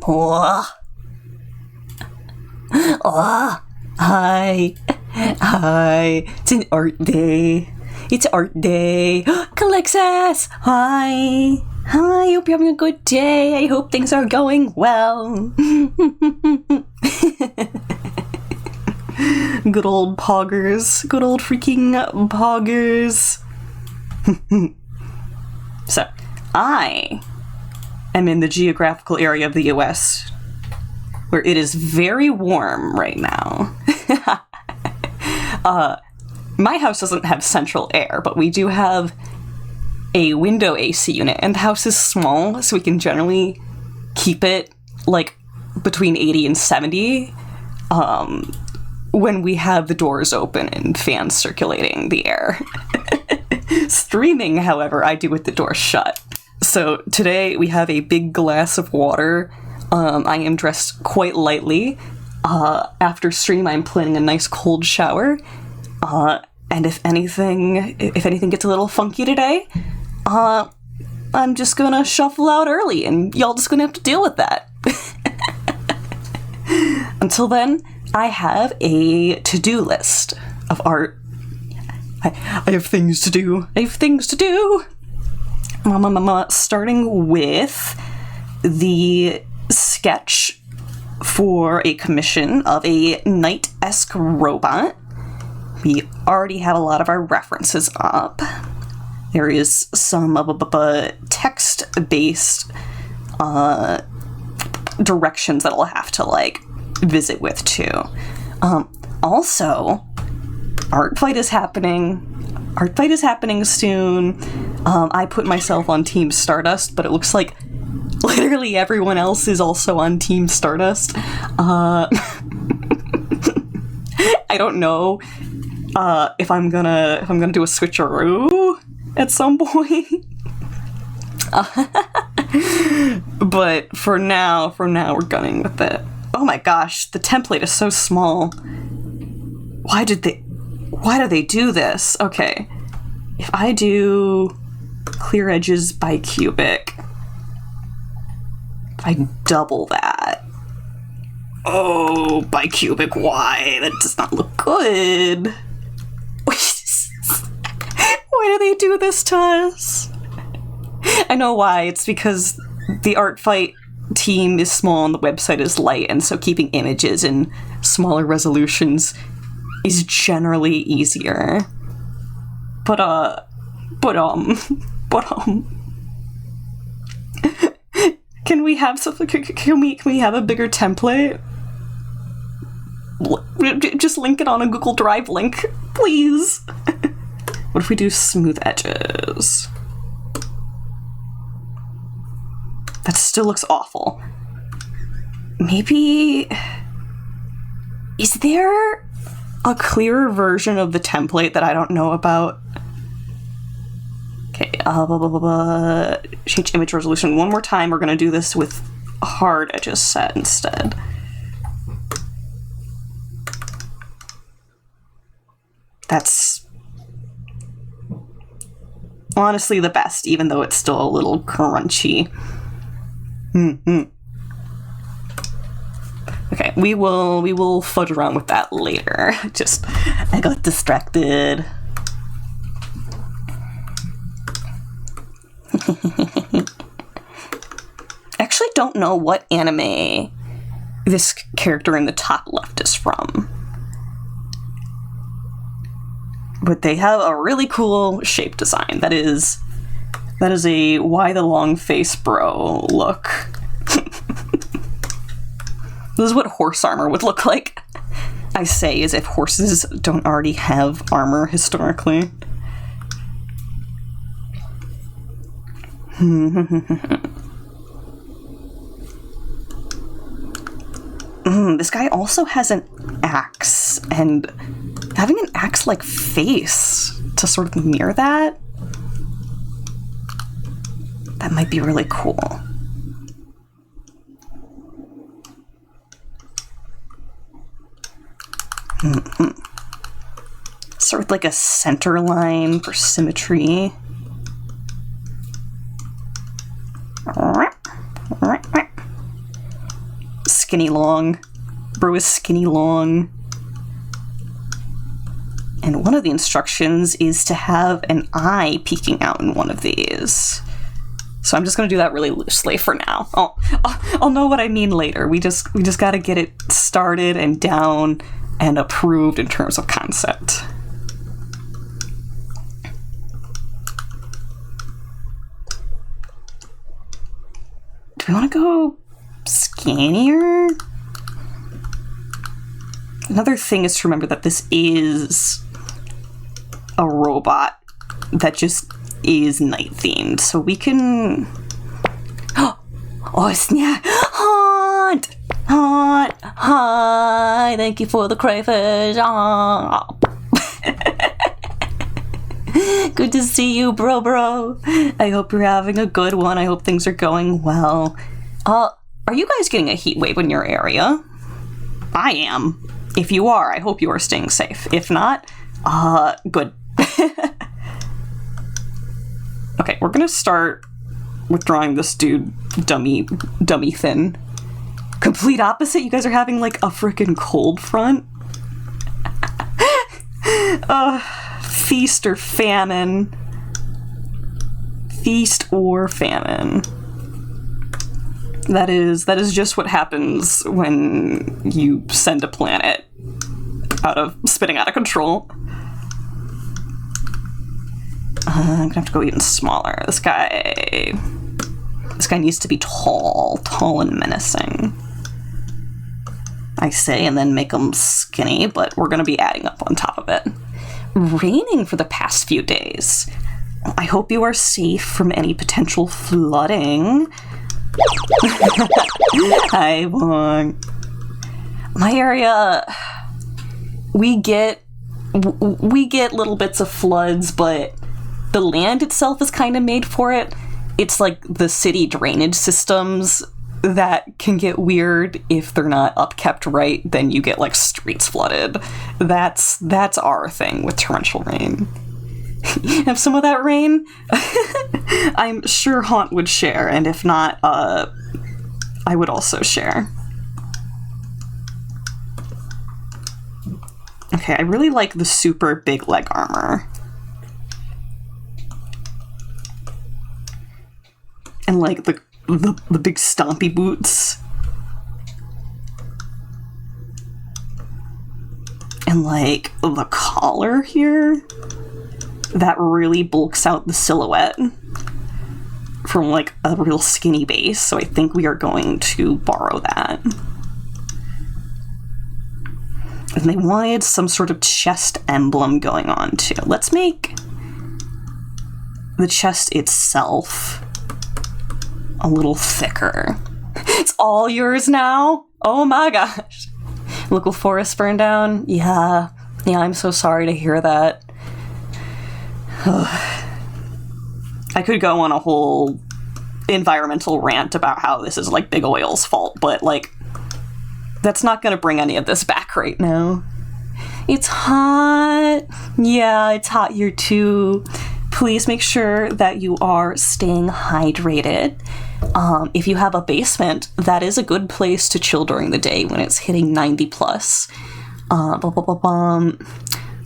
Oh. Oh. Hi. Hi. It's an art day. It's art day. Calixus! Hi. Hi, hope you're having a good day. I hope things are going well. Good old poggers. Good old freaking poggers. So, I am in the geographical area of the US where it is very warm right now. My house doesn't have central air, but we do have a window AC unit, and the house is small, so we can generally keep it, like, between 80 and 70 when we have the doors open and fans circulating the air. Streaming, however, I do with the door shut. So today we have a big glass of water. I am dressed quite lightly. After stream, I'm planning a nice cold shower. And if anything gets a little funky today, I'm just gonna shuffle out early, and y'all just gonna have to deal with that. Until then, I have a to-do list of art. I have things to do. Starting with the sketch for a commission of a knight-esque robot. We already have a lot of our references up. There is some text-based directions that I'll have to, like, visit with, too. Also, Artfight is happening. Artfight is happening soon. I put myself on Team Stardust, but it looks like literally everyone else is also on Team Stardust. I don't know if I'm gonna do a switcheroo at some point. But for now we're gunning with it. Oh my gosh, the template is so small. Why do they do this? Okay. If I do clear edges by cubic, if I double that. Oh, by cubic, why? That does not look good. Why do they do this to us? I know why. It's because the Artfight team is small and the website is light, and so keeping images in smaller resolutions is generally easier. But can we have something? Can we have a bigger template? Just link it on a Google Drive link, please. What if we do smooth edges? That still looks awful. Maybe... Is there a clearer version of the template that I don't know about? Okay, change image resolution one more time. We're gonna do this with hard edges set instead. That's honestly the best, even though it's still a little crunchy. Okay, we will fudge around with that later. I got distracted. Actually don't know what anime this character in the top left is from. But they have a really cool shape design. That is a why the long face bro look. This is what horse armor would look like. I say as if horses don't already have armor historically. This guy also has an axe, and having an axe-like face to sort of mirror that might be really cool. Sort of like a center line for symmetry. skinny long. Bro is skinny long. And one of the instructions is to have an eye peeking out in one of these. So I'm just going to do that really loosely for now. I'll know what I mean later. We just got to get it started and down and approved in terms of concept. Do we want to go skinnier? Another thing is to remember that this is a robot that just is night themed, so we can. Oh snap! Haunt! Hi! Thank you for the crayfish. Oh. Good to see you, bro. I hope you're having a good one. I hope things are going well. Are you guys getting a heat wave in your area? I am. If you are, I hope you are staying safe. If not, good. Okay, we're gonna start with drawing this dude dummy thin. Complete opposite? You guys are having like a freaking cold front? Feast or famine. Feast or famine. That is just what happens when you send a planet spinning out of control. I'm gonna have to go even smaller. This guy needs to be tall and menacing. I say, and then make him skinny, but we're gonna be adding up on top of it. Raining for the past few days. I hope you are safe from any potential flooding. Hi, Bong. My area, we get little bits of floods, but the land itself is kind of made for it. It's like the city drainage systems that can get weird if they're not upkept right. Then you get like streets flooded. That's our thing with torrential rain. Have some of that rain? I'm sure Haunt would share, and if not, I would also share. Okay, I really like the super big leg armor. And like the big stompy boots. And like the collar here. That really bulks out the silhouette from like a real skinny base, so I think we are going to borrow that. And they wanted some sort of chest emblem going on too. Let's make the chest itself a little thicker. It's all yours now? Oh my gosh. Local forest burned down? Yeah, I'm so sorry to hear that. I could go on a whole environmental rant about how this is like big oil's fault, but like that's not gonna bring any of this back right now. It's hot. Yeah, it's hot here too. Please make sure that you are staying hydrated. If you have a basement, that is a good place to chill during the day when it's hitting 90 plus.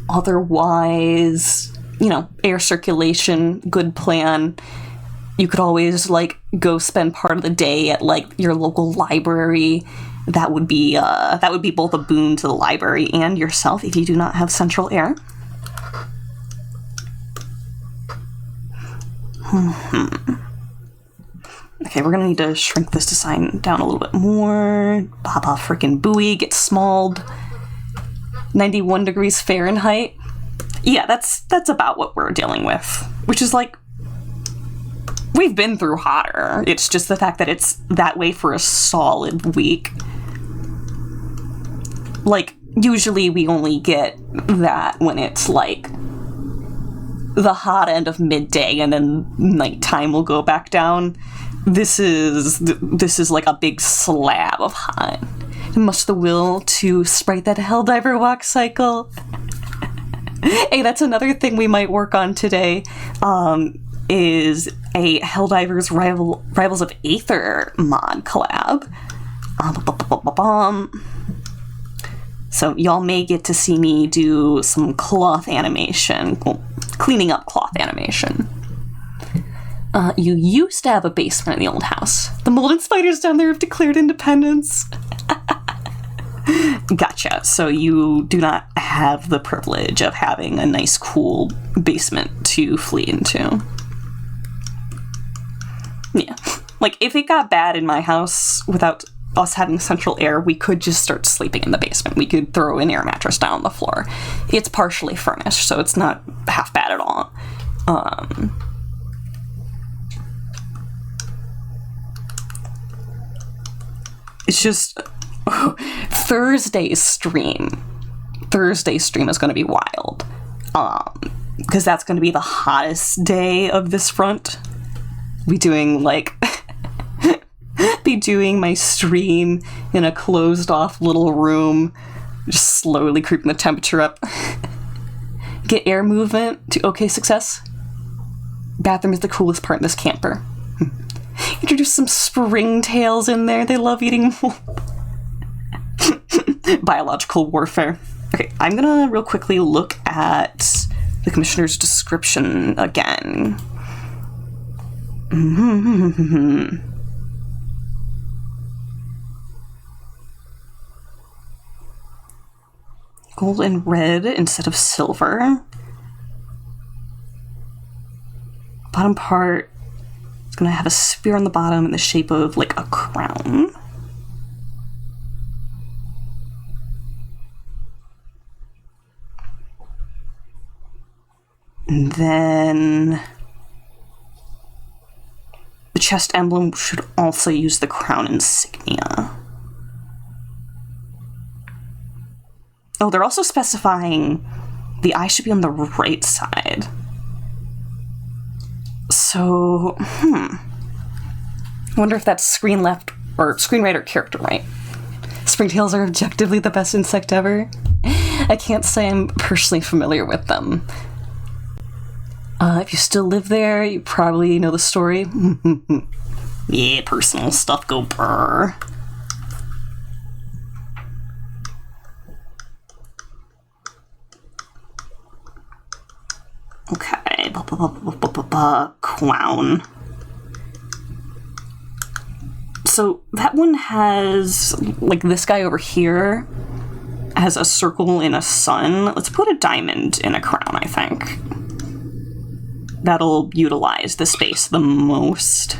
Otherwise, you know, air circulation, good plan. You could always like go spend part of the day at like your local library. That would be both a boon to the library and yourself if you do not have central air. Okay, we're gonna need to shrink this design down a little bit more. Baba freaking Booey gets smalled. 91 degrees Fahrenheit. Yeah, that's about what we're dealing with. Which is like, we've been through hotter. It's just the fact that it's that way for a solid week. Like, usually we only get that when it's like the hot end of midday and then nighttime will go back down. This is like a big slab of hot. Much the will to sprite that Helldiver walk cycle. Hey, that's another thing we might work on today, is a Helldivers Rivals of Aether mod collab. So y'all may get to see me do some cloth animation, well, cleaning up cloth animation. You used to have a basement in the old house. The mold and spiders down there have declared independence. Gotcha. So you do not have the privilege of having a nice, cool basement to flee into. Yeah. Like, if it got bad in my house without us having central air, we could just start sleeping in the basement. We could throw an air mattress down on the floor. It's partially furnished, so it's not half bad at all. It's just Thursday's stream is going to be wild, because that's going to be the hottest day of this front. Be doing my stream in a closed off little room, just slowly creeping the temperature up. Get air movement to okay success. Bathroom is the coolest part in this camper. Introduce some springtails in there. They love eating biological warfare. Okay, I'm gonna real quickly look at the commissioner's description again. Gold and red instead of silver. Bottom part is going to have a spear on the bottom in the shape of like a crown. And then the chest emblem should also use the crown insignia. Oh, they're also specifying the eye should be on the right side. So, I wonder if that's screen left or screen right or character right. Springtails are objectively the best insect ever. I can't say I'm personally familiar with them. If you still live there, you probably know the story. Yeah, personal stuff go brr. Okay, clown. So that one has, like, this guy over here has a circle in a sun. Let's put a diamond in a crown, I think. That'll utilize the space the most.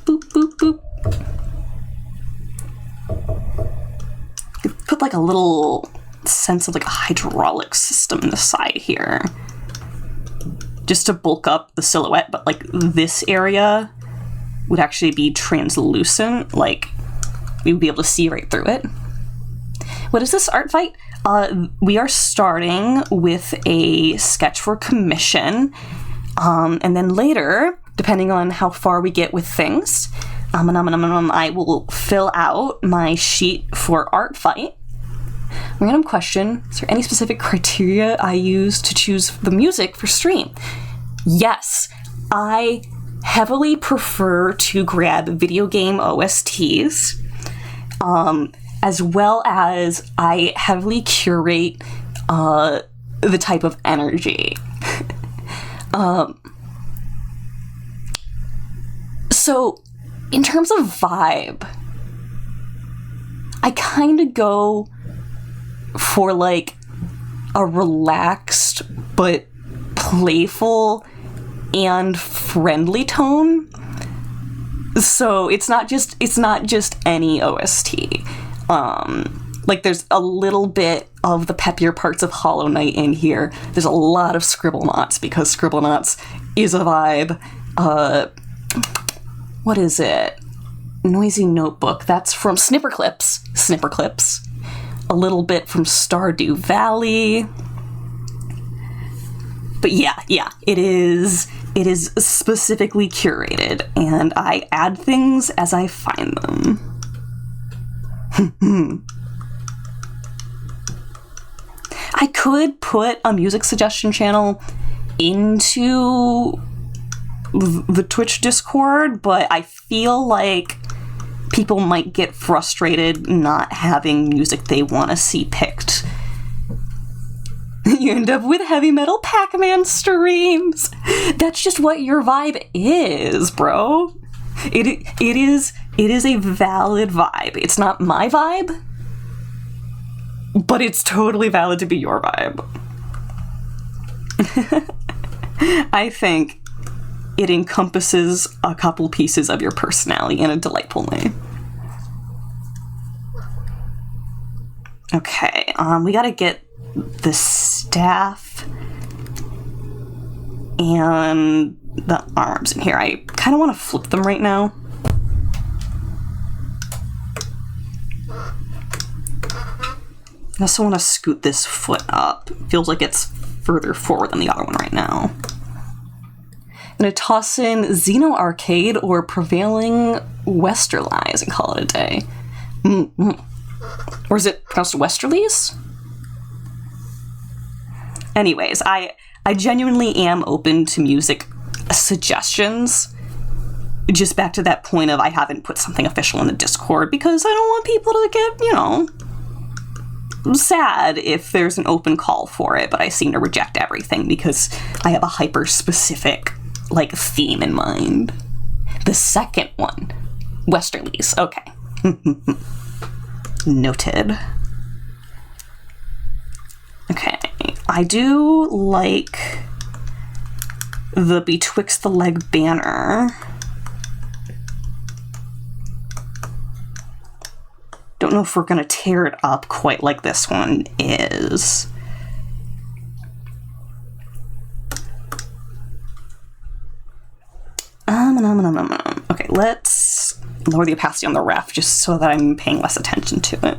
Boop, boop, boop. Put like a little sense of like a hydraulic system in the side here. Just to bulk up the silhouette, but like this area would actually be translucent, like we would be able to see right through it. What is this Artfight? We are starting with a sketch for commission, and then later, depending on how far we get with things, I will fill out my sheet for Artfight. Random question, is there any specific criteria I use to choose the music for stream? Yes, I heavily prefer to grab video game OSTs, as well as I heavily curate the type of energy. So, in terms of vibe, I kind of go for like a relaxed but playful and friendly tone. So it's not just any OST. Like there's a little bit of the peppier parts of Hollow Knight in here. There's a lot of Scribblenauts because Scribblenauts is a vibe. What is it? Noisy Notebook. That's from Snipperclips. A little bit from Stardew Valley. But yeah, it is specifically curated, and I add things as I find them. I could put a music suggestion channel into the Twitch Discord, but I feel like people might get frustrated not having music they want to see picked. You end up with heavy metal Pac-Man streams. That's just what your vibe is, bro. It is a valid vibe. It's not my vibe, but it's totally valid to be your vibe. I think it encompasses a couple pieces of your personality in a delightful way. Okay, we gotta get the staff and the arms in here. I kind of want to flip them right now. I also want to scoot this foot up. It feels like it's further forward than the other one right now. I'm going to toss in Xeno Arcade or Prevailing Westerlies and call it a day. Or is it pronounced Westerlies? Anyways, I genuinely am open to music suggestions. Just back to that point of I haven't put something official in the Discord because I don't want people to get, sad if there's an open call for it, but I seem to reject everything because I have a hyper-specific, theme in mind. The second one, Westerlies. Okay. Noted. Okay. I do like the Betwixt the Leg banner. Don't know if we're gonna tear it up quite like this one is. Okay, let's lower the opacity on the ref just so that I'm paying less attention to it.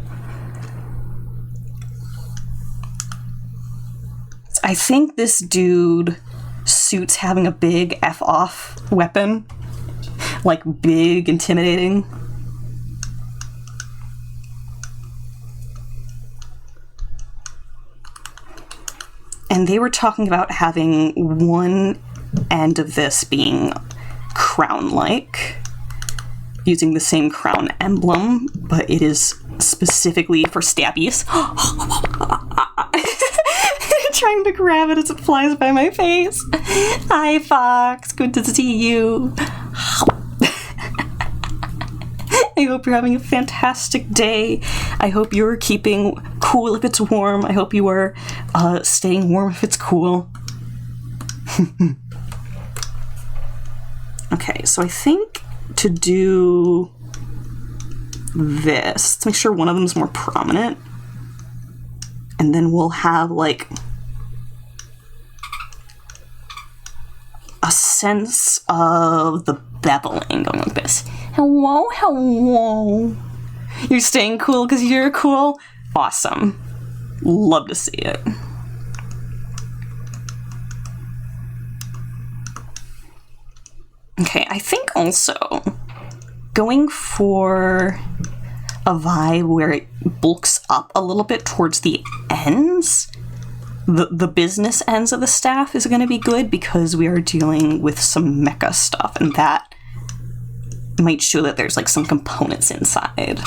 I think this dude suits having a big F-off weapon. Big, intimidating. And they were talking about having one end of this being crown-like, using the same crown emblem, but it is specifically for stabbies. Trying to grab it as it flies by my face. Hi, Fox. Good to see you. I hope you're having a fantastic day. I hope you're keeping cool if it's warm. I hope you are staying warm if it's cool. Okay, so I think to do this, let's make sure one of them is more prominent. And then we'll have a sense of the beveling going like this. Hello, hello. You're staying cool because you're cool? Awesome. Love to see it. Okay, I think also going for a vibe where it bulks up a little bit towards the ends, the business ends of the staff is going to be good because we are dealing with some mecha stuff, and that might show that there's some components inside.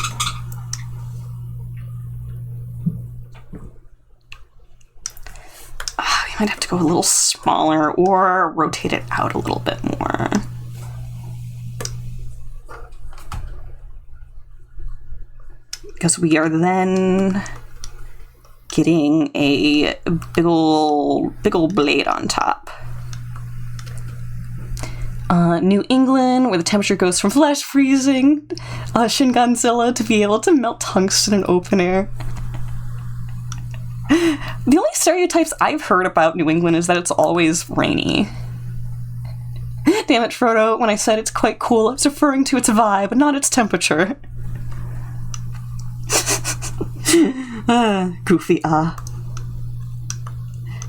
We might have to go a little smaller or rotate it out a little bit more. Because we are then getting a big ol' blade on top. New England, where the temperature goes from flash freezing, Shin Godzilla to be able to melt tungsten in open air. The only stereotypes I've heard about New England is that it's always rainy. Damn it, Frodo, when I said it's quite cool, I was referring to its vibe, not its temperature. Goofy,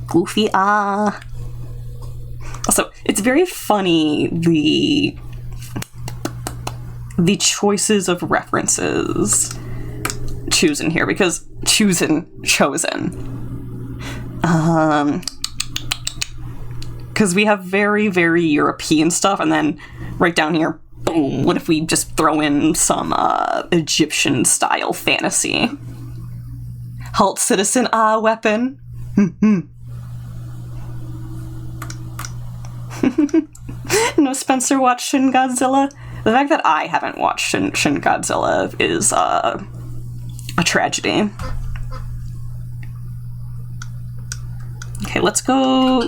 Goofy, Also, it's very funny, the choices of references chosen here, because chosen. Because we have very, very European stuff, and then right down here, boom, what if we just throw in some Egyptian-style fantasy? Halt, citizen, weapon. No Spencer watched Shin Godzilla. The fact that I haven't watched Shin Godzilla is a tragedy. Okay, let's go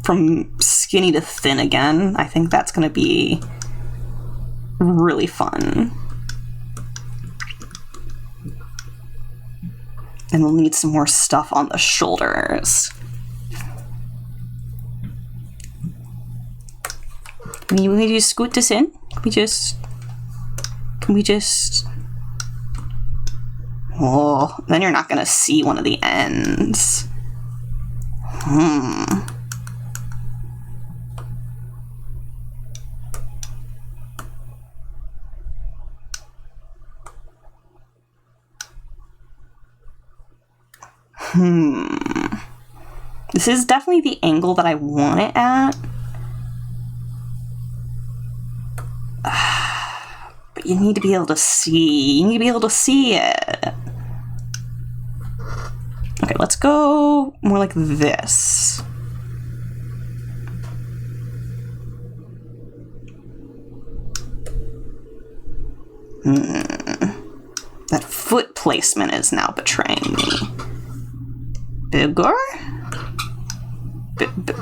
from skinny to thin again. I think that's going to be really fun. And we'll need some more stuff on the shoulders. Can we just scoot this in? Can we just... Oh, then you're not gonna see one of the ends. This is definitely the angle that I want it at. But you need to be able to see. You need to be able to see it. Okay, let's go more like this. That foot placement is now betraying me. Bigger?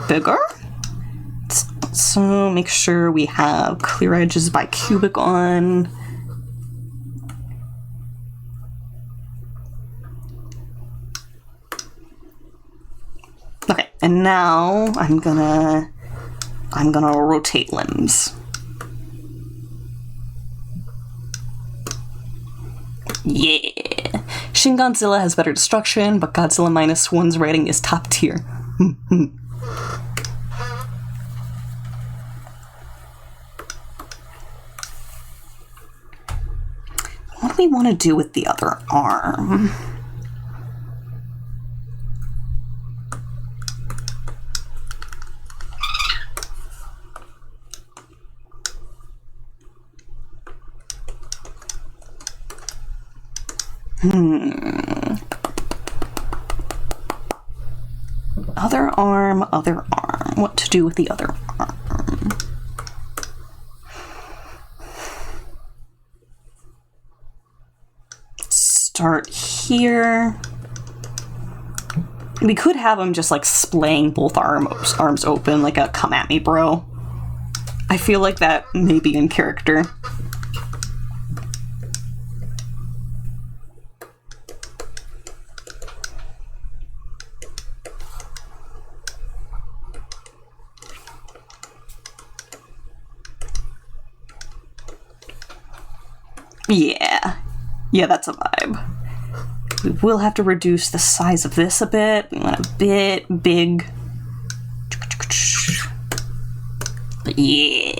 Bigger? So make sure we have clear edges by cubic on. Okay, and now I'm gonna rotate limbs. Yeah! Shin Godzilla has better destruction, but Godzilla -1's rating is top tier. What do we want to do with the other arm? Other arm, other arm. What to do with the other arm? Start here. We could have him just like splaying both arms open like a come at me bro. I feel like that may be in character. Yeah, that's a vibe. We will have to reduce the size of this a bit. We want a bit big. But yeah.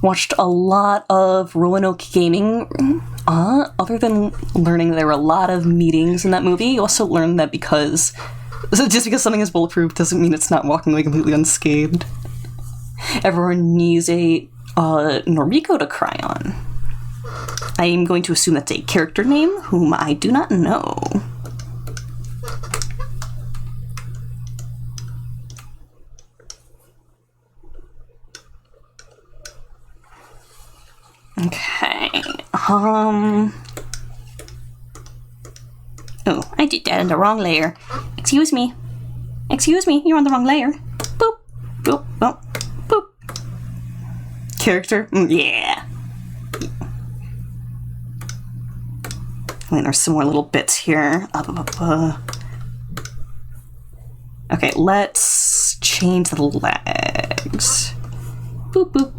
Watched a lot of Roanoke Gaming. Other than learning there were a lot of meetings in that movie, you also learned that just because something is bulletproof doesn't mean it's not walking away completely unscathed. Everyone needs a Noriko to cry on. I am going to assume that's a character name, whom I do not know. Okay, Oh, I did that in the wrong layer. Excuse me. Excuse me, you're on the wrong layer. Boop, boop, boop, boop. Character? Yeah. And there's some more little bits here. Okay, let's change the legs. Boop, boop.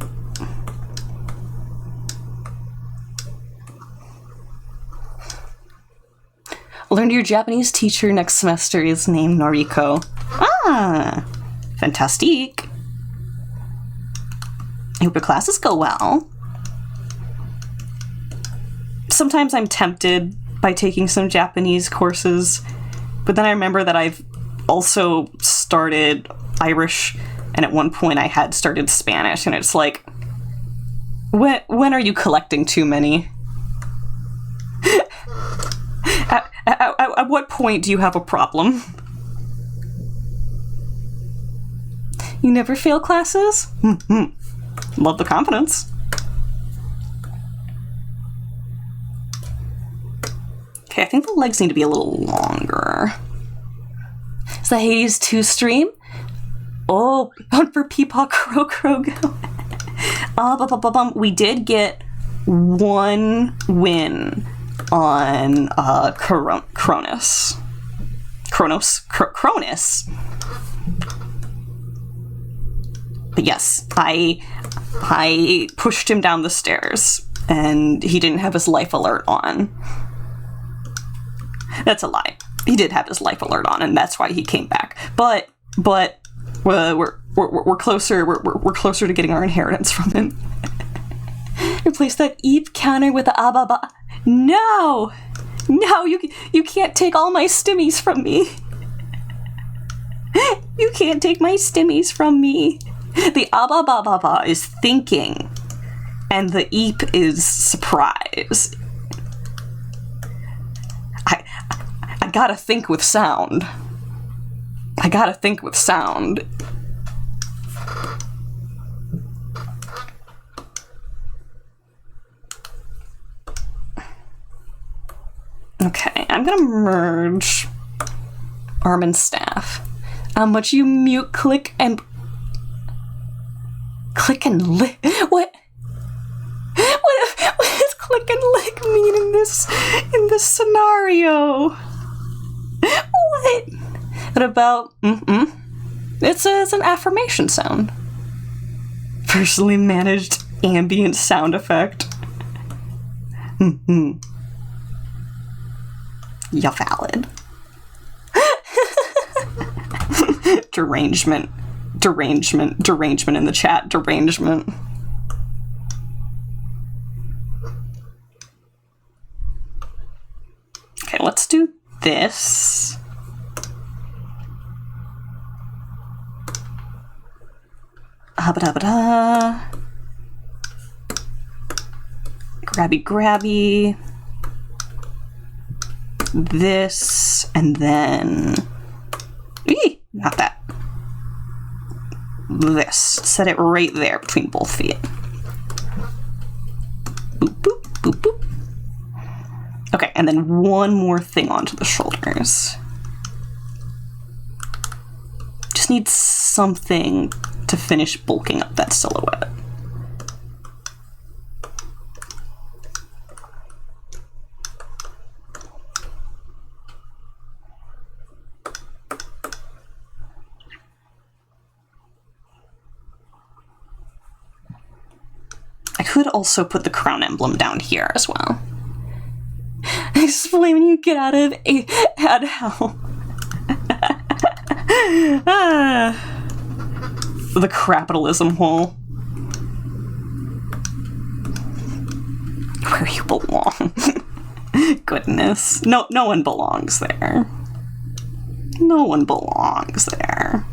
Learn your Japanese teacher next semester is named Noriko. Ah, fantastic. I hope your classes go well. Sometimes I'm tempted by taking some Japanese courses, but then I remember that I've also started Irish, and at one point I had started Spanish, and it's like, when are you collecting too many? At what point do you have a problem? You never fail classes? Love the confidence. Okay, I think the legs need to be a little longer. Is the Hades 2 stream? Oh, on for Peepaw Crow Crow Go. We did get one win on Cronus. But yes, I pushed him down the stairs, and he didn't have his life alert on. That's a lie. He did have his life alert on, and that's why he came back. But we're closer. We're closer to getting our inheritance from him. Replace that Eve counter with the ababa. No, you can't take all my stimmies from me. You can't take my stimmies from me. The ababa is thinking, and the eep is surprise. I gotta think with sound. Okay, I'm gonna merge arm and staff. How much you mute, click and lick? What does click and lick mean in this scenario? What? What about It's an affirmation sound. Personally managed ambient sound effect. You're valid. Derangement in the chat. Derangement. Okay, let's do this. Grabby. This, and then... not that. This. Set it right there between both feet. Boop, boop, boop, boop. Okay, and then one more thing onto the shoulders. Just need something to finish bulking up that silhouette. I could also put the crown emblem down here as well. Explain when you get out of hell. The capitalism hole. Where you belong. Goodness. No one belongs there. No one belongs there.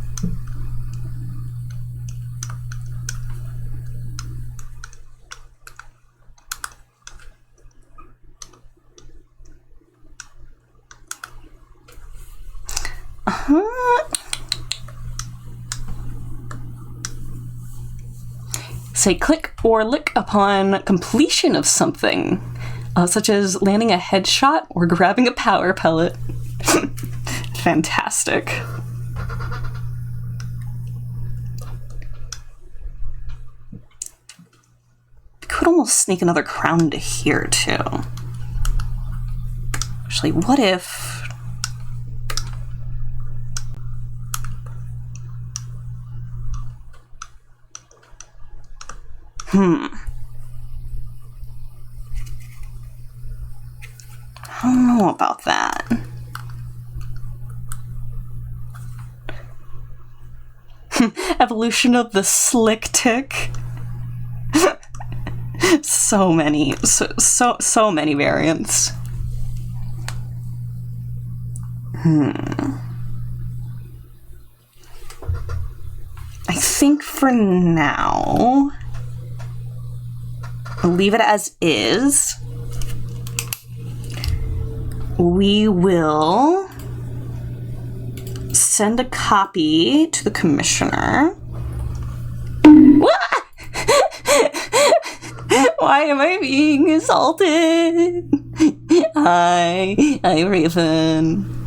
Say click or lick upon completion of something, such as landing a headshot or grabbing a power pellet. Fantastic. Could almost sneak another crown into here, too. Actually, what if... I don't know about that. Evolution of the slick tick. So many variants. think for now, I'll leave it as is. We will send a copy to the commissioner. Why am I being assaulted? Hi, Raven.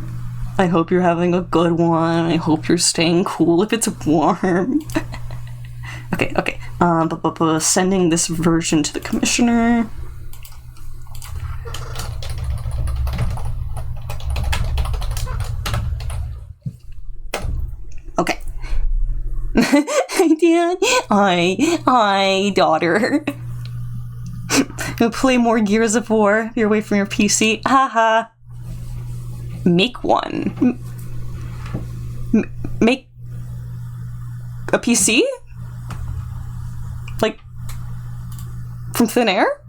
I hope you're having a good one. I hope you're staying cool if it's warm. Okay. Sending this version to the commissioner. Okay. Hi, Dad. Hi, daughter. You'll play more Gears of War if you're away from your PC. Haha. Make one. Make a PC? Like, from thin air?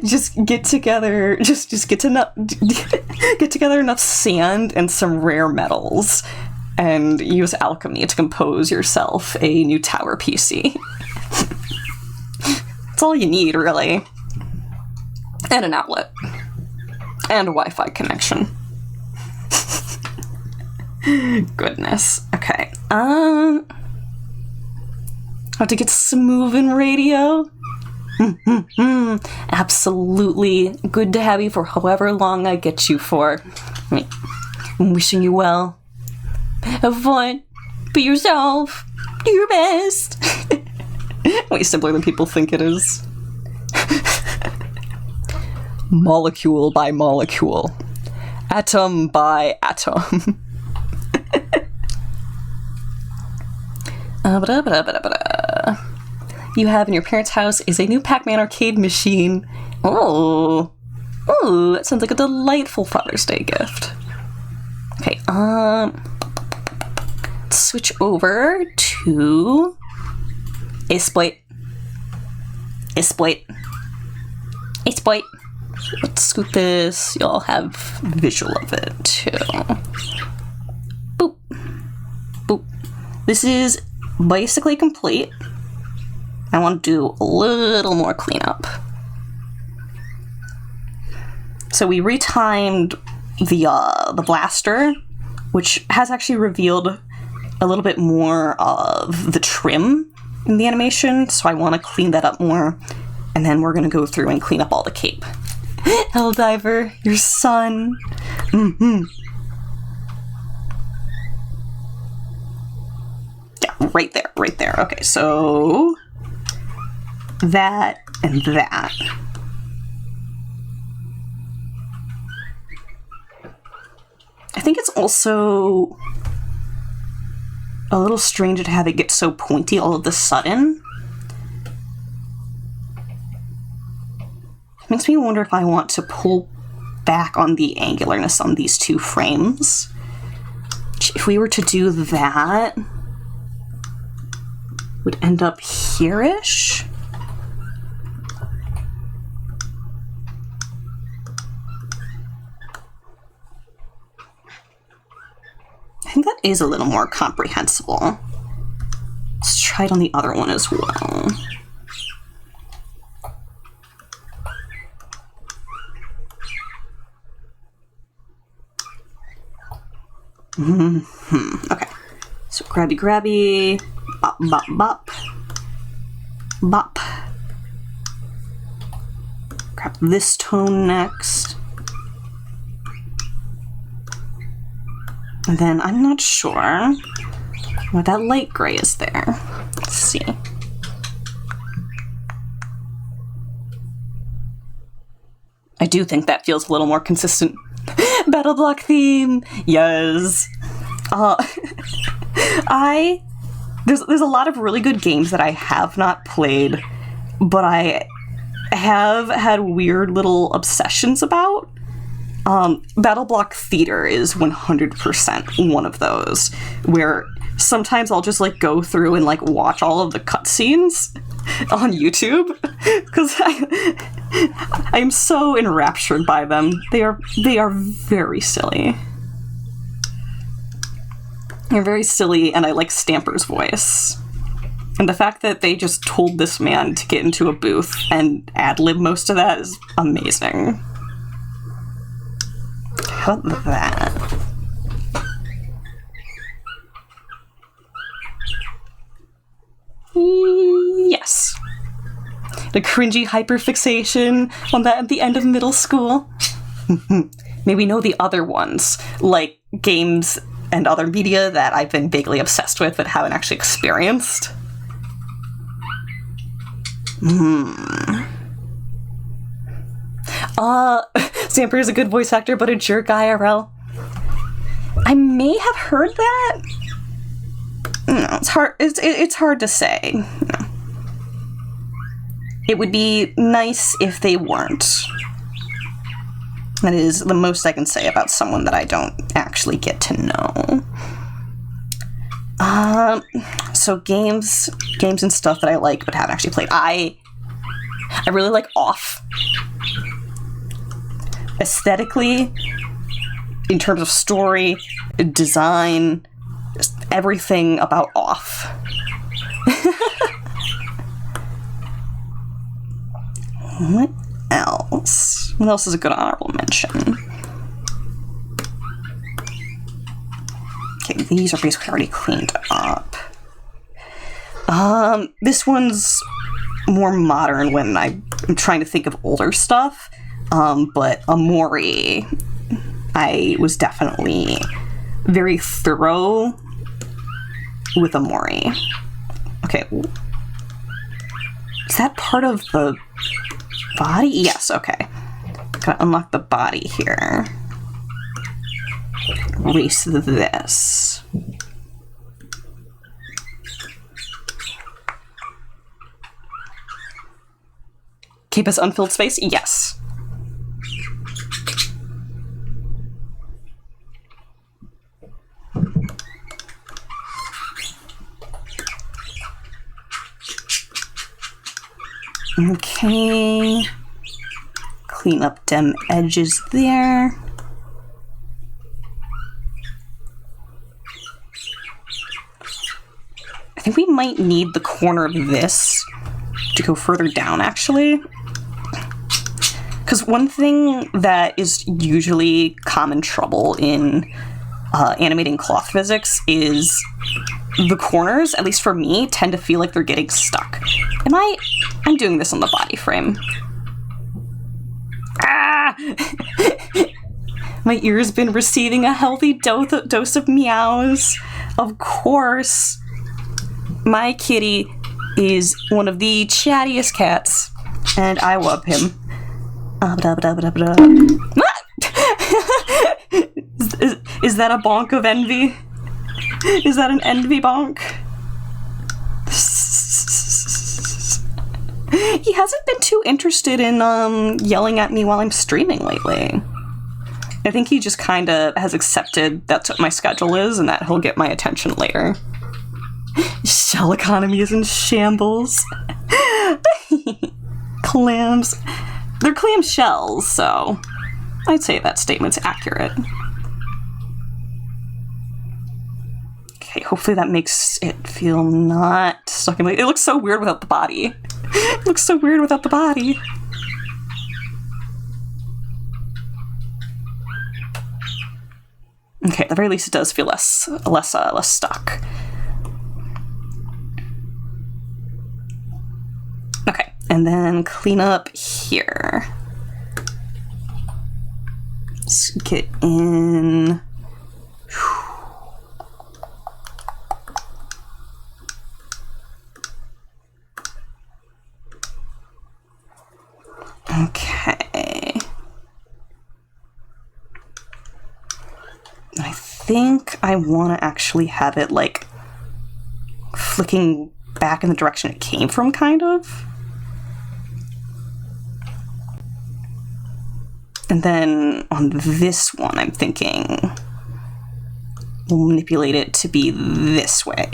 Just get together, just get together enough sand and some rare metals, and use alchemy to compose yourself a new tower PC. That's all you need, really. And an outlet. And a Wi-Fi connection. Goodness. Okay. Have to get some moving radio. Absolutely. Good to have you for however long I get you for. I'm wishing you well. Have fun. Be yourself. Do your best. Way simpler than people think it is. Molecule by molecule. Atom by atom. You have in your parents' house is a new Pac-Man arcade machine. Oh, that sounds like a delightful Father's Day gift. Okay, let's switch over to Exploit. Let's scoop this. Y'all have visual of it too. Boop. Boop. This is basically complete. I want to do a little more cleanup. So we retimed the blaster, which has actually revealed a little bit more of the trim in the animation, so I want to clean that up more, and then we're going to go through and clean up all the cape. Helldiver, your son. Yeah, right there. Okay, so that and that. I think it's also a little strange to have it get so pointy all of a sudden. It makes me wonder if I want to pull back on the angularness on these two frames. If we were to do that, would end up here-ish. I think that is a little more comprehensible. Let's try it on the other one as well. Okay. So grabby, bop, bop, bop, bop. Grab this tone next. And then I'm not sure what that light gray is there. Let's see. I do think that feels a little more consistent. Battle block theme, yes. There's a lot of really good games that I have not played, but I have had weird little obsessions about. Battle block theater is 100% one of those, where sometimes I'll just like go through and like watch all of the cutscenes on YouTube because I am so enraptured by them. They are very silly. They're very silly, and I like Stamper's voice. And the fact that they just told this man to get into a booth and ad-lib most of that is amazing. How about that? Yes. The cringy hyperfixation on that at the end of middle school. Maybe we know the other ones, like games and other media that I've been vaguely obsessed with but haven't actually experienced. Stamper is a good voice actor, but a jerk IRL. I may have heard that. No, it's hard. It's hard to say. No. It would be nice if they weren't. That is the most I can say about someone that I don't actually get to know. So games and stuff that I like but haven't actually played. I really like Off. Aesthetically, in terms of story, design, just everything about Off. What else? What else is a good honorable mention? Okay, these are basically already cleaned up. This one's more modern when I'm trying to think of older stuff. But Amori, I was definitely very thorough with Amori. Okay. Is that part of the body? Yes, okay. Gotta unlock the body here. Erase this. Keep us unfilled space? Yes. Okay. Clean up them edges there. I think we might need the corner of this to go further down, actually. Because one thing that is usually common trouble in animating cloth physics is the corners, at least for me, tend to feel like they're getting stuck. I'm doing this on the body frame. Ah! My ear's been receiving a healthy dose of meows. Of course. My kitty is one of the chattiest cats, and I love him. Is that a bonk of envy? Is that an envy bonk? He hasn't been too interested in yelling at me while I'm streaming lately. I think he just kind of has accepted that's what my schedule is and that he'll get my attention later. Shell economy is in shambles. Clams. They're clam shells, so I'd say that statement's accurate. Okay, hopefully that makes it feel not stuck in my... It looks so weird without the body. It looks so weird without the body. Okay, at the very least it does feel less stuck. Okay, and then clean up here. Let's get in... Okay. I think I want to actually have it, like, flicking back in the direction it came from, kind of. And then on this one, I'm thinking we'll manipulate it to be this way.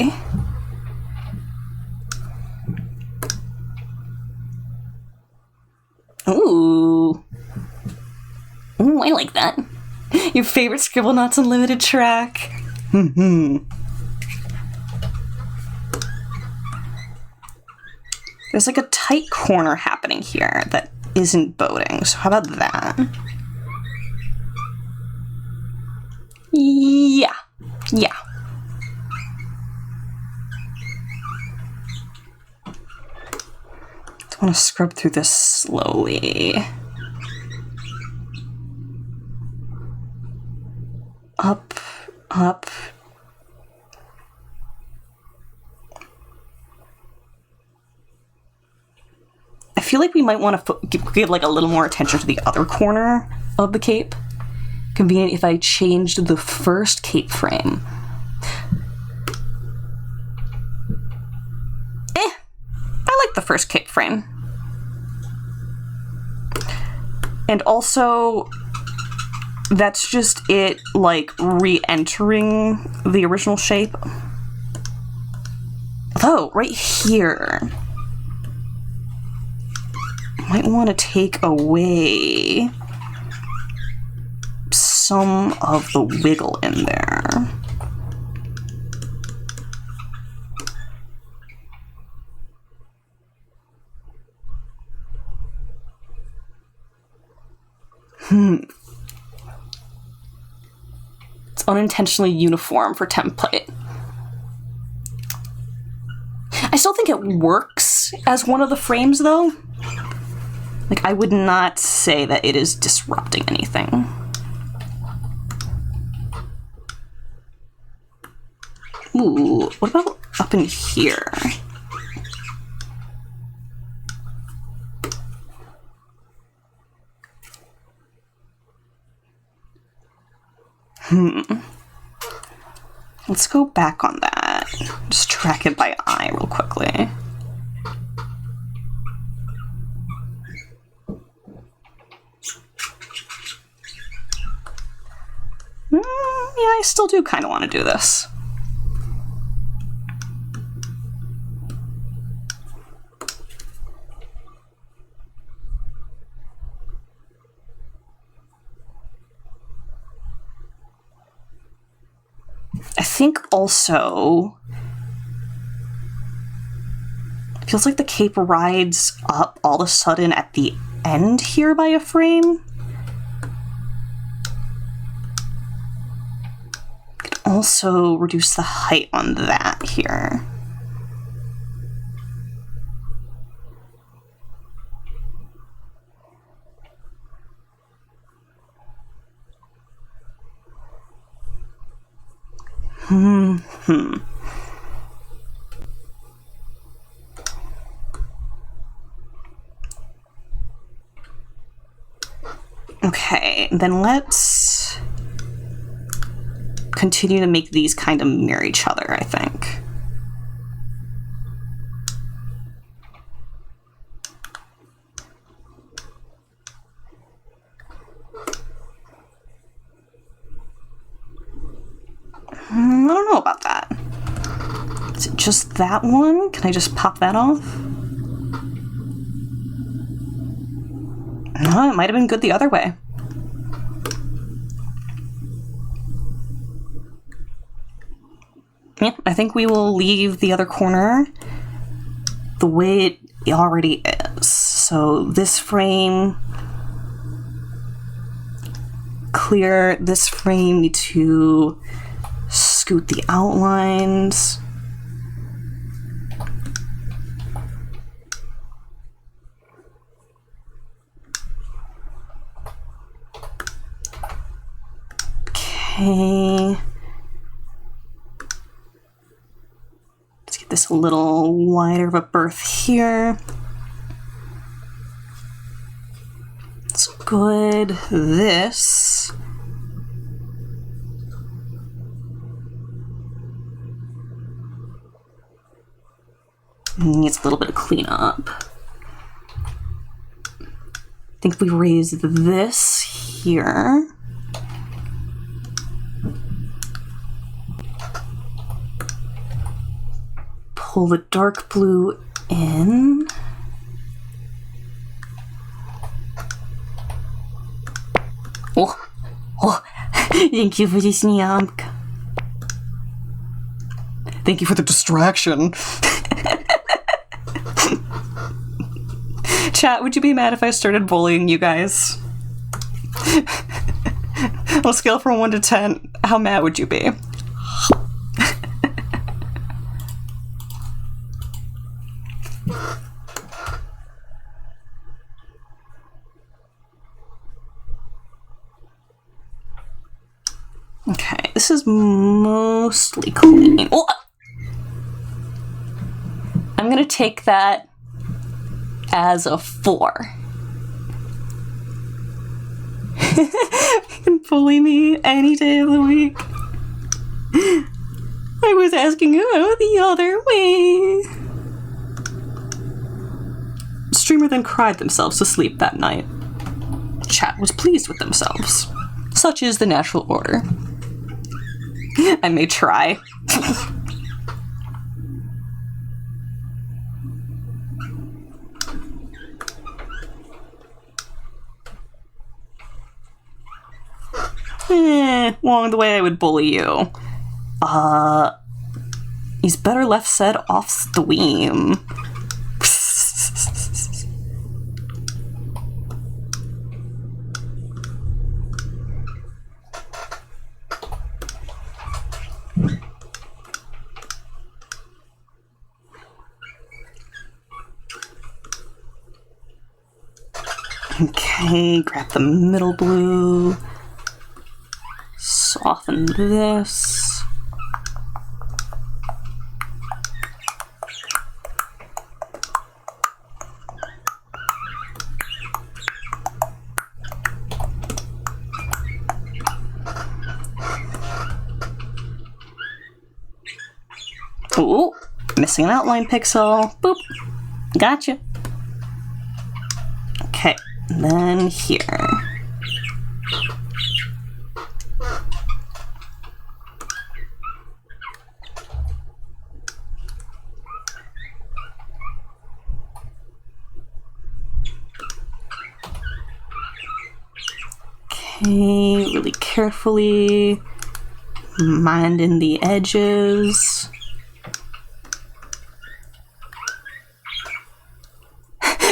Ooh. Ooh, I like that. Your favorite Scribblenauts Unlimited track? There's like a tight corner happening here that isn't boating, so how about that? Yeah. Yeah. I want to scrub through this slowly. Up, up. I feel like we might want to give like a little more attention to the other corner of the cape. Convenient if I changed the first cape frame. I like the first cape frame. And also, that's just it, like, re-entering the original shape. Although, right here, I might want to take away some of the wiggle in there. It's unintentionally uniform for template. I still think it works as one of the frames, though. Like, I would not say that it is disrupting anything. Ooh, what about up in here? Let's go back on that. Just track it by eye real quickly. Yeah, I still do kind of want to do this. I think also it feels like the cape rides up all of a sudden at the end here by a frame. Could also reduce the height on that here. Okay, then let's continue to make these kind of mirror each other, I think. I don't know about that. Is it just that one? Can I just pop that off? No, it might have been good the other way. Yeah, I think we will leave the other corner the way it already is. So this frame, clear this frame, need to scoot the outlines. Okay. Let's get this a little wider of a berth here. That's good. This. Needs a little bit of cleanup. I think if we raise this here. Pull the dark blue in. Oh, thank you for this, Nyamk. Thank you for the distraction. Chat, would you be mad if I started bullying you guys? On a scale from 1 to 10, how mad would you be? Okay, this is mostly clean. Oh! I'm gonna take that as a 4. You can bully me any day of the week. I was asking you the other way. Streamer then cried themselves to sleep that night. Chat was pleased with themselves. Such is the natural order. I may try. Along the way I would bully you. He's better left said off stream. Okay, grab the middle blue. Soften this. Ooh, missing an outline pixel. Boop. Gotcha. Okay, and then here. Okay, really carefully minding the edges.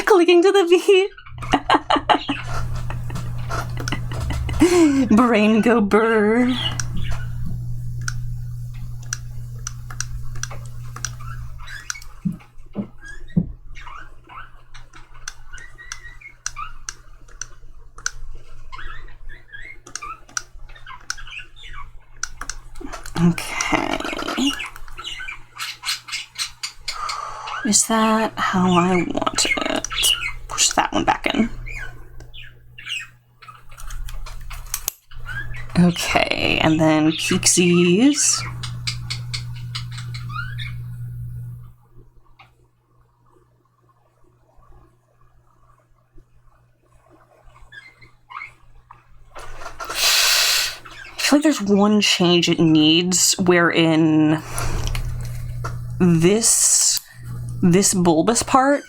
Clicking to the beat. Brain go burr. Okay. Is that how I want it? Push that one back in. Okay, and then peeksies. I feel like there's one change it needs wherein this bulbous part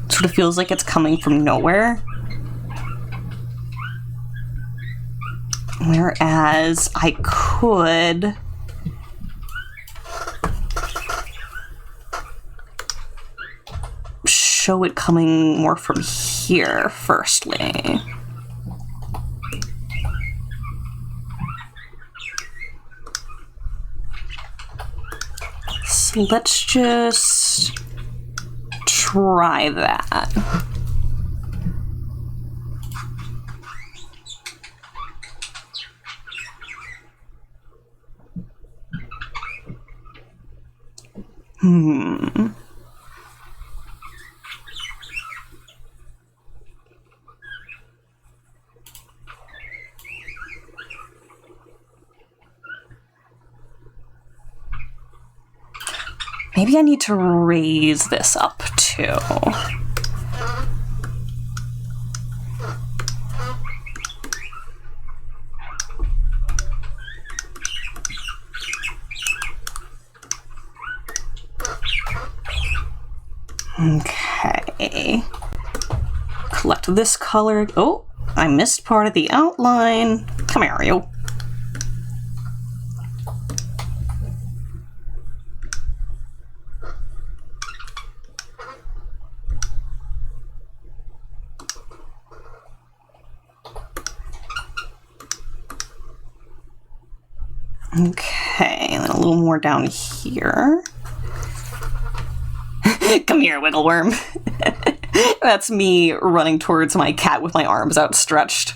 sort of feels like it's coming from nowhere. Whereas I could show it coming more from here, firstly. So let's just try that. Maybe I need to raise this up too. Okay. Collect this color. Oh, I missed part of the outline. Come here, you. Okay, and then a little more down here. Come here, wiggle worm. That's me running towards my cat with my arms outstretched.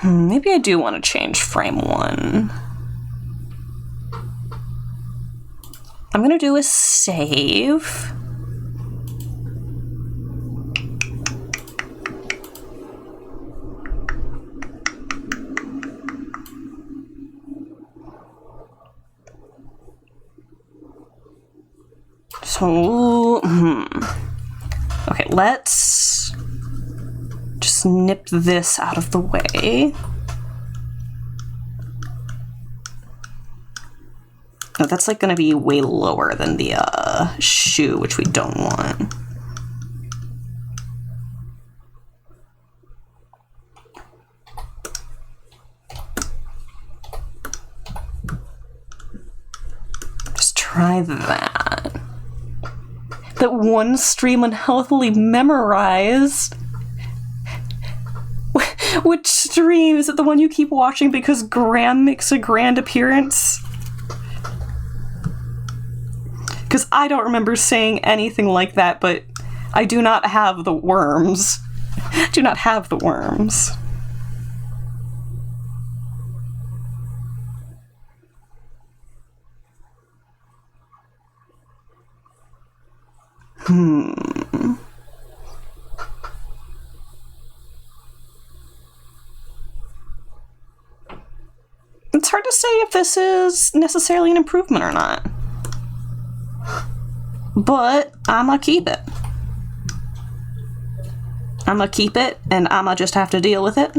Maybe I do want to change frame 1. I'm going to do a save. So, okay, let's just nip this out of the way. No, that's like gonna be way lower than the shoe, which we don't want. Just try that. That one stream unhealthily memorized. Which stream? Is it the one you keep watching because Graham makes a grand appearance? Because I don't remember saying anything like that, but I do not have the worms. Do not have the worms. It's hard to say if this is necessarily an improvement or not. But I'ma keep it. I'ma keep it, and I'ma just have to deal with it.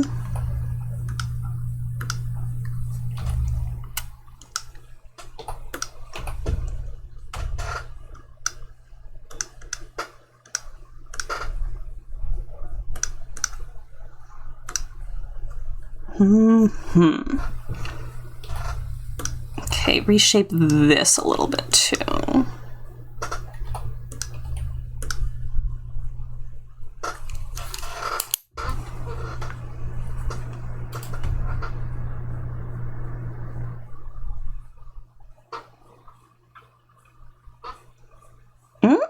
Okay, reshape this a little bit too.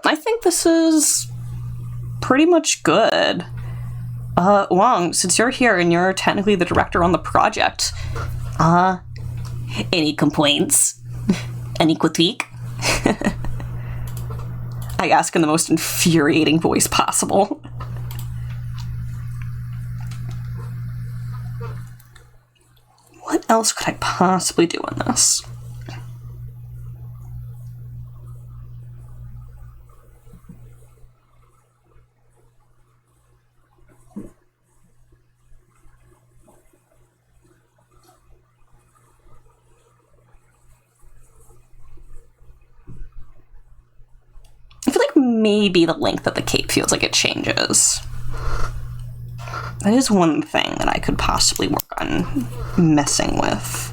I think this is pretty much good. Wong, since you're here and you're technically the director on the project, any complaints? Any critique? I ask in the most infuriating voice possible. What else could I possibly do in this? I feel like maybe the length of the cape feels like it changes. That is one thing that I could possibly work on messing with.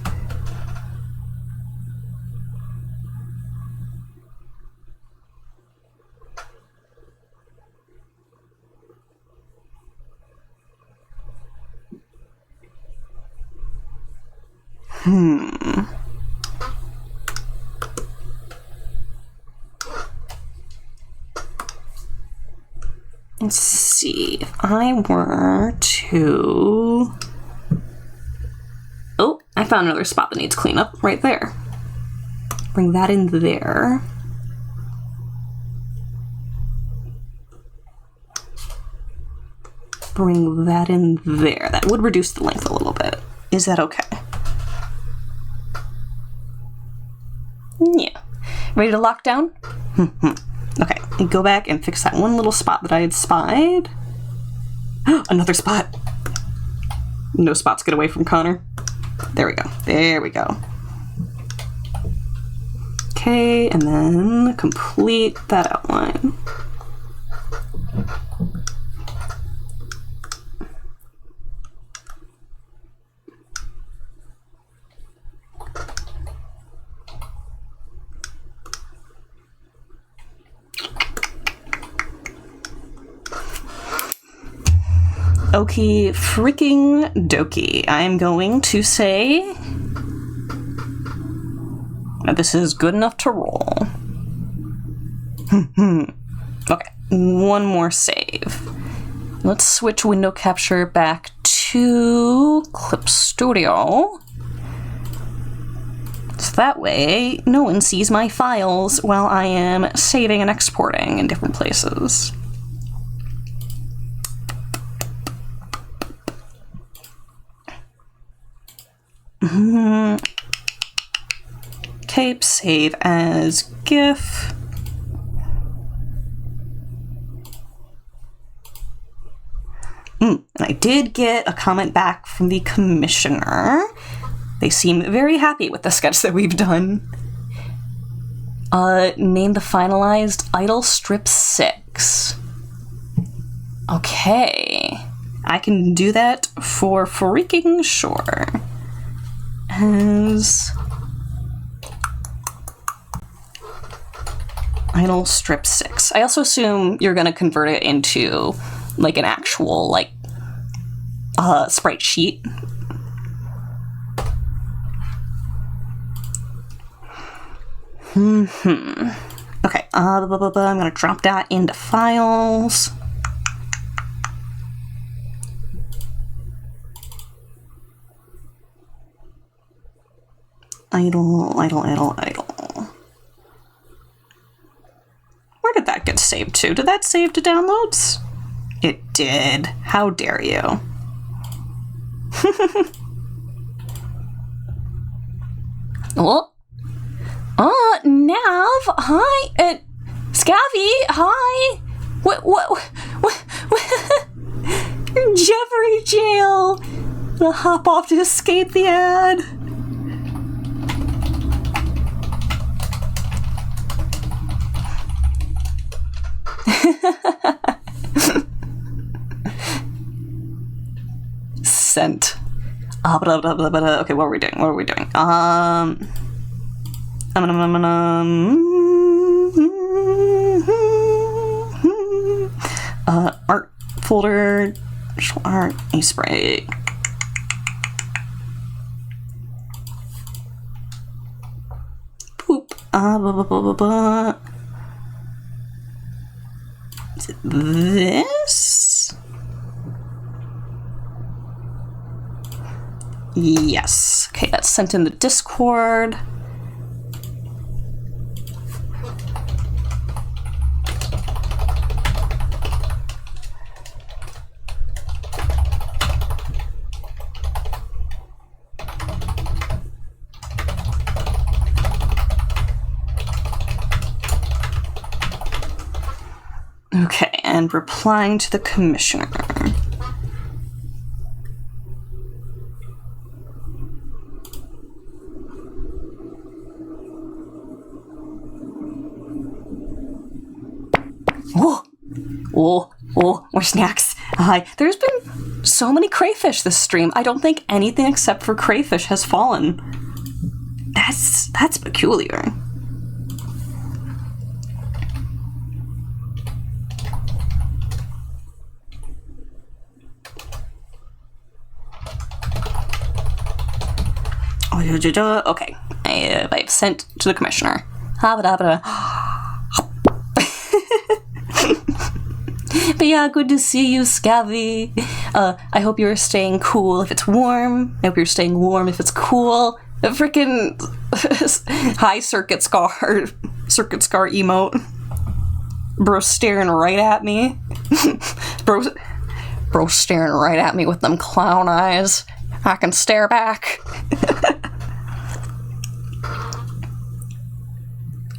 Let's see, if I were to... Oh, I found another spot that needs cleanup right there. Bring that in there. Bring that in there. That would reduce the length a little bit. Is that okay? Yeah. Ready to lock down? Okay, and go back and fix that one little spot that I had spied. Another spot. No spots get away from Connor. There we go. There we go. Okay, and then complete that outline. Okie freaking dokie. I am going to say that this is good enough to roll. Okay, one more save. Let's switch window capture back to Clip Studio. So that way, no one sees my files while I am saving and exporting in different places. Okay, save as GIF. And I did get a comment back from the commissioner. They seem very happy with the sketch that we've done. Name the finalized idle strip 6. Okay. I can do that for freaking sure. As idle strip 6. I also assume you're gonna convert it into like an actual like sprite sheet. Okay, I'm gonna drop that into files. Idle. Where did that get saved to? Did that save to downloads? It did. How dare you? Oh. Nav, hi. Scavvy, hi. What? Jeffrey Jail. I'll hop off to escape the ad. Sent. Okay, what are we doing? Art folder, art, a spray. Poop. Is it this? Yes. Okay, that's sent in the Discord. Okay, and replying to the commissioner. Oh, more snacks. Hi. There's been so many crayfish this stream. I don't think anything except for crayfish has fallen. That's peculiar. Okay, I've sent to the commissioner. But yeah, good to see you, Scavvy. I hope you're staying cool if it's warm. I hope you're staying warm if it's cool. The freaking high circuit scar emote. Bro staring right at me. Bro staring right at me with them clown eyes. I can stare back.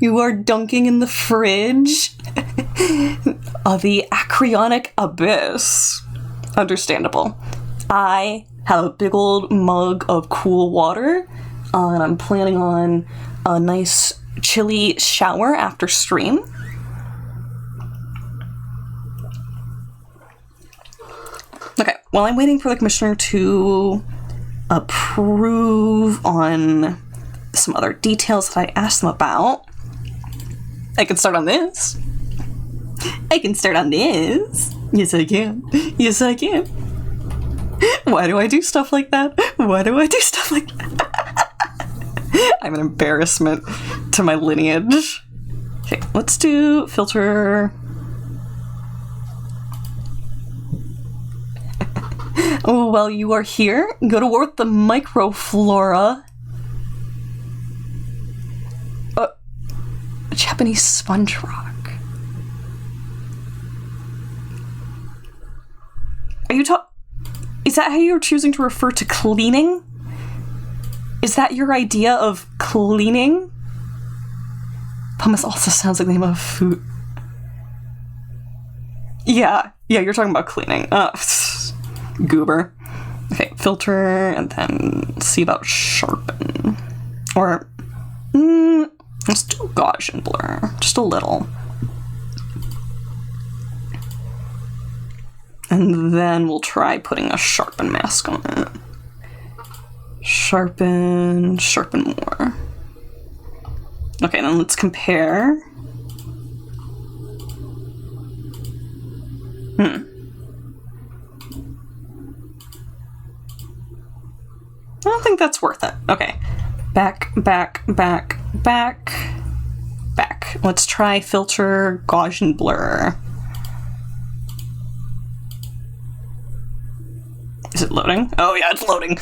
You are dunking in the fridge? The acryonic abyss. Understandable. I have a big old mug of cool water, and I'm planning on a nice chilly shower after stream. Okay, while I'm waiting for the commissioner to approve on some other details that I asked them about, I can start on this. Yes, I can. Yes, I can. Why do I do stuff like that? I'm an embarrassment to my lineage. Okay, let's do filter. Oh, while you are here, go to war with the microflora. Japanese sponge rock. Are you Is that how you're choosing to refer to cleaning? Is that your idea of cleaning? Pumice also sounds like the name of food. Yeah, you're talking about cleaning. Goober. Okay, filter, and then see about sharpen. Or, let's do Gaussian blur. Just a little. And then we'll try putting a sharpen mask on it. Sharpen more. Okay, then let's compare. I don't think that's worth it. Okay. Back. Let's try filter Gaussian blur. Is it loading? Oh yeah, it's loading.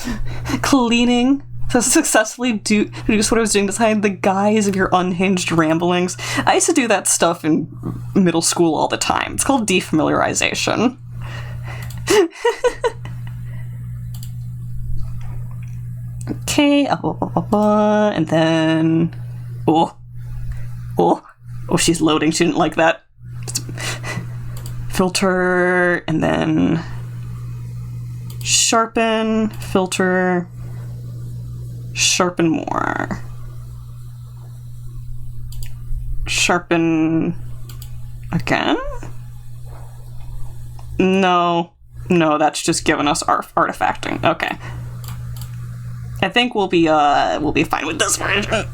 Cleaning. So successfully produce what I was doing behind the guise of your unhinged ramblings. I used to do that stuff in middle school all the time. It's called defamiliarization. Okay, and then... Oh, she's loading. She didn't like that. Filter, and then... Sharpen, filter, sharpen more. Sharpen again? No, that's just giving us artifacting. Okay. I think we'll be fine with this version.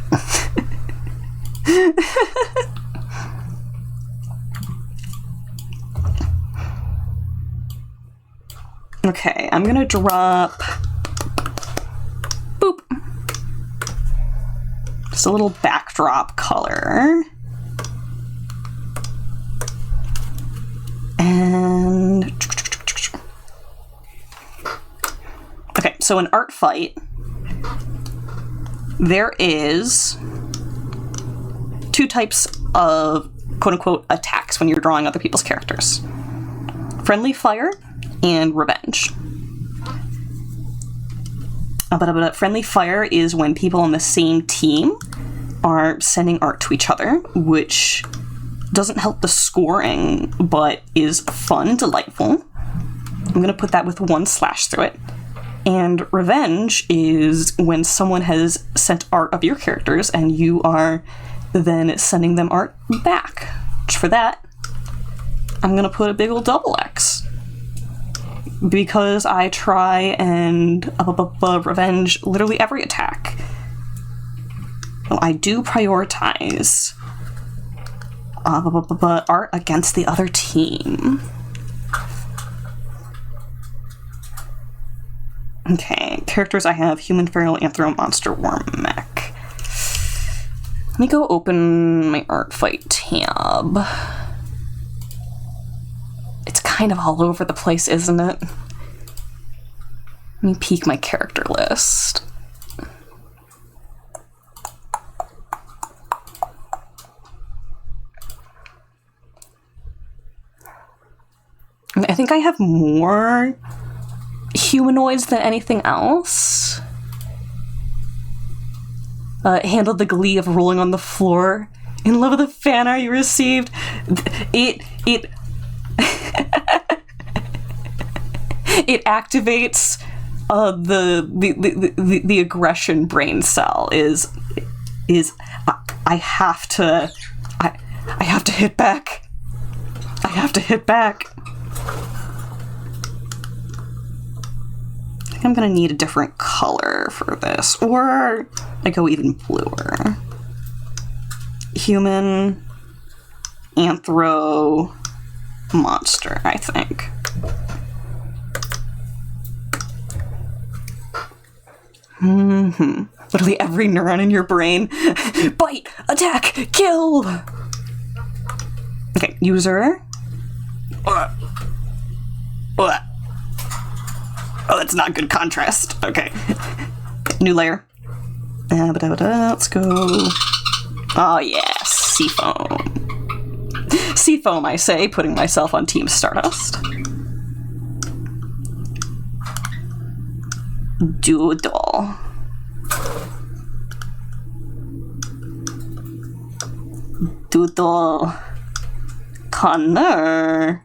Okay, I'm gonna drop... Boop. Just a little backdrop color. And... Okay, so in Artfight, there is 2 types of quote-unquote attacks when you're drawing other people's characters. Friendly fire and revenge. But friendly fire is when people on the same team are sending art to each other, which doesn't help the scoring, but is fun and delightful. I'm going to put that with 1 slash through it. And revenge is when someone has sent art of your characters and you are then sending them art back. For that, I'm going to put a big old double X. Because I try and revenge literally every attack. Well, I do prioritize art against the other team. Okay, characters I have: human, feral, anthro, monster, worm, mech. Let me go open my Artfight tab. It's kind of all over the place, isn't it? Let me peek my character list. I think I have more humanoids than anything else. Handled the glee of rolling on the floor in love with the fan art you received. It activates the aggression brain cell. I have to hit back. I have to hit back. think I'm gonna need a different color for this, or I go even bluer. Human, anthro, monster, I think. Literally every neuron in your brain. Bite, attack, kill! Okay, user. Oh, that's not good contrast. Okay. New layer. Let's go. Oh, yes. Seafoam. Seafoam, I say, putting myself on Team Stardust. Doodle. Doodle. Connor.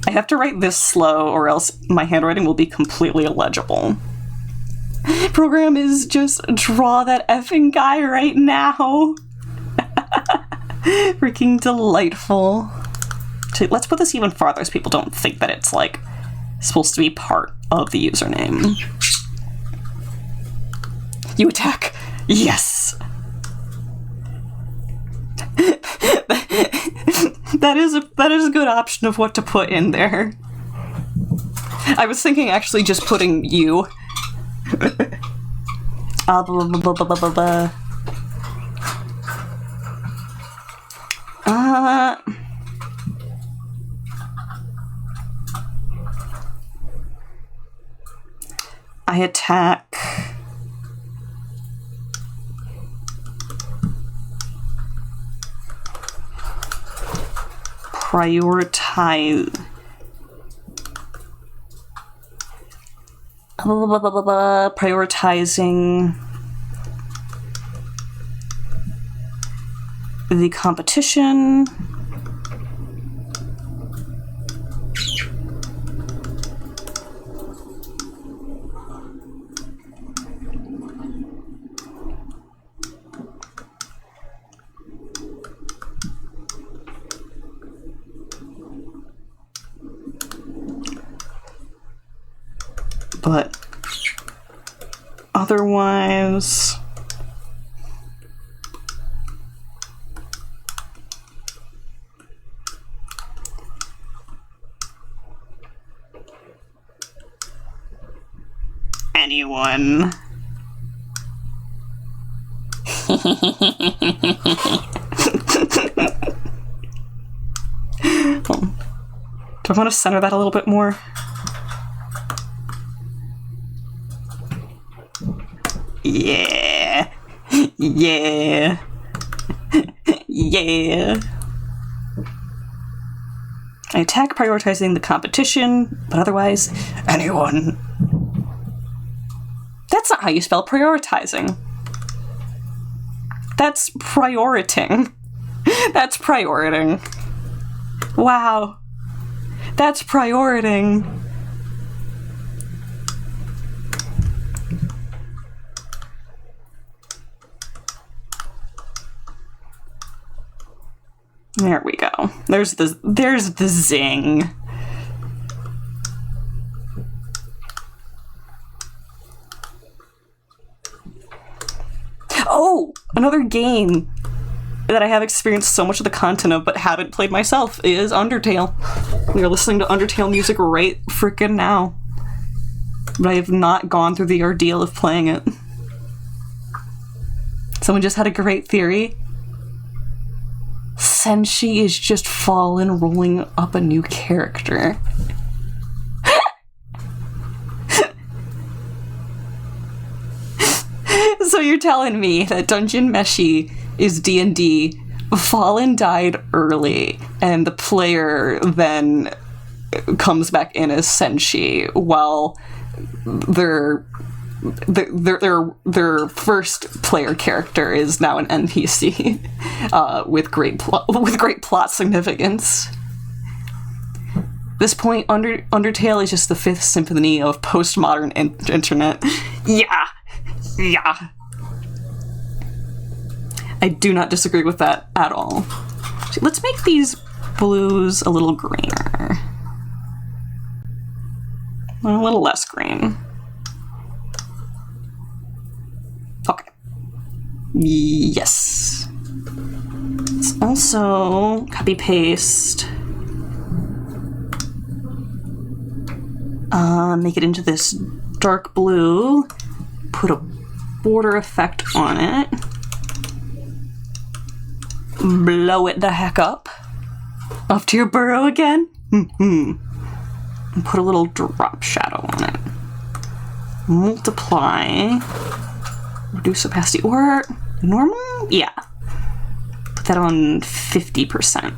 I have to write this slow or else my handwriting will be completely illegible. Program is just draw that effing guy right now. Freaking delightful. Let's put this even farther so people don't think that it's like supposed to be part of the username. You attack. Yes. That is a good option of what to put in there. I was thinking actually just putting you. Blah, blah, blah, blah, blah, blah. I attack. Prioritize. Prioritizing the competition. But otherwise, anyone. Do I want to center that a little bit more? Yeah. Yeah. Yeah. I attack prioritizing the competition, but otherwise, anyone. That's not how you spell prioritizing. That's prioriting. That's prioriting. Wow. That's prioriting. There we go. There's the zing. Oh, another game that I have experienced so much of the content of but haven't played myself is Undertale. We are listening to Undertale music right frickin' now. But I have not gone through the ordeal of playing it. Someone just had a great theory. Senshi is just Fallen rolling up a new character. So you're telling me that Dungeon Meshi is D&D, Fallen died early, and the player then comes back in as Senshi, while their first player character is now an NPC with great plot significance. At this point, Undertale is just the fifth symphony of postmodern internet. Yeah. I do not disagree with that at all. Let's make these blues a little greener. A little less green. Yes. Let's also copy paste. Make it into this dark blue. Put a border effect on it. Blow it the heck up. Off to your burrow again. And put a little drop shadow on it. Multiply. Reduce opacity or normal? Yeah. Put that on 50%.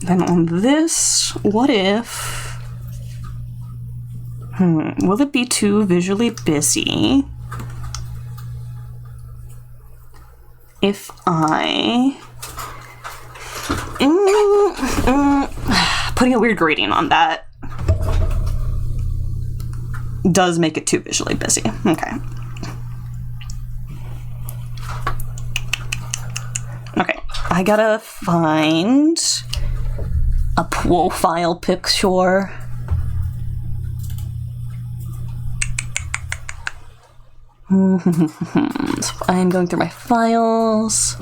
Then on this, what if... will it be too visually busy if I... putting a weird gradient on that does make it too visually busy. Okay. Okay, I gotta find a profile picture. So I'm going through my files.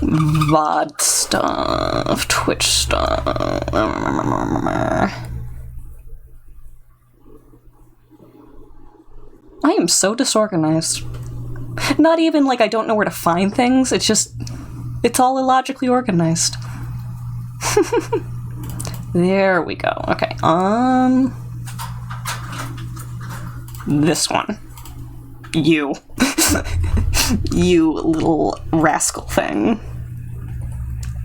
VOD stuff, Twitch stuff. I am so disorganized. Not even like I don't know where to find things, it's just, it's all illogically organized. There we go. Okay, this one. You. You little rascal thing.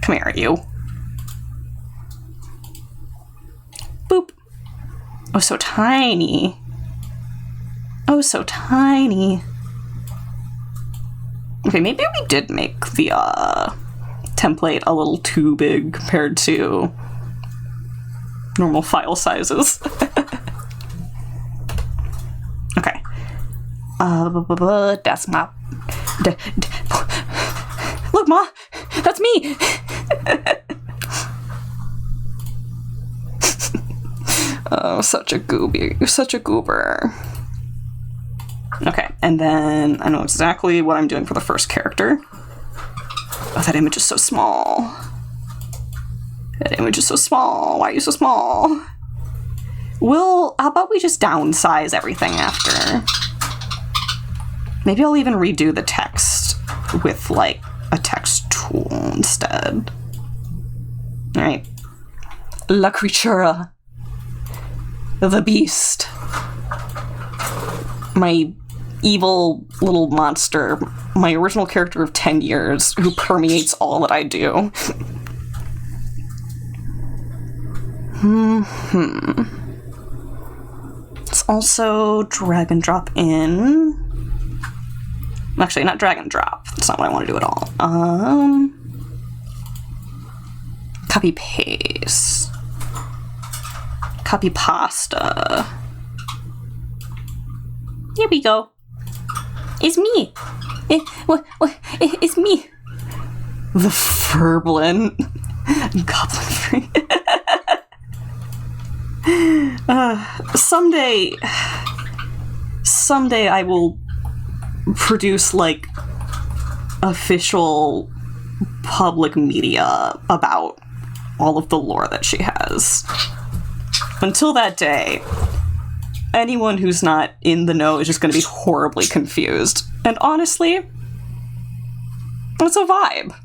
Come here, you. Boop. Oh, so tiny. Oh, so tiny. Okay, maybe we did make the template a little too big compared to normal file sizes. Okay. That's my... Look, Ma! That's me! Oh, such a gooby. You're such a goober. Okay, and then I know exactly what I'm doing for the first character. Oh, that image is so small. That image is so small. Why are you so small? How about we just downsize everything after? Maybe I'll even redo the text with, like, a text tool instead. Alright. La Creatura. The Beast. My evil little monster. My original character of 10 years who permeates all that I do. Let's also drag and drop in. Actually, not drag and drop. That's not what I want to do at all. Copy paste. Copy pasta. Here we go. It's me. It's me. The Furblin. Goblin free. Someday I will produce, like, official public media about all of the lore that she has. Until that day, anyone who's not in the know is just going to be horribly confused. And honestly, it's a vibe.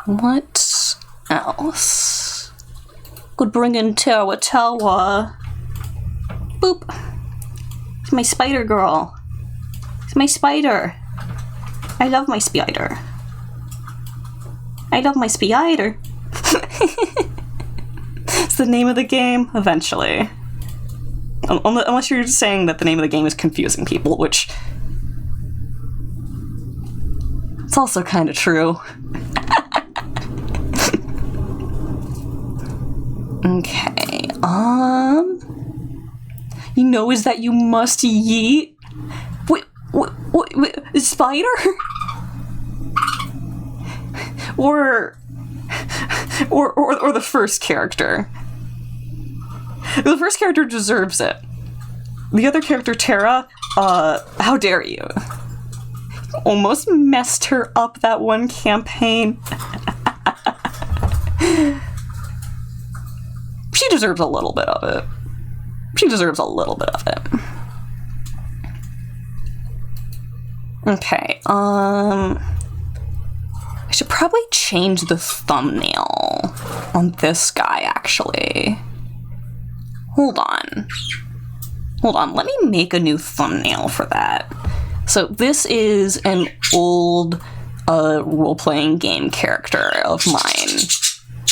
What else could bring in ÇeVODʔ? Boop. It's my spider girl. It's my spider. I love my spider. I love my spider. It's the name of the game, eventually. Unless you're saying that the name of the game is confusing people, which... it's also kind of true. Okay, you know, is that you must yeet? Wait, spider? or the first character. The first character deserves it. The other character, Tara, how dare you? Almost messed her up that one campaign. She deserves a little bit of it. She deserves a little bit of it. Okay, I should probably change the thumbnail on this guy, actually. Hold on, let me make a new thumbnail for that. So this is an old role-playing game character of mine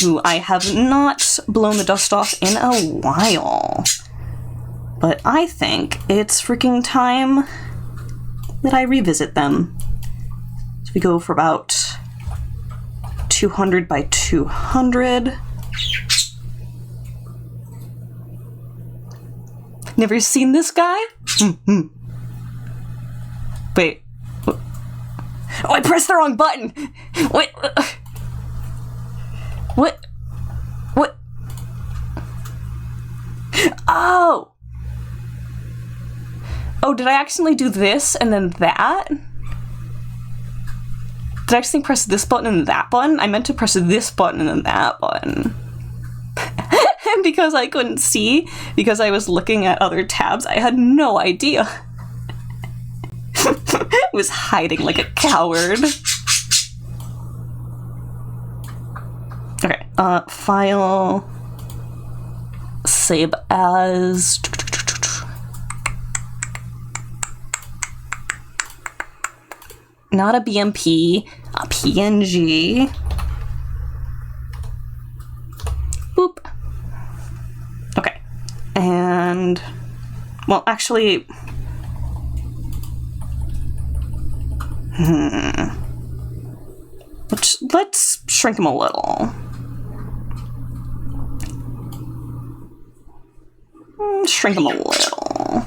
who I have not blown the dust off in a while. But I think it's freaking time that I revisit them. So we go for about 200 by 200. Never seen this guy? Wait. Oh, I pressed the wrong button! Wait. What? Oh! Oh, did I accidentally do this and then that? Did I accidentally press this button and that button? I meant to press this button and then that button. And because I couldn't see, because I was looking at other tabs, I had no idea. I was hiding like a coward. Okay, file, save as, not a BMP, a PNG. Boop. Okay, and, well, actually, let's shrink him a little. Shrink him a little.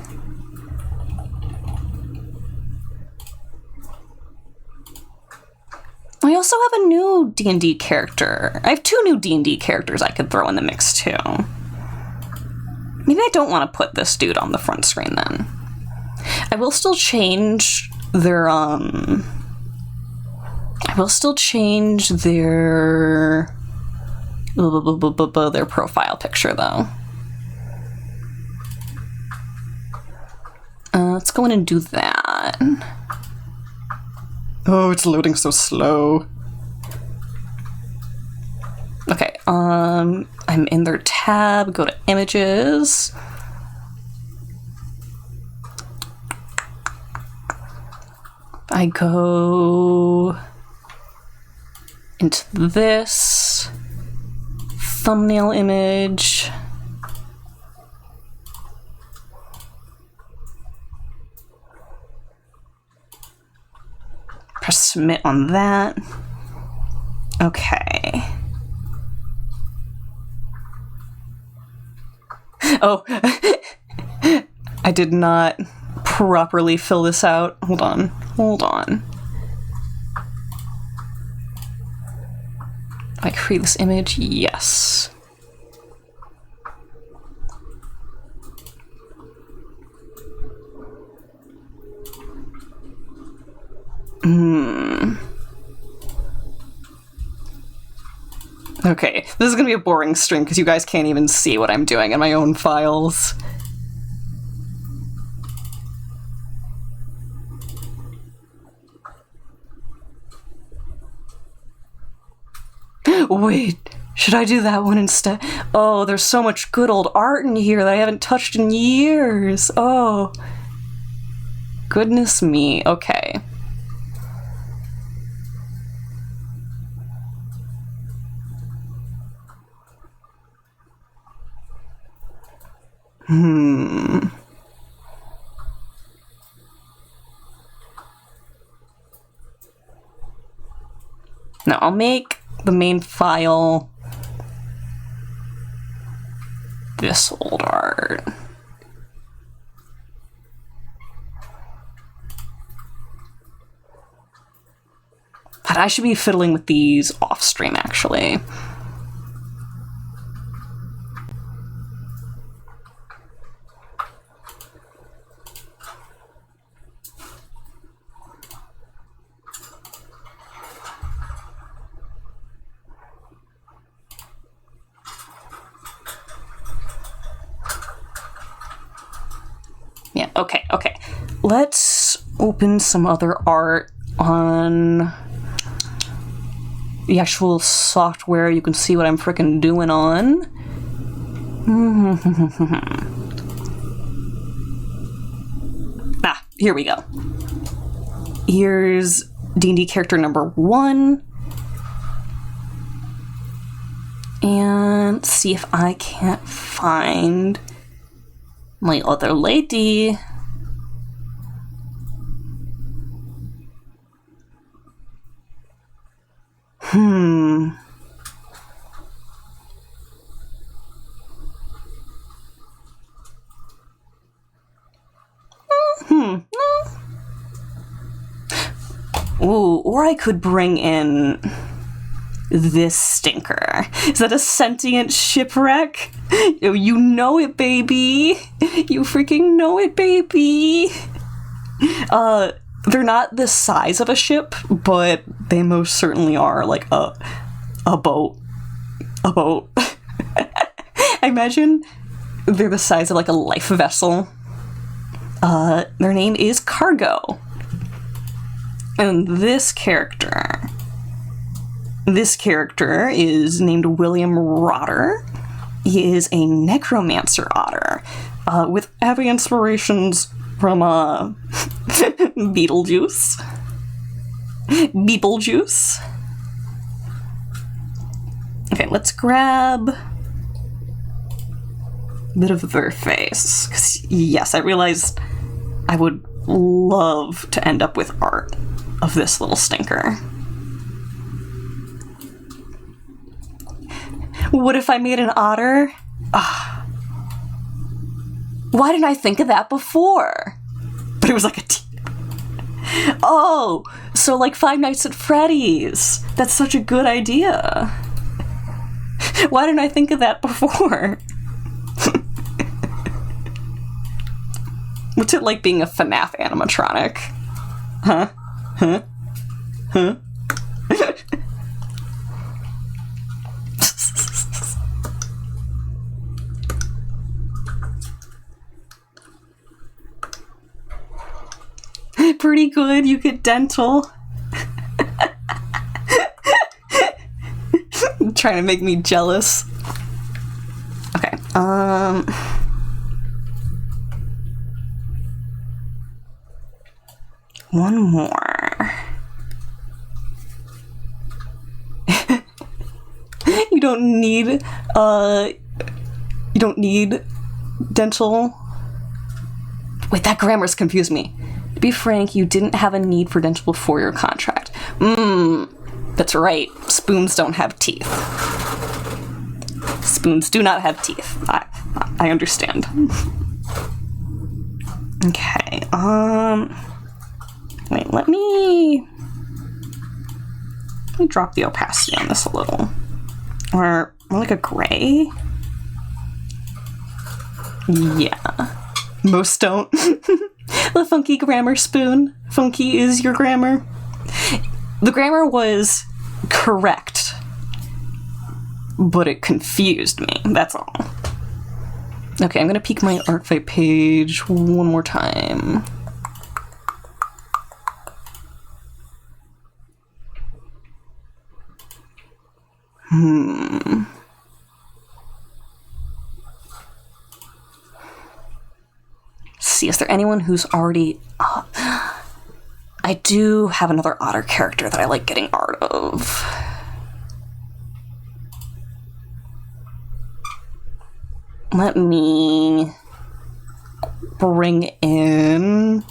I also have a new D&D character. I have 2 new D&D characters I could throw in the mix too. Maybe I don't want to put this dude on the front screen then. I will still change their their profile picture though. Let's go in and do that. Oh, it's loading so slow. Okay, I'm in their tab, go to images. I go into this thumbnail image. Press submit on that. Okay. Oh, I did not properly fill this out. Hold on. I create this image? Yes. Okay, this is gonna be a boring stream because you guys can't even see what I'm doing in my own files. Wait, should I do that one instead? Oh, there's so much good old art in here that I haven't touched in years. Oh, goodness me. Okay. Now I'll make the main file this old art. God, I should be fiddling with these off stream, actually. Yeah, okay. Let's open some other art on the actual software you can see what I'm frickin' doing on. Here we go. Here's D&D character number 1. And see if I can't find my other lady. Ooh, or I could bring in this stinker. Is that a sentient shipwreck? You know it, baby. You freaking know it, baby. They're not the size of a ship, but they most certainly are like a boat. A boat. I imagine they're the size of like a life vessel. Their name is Cargo. And this character is named William Rotter. He is a necromancer otter, with heavy inspirations from Beetlejuice. Okay, let's grab a bit of their face. 'Cause, yes, I realized I would love to end up with art of this little stinker. What if I made an otter? Why didn't I think of that before? But it was like a oh, so like Five Nights at Freddy's. That's such a good idea. Why didn't I think of that before? What's it like being a FNAF animatronic? Huh? Pretty good, you get dental. Trying to make me jealous. Okay, one more. You don't need dental. Wait, that grammar's confused me. To be frank, you didn't have a need for dental before your contract. That's right. Spoons don't have teeth. Spoons do not have teeth. I understand. Okay, wait, let me drop the opacity on this a little. Or more like a gray? Yeah. Most don't. The funky grammar spoon. Funky is your grammar. The grammar was correct, but it confused me. That's all. Okay, I'm gonna peek my Artfight page one more time. See, is there anyone who's already... I do have another otter character that I like getting art of. Let me bring in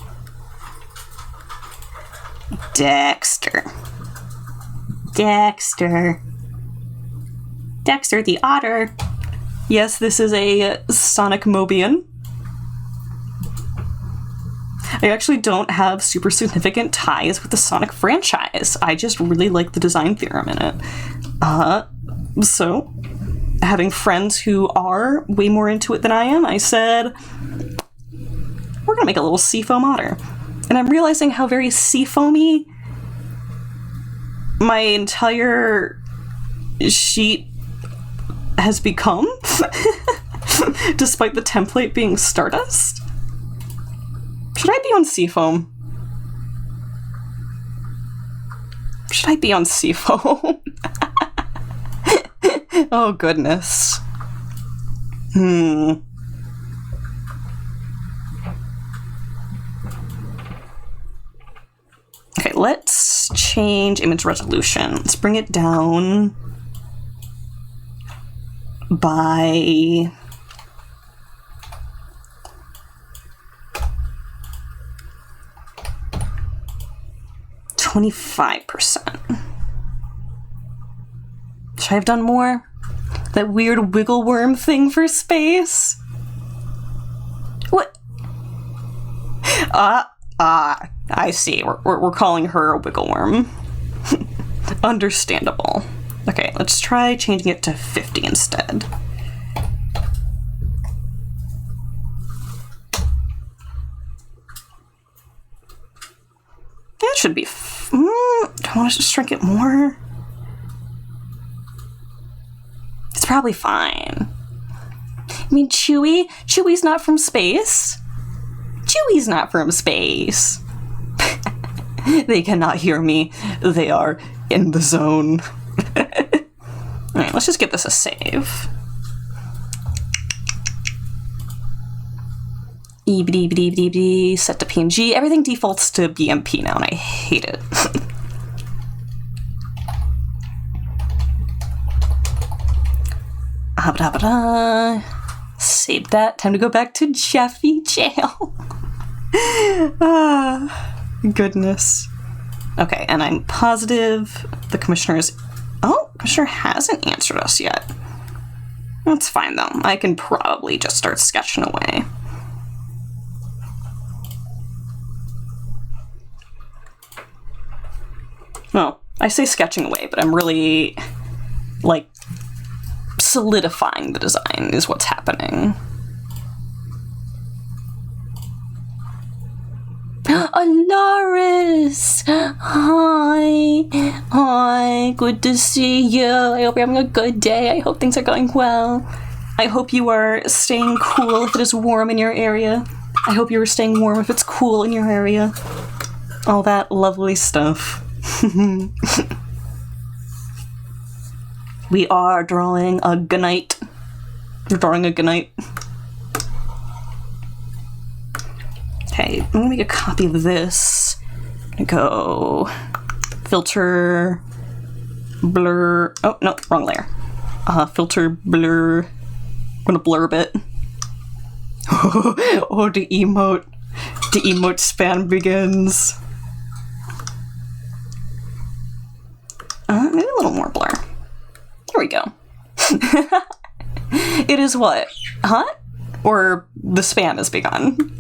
Dexter. Dexter the otter. Yes, this is a Sonic Mobian. I actually don't have super significant ties with the Sonic franchise. I just really like the design theorem in it. So, having friends who are way more into it than I am, I said, we're gonna make a little seafoam otter. And I'm realizing how very seafoamy my entire sheet has become, despite the template being Stardust. Should I be on seafoam? Should I be on seafoam? Oh, goodness. Okay, let's change image resolution. Let's bring it down by 25%. Should I have done more? That weird wiggle worm thing for space? What? I see. We're calling her a wiggle worm. Understandable. Okay, let's try changing it to 50 instead. That should be... do I want to just shrink it more? It's probably fine. I mean, Chewy's not from space. Chewy's not from space. They cannot hear me. They are in the zone. Alright, let's just give this a save. Set to PNG. Everything defaults to BMP now, and I hate it. Save that. Time to go back to Jeffy jail. Goodness. Okay, and I'm positive the commissioner's... Oh, commissioner hasn't answered us yet. That's fine, though. I can probably just start sketching away. Well, I say sketching away, but I'm really, like, solidifying the design is what's happening. Alaris! Hi, good to see you. I hope you're having a good day. I hope things are going well. I hope you are staying cool if it is warm in your area. I hope you are staying warm if it's cool in your area. All that lovely stuff. We are drawing a goodnight. We're drawing a goodnight. Okay, I'm gonna make a copy of this. I'm gonna go filter, blur. Oh, no, wrong layer. Filter, blur. I'm gonna blurb it. Oh, the emote. The emote span begins. Maybe a little more blur. There we go. It is what? Huh? Or the span has begun.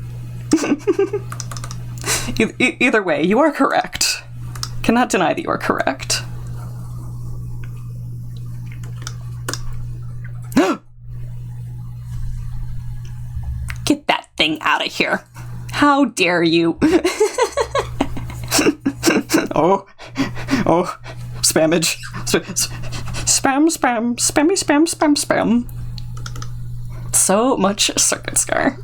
Either way, you are correct. Cannot deny that you are correct. Get that thing out of here. How dare you? Oh, spammage. Spam. So much circuit scar.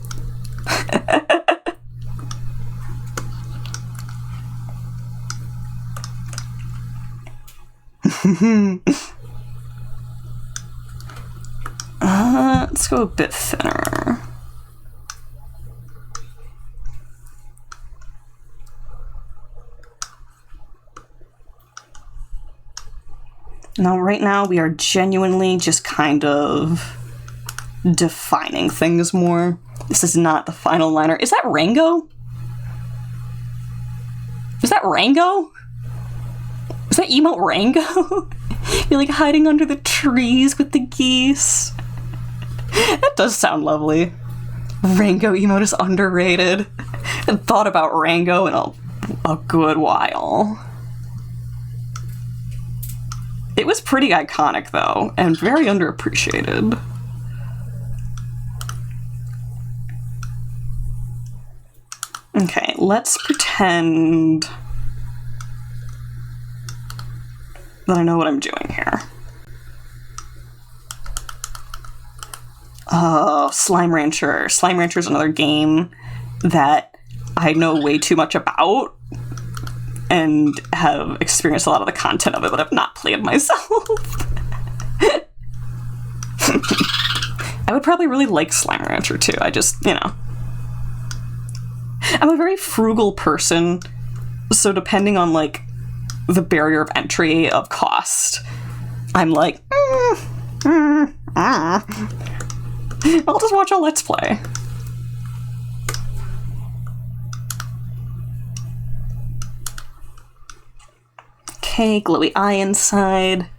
Let's go a bit thinner. Now, right now, we are genuinely just kind of defining things more. This is not the final liner. Is that Rango? Is that Rango? Is that emote Rango? You're like hiding under the trees with the geese. That does sound lovely. Rango emote is underrated. haven't thought about Rango in a good while. It was pretty iconic, though, and very underappreciated. Okay, let's pretend that I know what I'm doing here. Oh, Slime Rancher. Slime Rancher is another game that I know way too much about and have experienced a lot of the content of it, but I've not played myself. I would probably really like Slime Rancher too. I just, you know. I'm a very frugal person, so depending on, like, the barrier of entry of cost, I'm like, I'll just watch a Let's Play. Okay, glowy eye inside.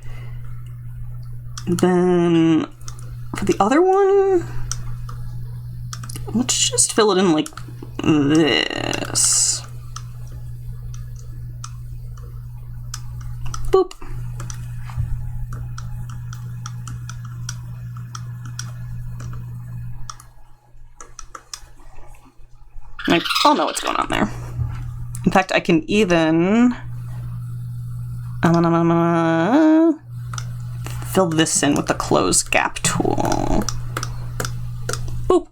Then, for the other one, let's just fill it in like this. Boop. I'll know what's going on there. In fact, I can even fill this in with the close gap tool. Boop.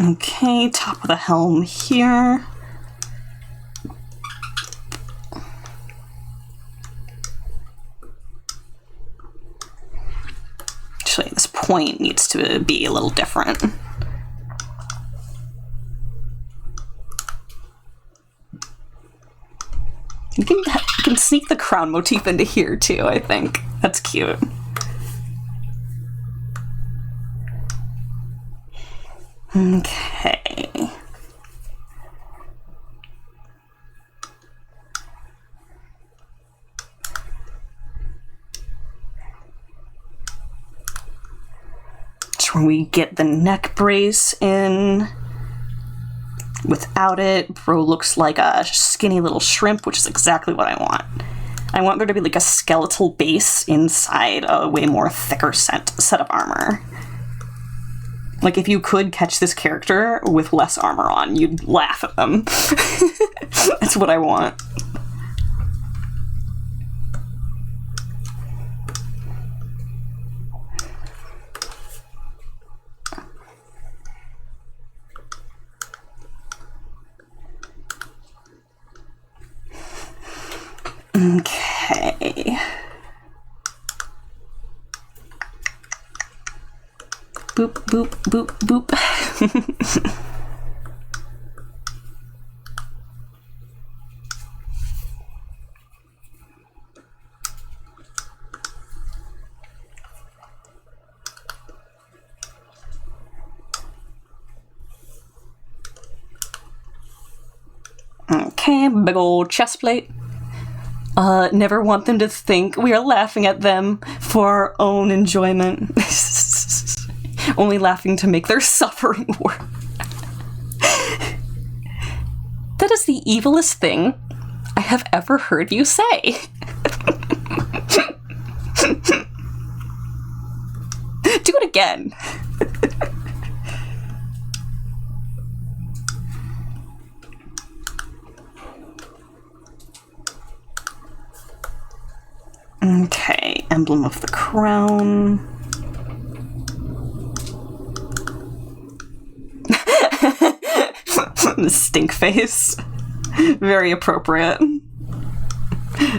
Okay, top of the helm here. Actually, this point needs to be a little different. You can sneak the crown motif into here too, I think. That's cute. Okay. That's where we get the neck brace in. Without it, bro looks like a skinny little shrimp, which is exactly what I want. I want there to be like a skeletal base inside a way more thicker set of armor. Like, if you could catch this character with less armor on, you'd laugh at them. That's what I want. Okay. Boop, boop, boop, boop. Okay, big old chest plate. Never want them to think we are laughing at them for our own enjoyment. Only laughing to make their suffering worse. That is the evilest thing I have ever heard you say. Do it again. Okay, emblem of the crown. The stink face. Very appropriate.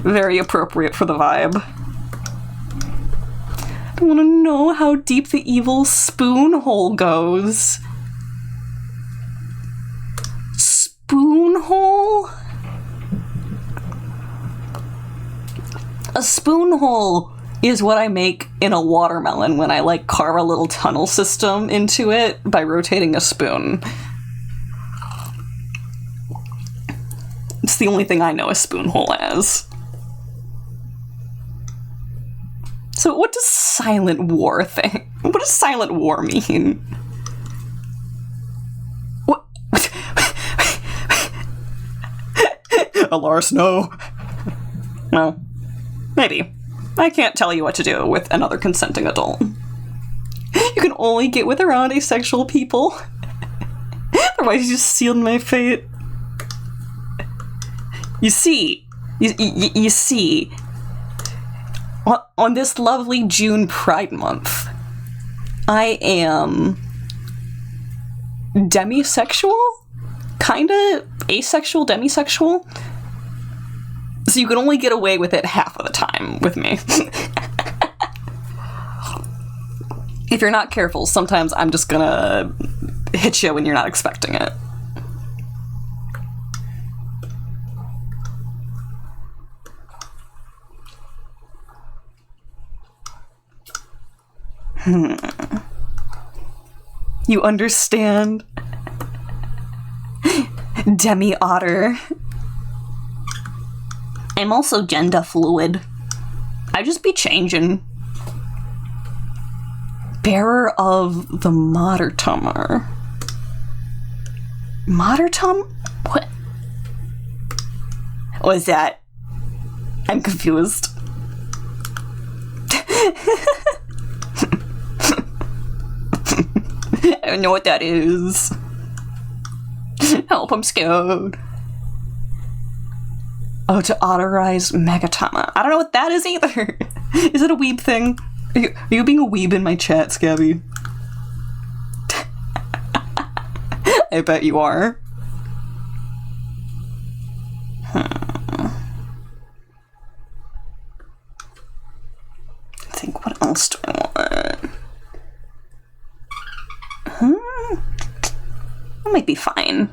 Very appropriate for the vibe. I want to know how deep the evil spoon hole goes. Spoon hole? A spoon hole is what I make in a watermelon when I, like, carve a little tunnel system into it by rotating a spoon. It's the only thing I know a spoon hole as. So what does silent war think? What does silent war mean? What? Alaris, no. Well, maybe. I can't tell you what to do with another consenting adult. You can only get with around asexual people. Otherwise you just sealed my fate. You see, on this lovely June Pride Month, I am demisexual? Kinda asexual, demisexual? So you can only get away with it half of the time with me. If you're not careful, sometimes I'm just gonna hit you when you're not expecting it. You understand? Demi-otter. I'm also gender fluid. I just be changing. Bearer of the martyrdom. Martyrdom? What? What is that? I'm confused. I don't know what that is. Help, I'm scared. Oh, to autorize Megatama. I don't know what that is either. Is it a weeb thing? Are you being a weeb in my chat, Scabby? I bet you are. I think, what else do I want? That might be fine.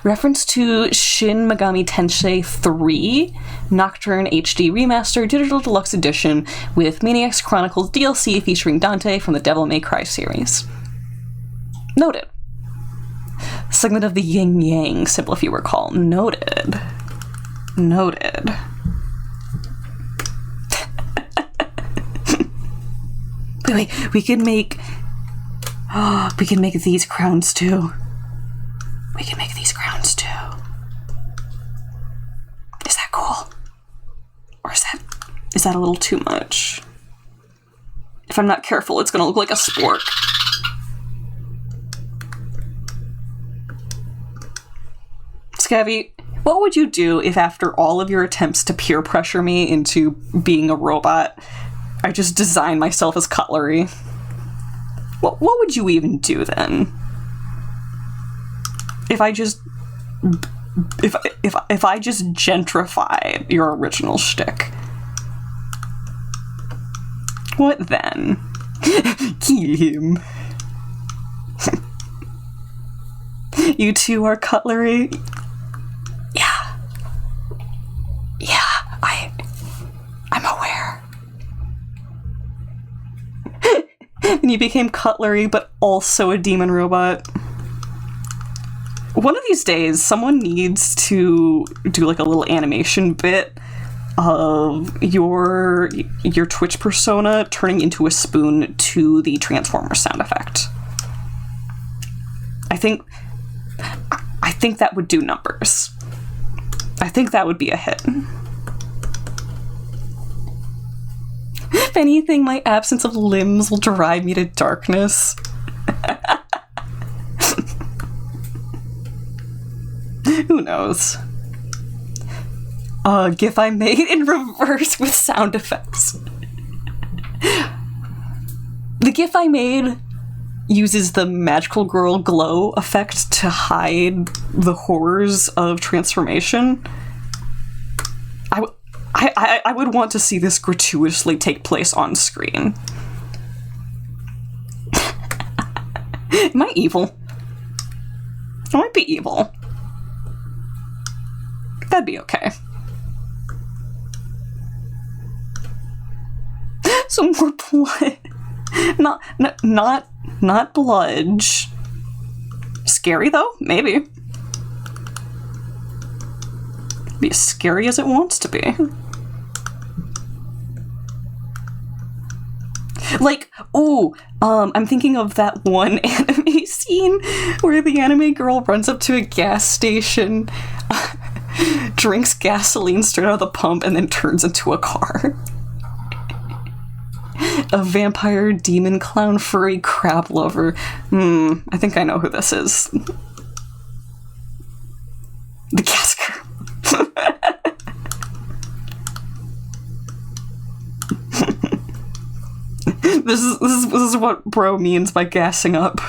Reference to Shin Megami Tensei 3 Nocturne HD Remaster Digital Deluxe Edition with Maniacs Chronicles DLC featuring Dante from the Devil May Cry series. Noted. Segment of the Yin Yang symbol, if you recall. Noted. Noted. Wait, we can make these crowns too. We can make these crowns too. Is that cool? Or is that a little too much? If I'm not careful, it's gonna look like a spork. Scabby, what would you do if after all of your attempts to peer pressure me into being a robot, I just designed myself as cutlery? What would you even do then? If I just gentrified your original shtick, what then? Kill him. You two are cutlery. Yeah, I'm aware. And you became cutlery, but also a demon robot. One of these days, someone needs to do like a little animation bit of your Twitch persona turning into a spoon to the Transformers sound effect. I think that would do numbers. I think that would be a hit. If anything, my absence of limbs will drive me to darkness. Who knows? GIF I made in reverse with sound effects. The GIF I made uses the magical girl glow effect to hide the horrors of transformation. I would want to see this gratuitously take place on screen. Am I evil? I might be evil. That'd be okay. Some more blood. Not bludge. Scary though? Maybe. Be as scary as it wants to be. Like, ooh, I'm thinking of that one anime scene where the anime girl runs up to a gas station, drinks gasoline straight out of the pump, and then turns into a car. A vampire, demon, clown, furry, crab lover. I think I know who this is. The gas girl. This is what bro means by gassing up.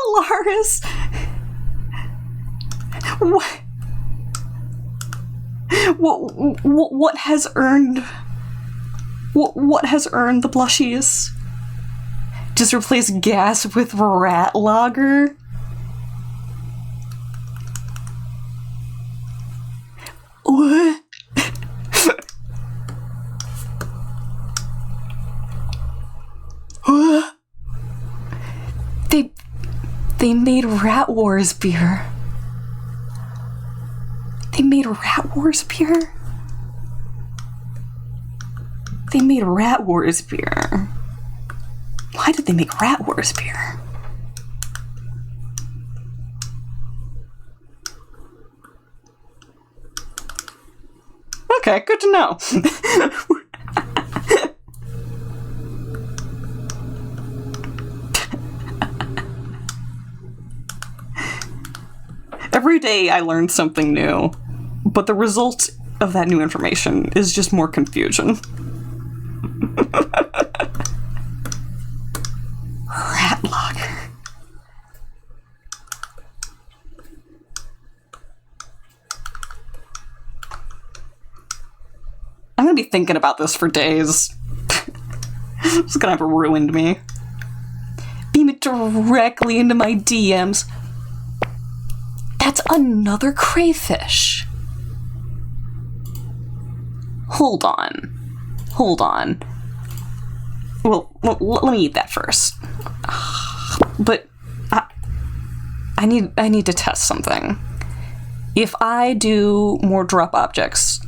Alaris. What has earned the blushies? Just replace gas with rat lager? What? They made Rat Wars beer. They made Rat Wars beer? They made Rat Wars beer. Why did they make Rat Wars beer? Okay, good to know. Every day I learn something new, but the result of that new information is just more confusion. Rat lager. I'm gonna be thinking about this for days. It's gonna have ruined me. Beam it directly into my DMs. That's another crayfish. Hold on. Well, let me eat that first. But I need to test something. If I do more drop objects,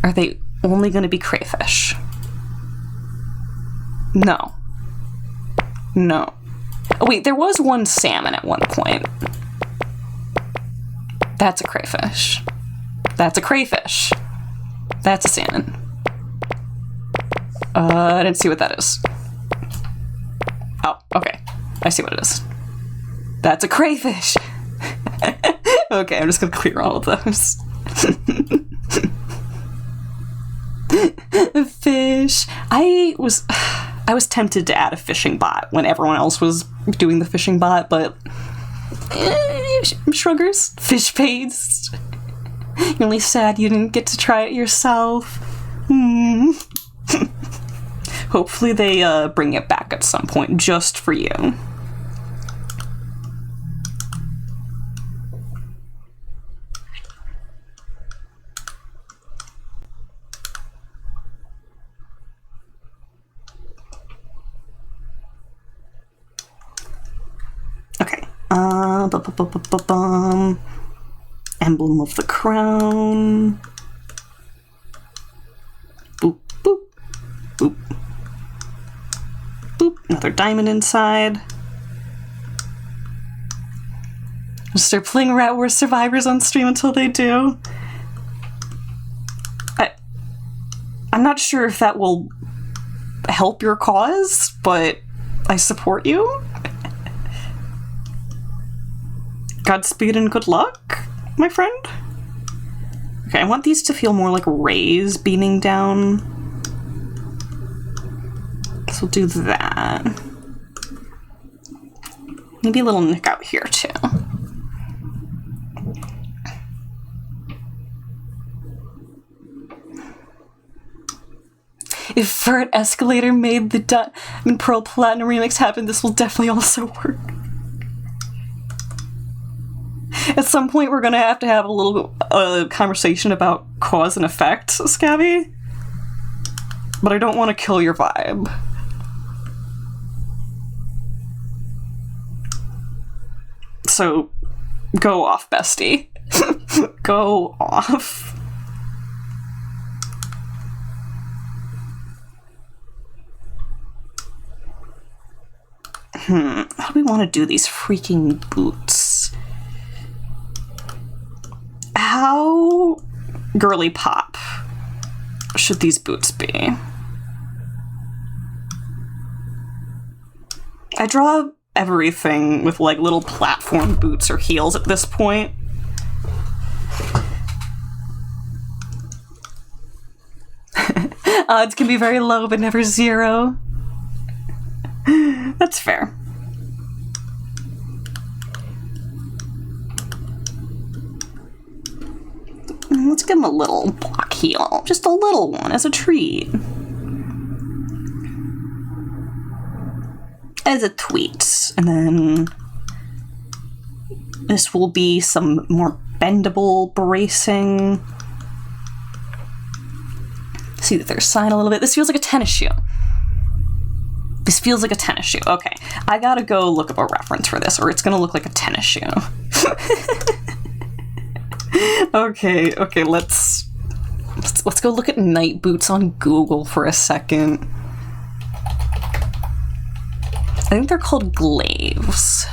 are they only going to be crayfish? No. Oh, wait, there was one salmon at one point. That's a crayfish. That's a crayfish. That's a salmon. I didn't see what that is. Oh, okay. I see what it is. That's a crayfish. Okay, I'm just gonna clear all of those. Fish. I was tempted to add a fishing bot when everyone else was doing the fishing bot, but shruggers, fish paste. You're only sad you didn't get to try it yourself. Hopefully they bring it back at some point just for you. Okay. Emblem of the crown. Boop, boop, boop. Boop. Another diamond inside. I'll start playing Rat Wars Survivors on stream until they do. I'm not sure if that will help your cause, but I support you. Godspeed and good luck, my friend. Okay, I want these to feel more like rays beaming down. So we'll do that. Maybe a little nick out here, too. If Vert Escalator made the Diamond Pearl Platinum remix happen, this will definitely also work. At some point, we're gonna have to have a little conversation about cause and effect, Scabby. But I don't want to kill your vibe. So, go off, bestie. Go off. How do we want to do these freaking boots? How girly pop should these boots be? I draw everything with like little platform boots or heels at this point. Odds can be very low but never zero. That's fair. Let's give him a little block heel. Just a little one as a treat. As a tweet. And then this will be some more bendable bracing. See the other side a little bit. This feels like a tennis shoe. This feels like a tennis shoe. Okay, I gotta go look up a reference for this, or it's gonna look like a tennis shoe. Okay, let's go look at night boots on Google for a second. I think they're called glaives.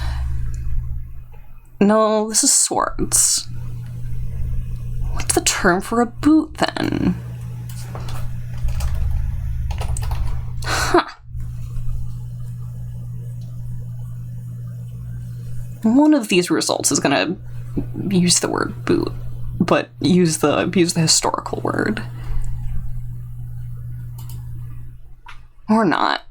No, this is swords. What's the term for a boot then? Huh. One of these results is gonna use the word boot, but use the historical word. Or not.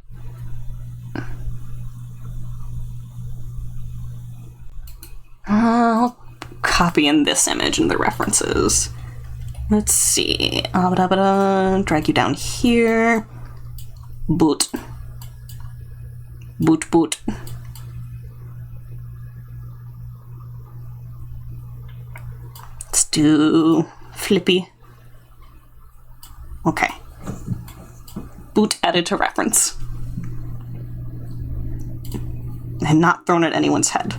I'll copy in this image in the references. Let's see. Drag you down here. Boot. Boot, boot. Let's do flippy. Okay. Boot added to reference. And not thrown at anyone's head.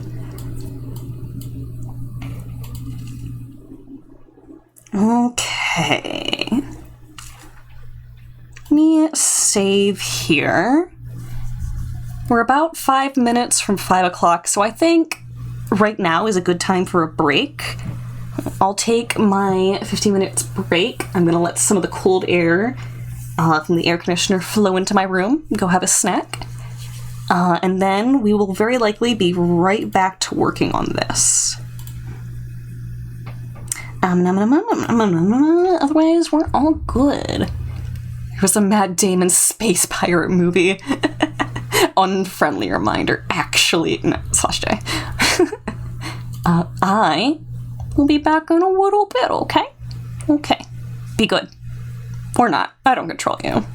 Okay. Let me save here. We're about 5 minutes from 5 o'clock, so I think right now is a good time for a break. I'll take my 15 minutes break. I'm gonna let some of the cold air from the air conditioner flow into my room, go have a snack, and then we will very likely be right back to working on this. Otherwise, we're all good. It was a Matt Damon space pirate movie. Unfriendly reminder, actually. No, /J. I will be back in a little bit, okay? Okay. Be good. Or not. I don't control you.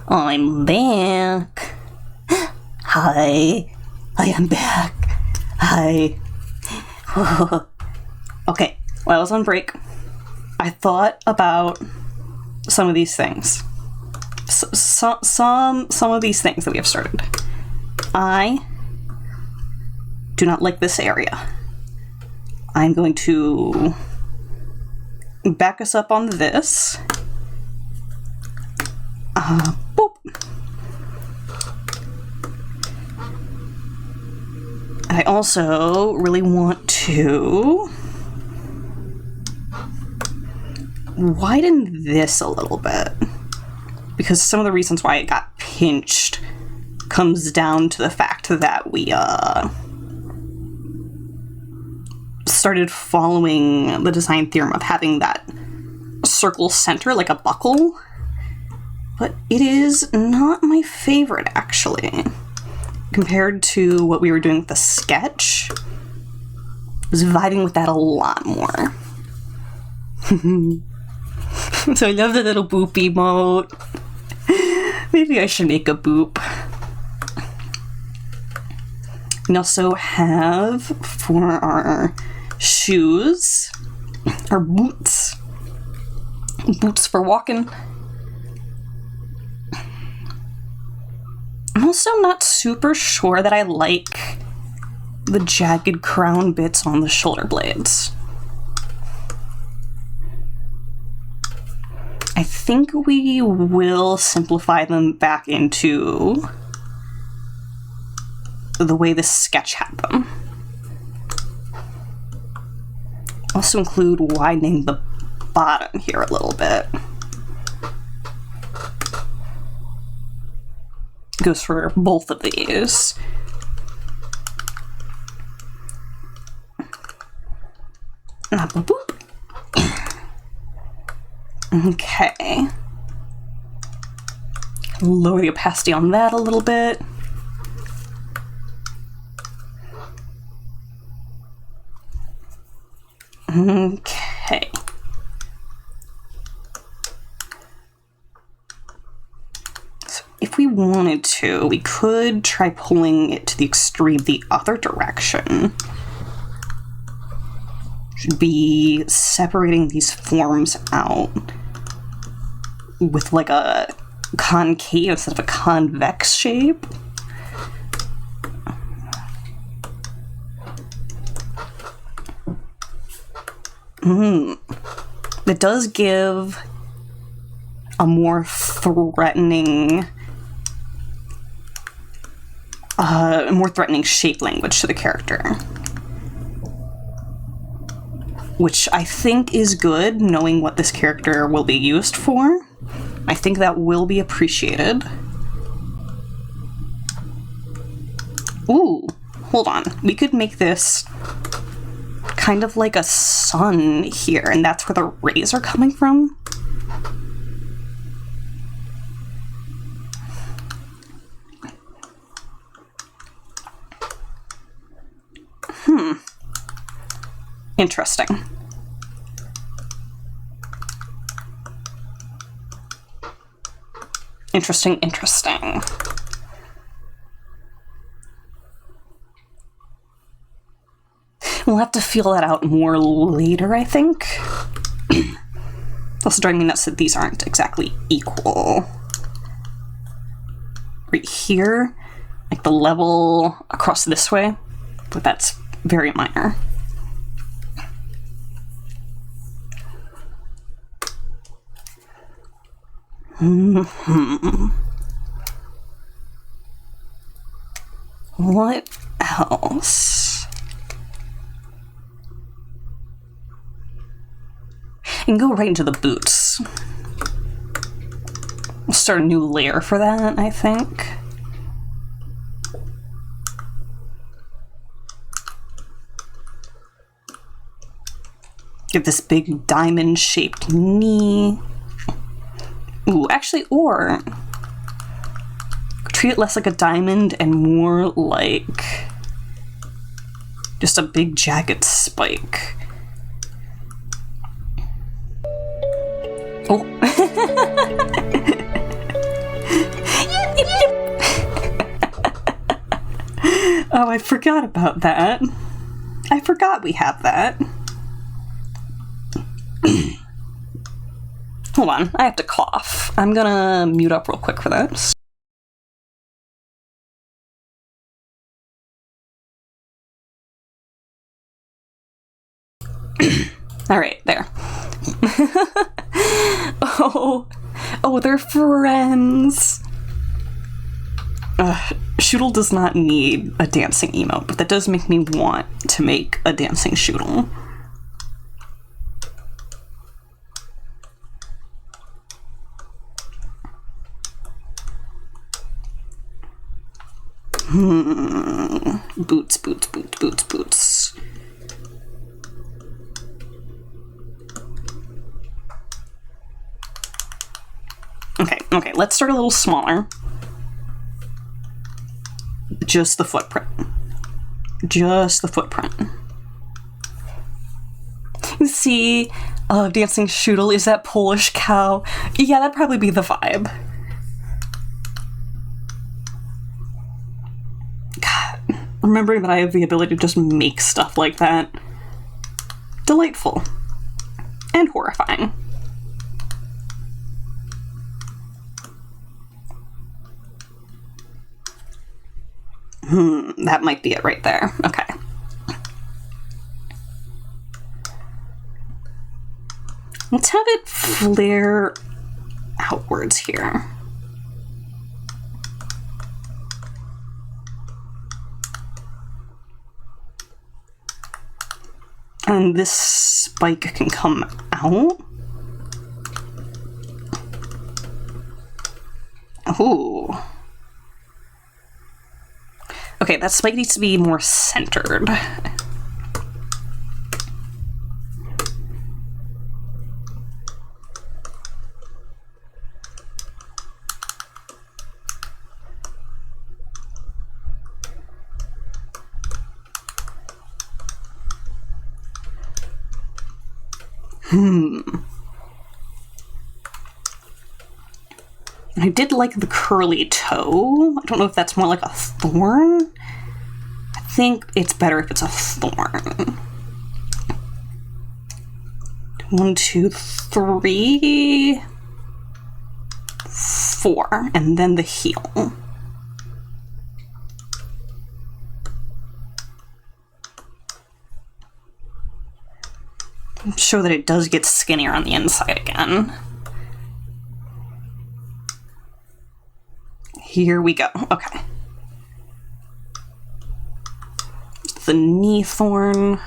I'm back. Hi. I am back. Hi. Okay, while I was on break, I thought about some of these things. Some of these things that we have started. I do not like this area. I'm going to back us up on this. Boop. I also really want to widen this a little bit, because some of the reasons why it got pinched comes down to the fact that we started following the design theorem of having that circle center like a buckle, but it is not my favorite, actually. Compared to what we were doing with the sketch, I was vibing with that a lot more. So I love the little boop emote. Maybe I should make a boop. We also have, for our shoes, our boots for walking. I'm also not super sure that I like the jagged crown bits on the shoulder blades. I think we will simplify them back into the way the sketch had them. Also include widening the bottom here a little bit. Goes for both of these. Boop. Okay. Lower the opacity on that a little bit. Okay. If we wanted to, we could try pulling it to the extreme the other direction. Should be separating these forms out with like a concave instead of a convex shape. It does give a more threatening shape language to the character, which I think is good, knowing what this character will be used for. I think that will be appreciated. Ooh, hold on. We could make this kind of like a sun here, and that's where the rays are coming from. Interesting. Interesting. We'll have to feel that out more later, I think. Also driving me nuts that these aren't exactly equal. Right here, like the level across this way, but that's very minor. What else? And go right into the boots. We'll start a new layer for that, I think. Give this big diamond-shaped knee. Ooh, actually, or treat it less like a diamond and more like just a big jagged spike. Oh. Oh, I forgot about that. I forgot we have that. Hold on, I have to cough. I'm gonna mute up real quick for that. Alright, there. Oh, they're friends. Shoodle does not need a dancing emote, but that does make me want to make a dancing Shoodle. Boots, boots, boots, boots, boots. Okay, let's start a little smaller. Just the footprint. Just the footprint. You see, dancing Shoodle is that Polish cow. Yeah, that'd probably be the vibe. God, remembering that I have the ability to just make stuff like that. Delightful. And horrifying. That might be it right there. Okay. Let's have it flare outwards here. And this spike can come out. Ooh. Okay, that spike needs to be more centered. I did like the curly toe. I don't know if that's more like a thorn. I think it's better if it's a thorn. 1, 2, 3, 4, and then the heel. Show that it does get skinnier on the inside again. Here we go. Okay. The knee thorn.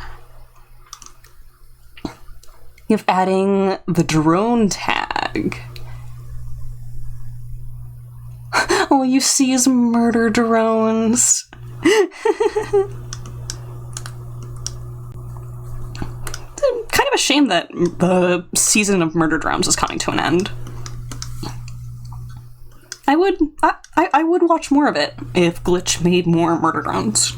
You have adding the drone tag. All you see is murder drones. Kind of a shame that the season of murder drones is coming to an end. I would watch more of it if Glitch made more murder drones.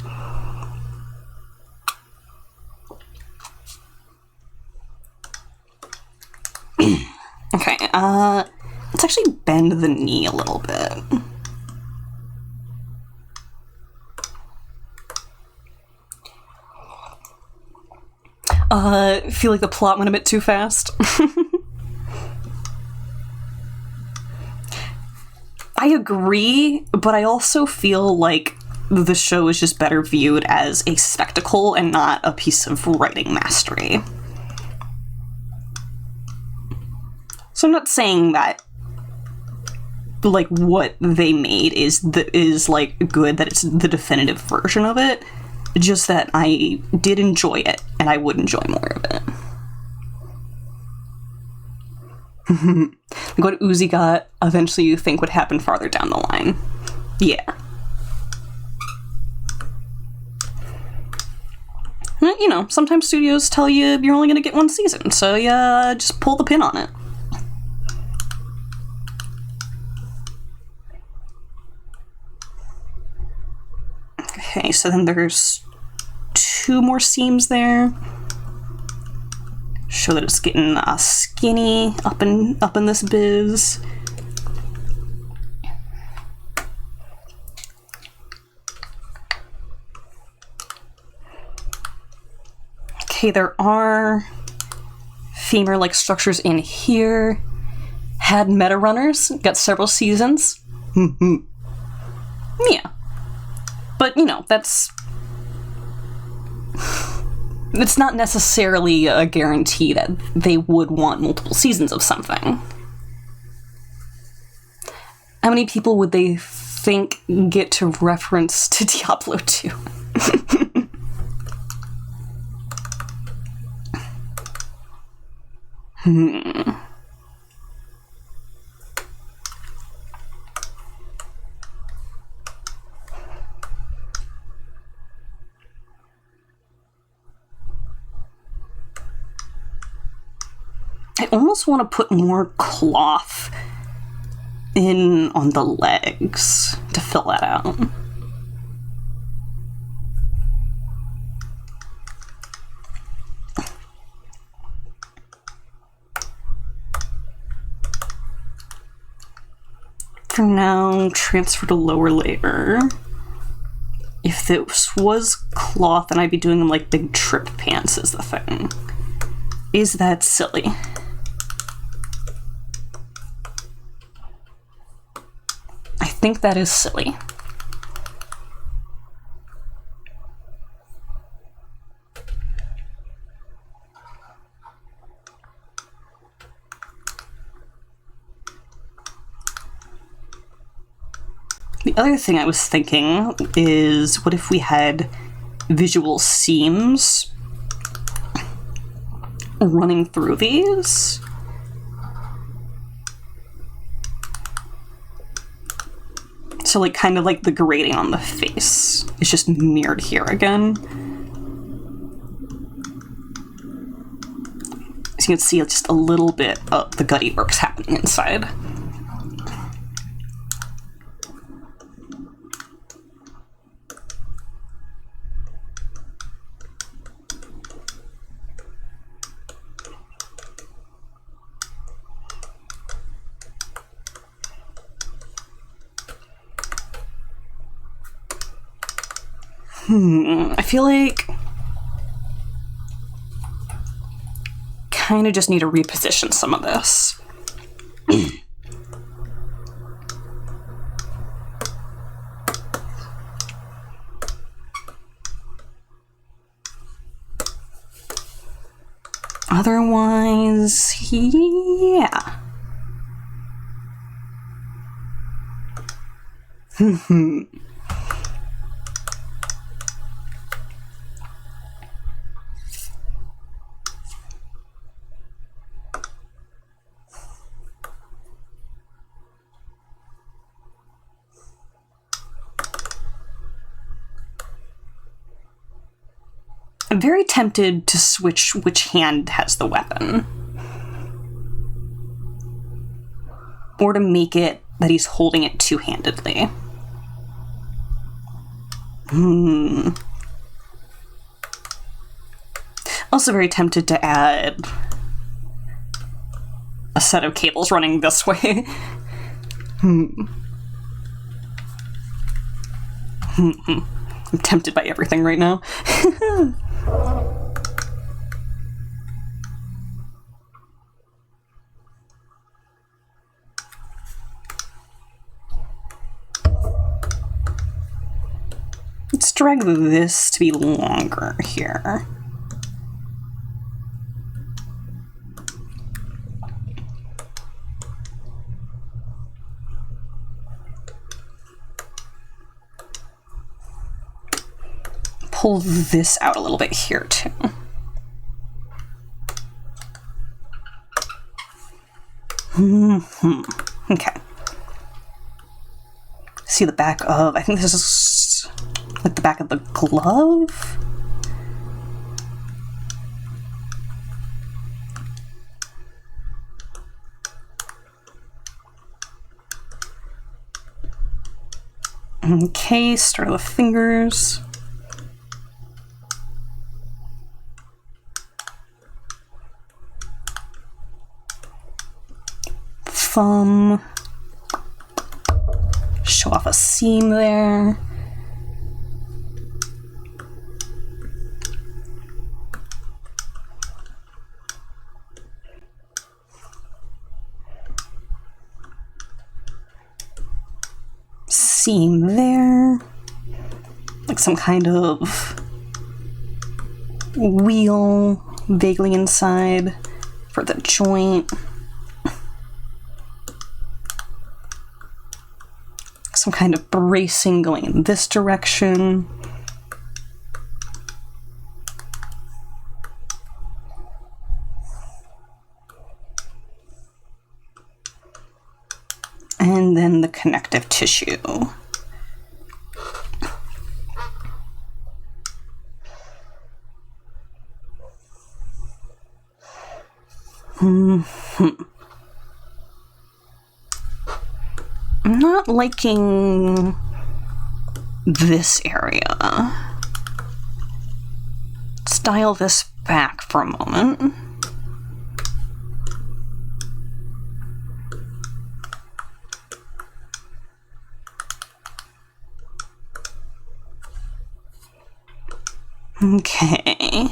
Okay, let's actually bend the knee a little bit. Feel like the plot went a bit too fast. I agree, but I also feel like the show is just better viewed as a spectacle and not a piece of writing mastery. So I'm not saying that, like, what they made is like good, that it's the definitive version of it. Just that I did enjoy it, and I would enjoy more of it. Like what Uzi got, eventually you think would happen farther down the line. Yeah. You know, sometimes studios tell you you're only gonna get one season, so yeah, just pull the pin on it. Okay, so then there's 2 more seams there. Show that it's getting skinny up in this biz. Okay, there are femur-like structures in here. Had meta runners, got several seasons. Yeah. But, you know, that's... It's not necessarily a guarantee that they would want multiple seasons of something. How many people would they think get to reference to Diablo 2? I almost want to put more cloth in on the legs to fill that out. For now, transfer to lower layer. If this was cloth, then I'd be doing them like big trip pants is the thing. Is that silly? I think that is silly. The other thing I was thinking is, what if we had visual seams running through these? So, like, kind of like the grading on the face. It's just mirrored here again. So you can see just a little bit of the gutty works happening inside. I feel like kind of just need to reposition some of this. Otherwise, yeah. I'm very tempted to switch which hand has the weapon. Or to make it that he's holding it two-handedly. Also very tempted to add a set of cables running this way. I'm tempted by everything right now. Let's drag this to be longer here. Pull this out a little bit here too. Okay. See the back of, I think this is like the back of the glove? Okay, start of the fingers. Thumb. Show off a seam there. seam there, like some kind of wheel vaguely inside for the joint. Some kind of bracing going in this direction. And then the connective tissue. I'm not liking this area. Let's dial this back for a moment. Okay.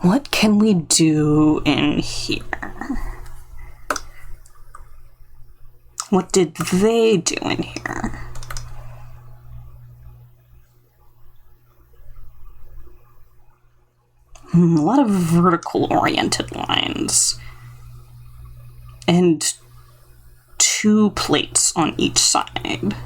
What can we do in here? What did they do in here? A lot of vertical oriented lines. And 2 plates on each side.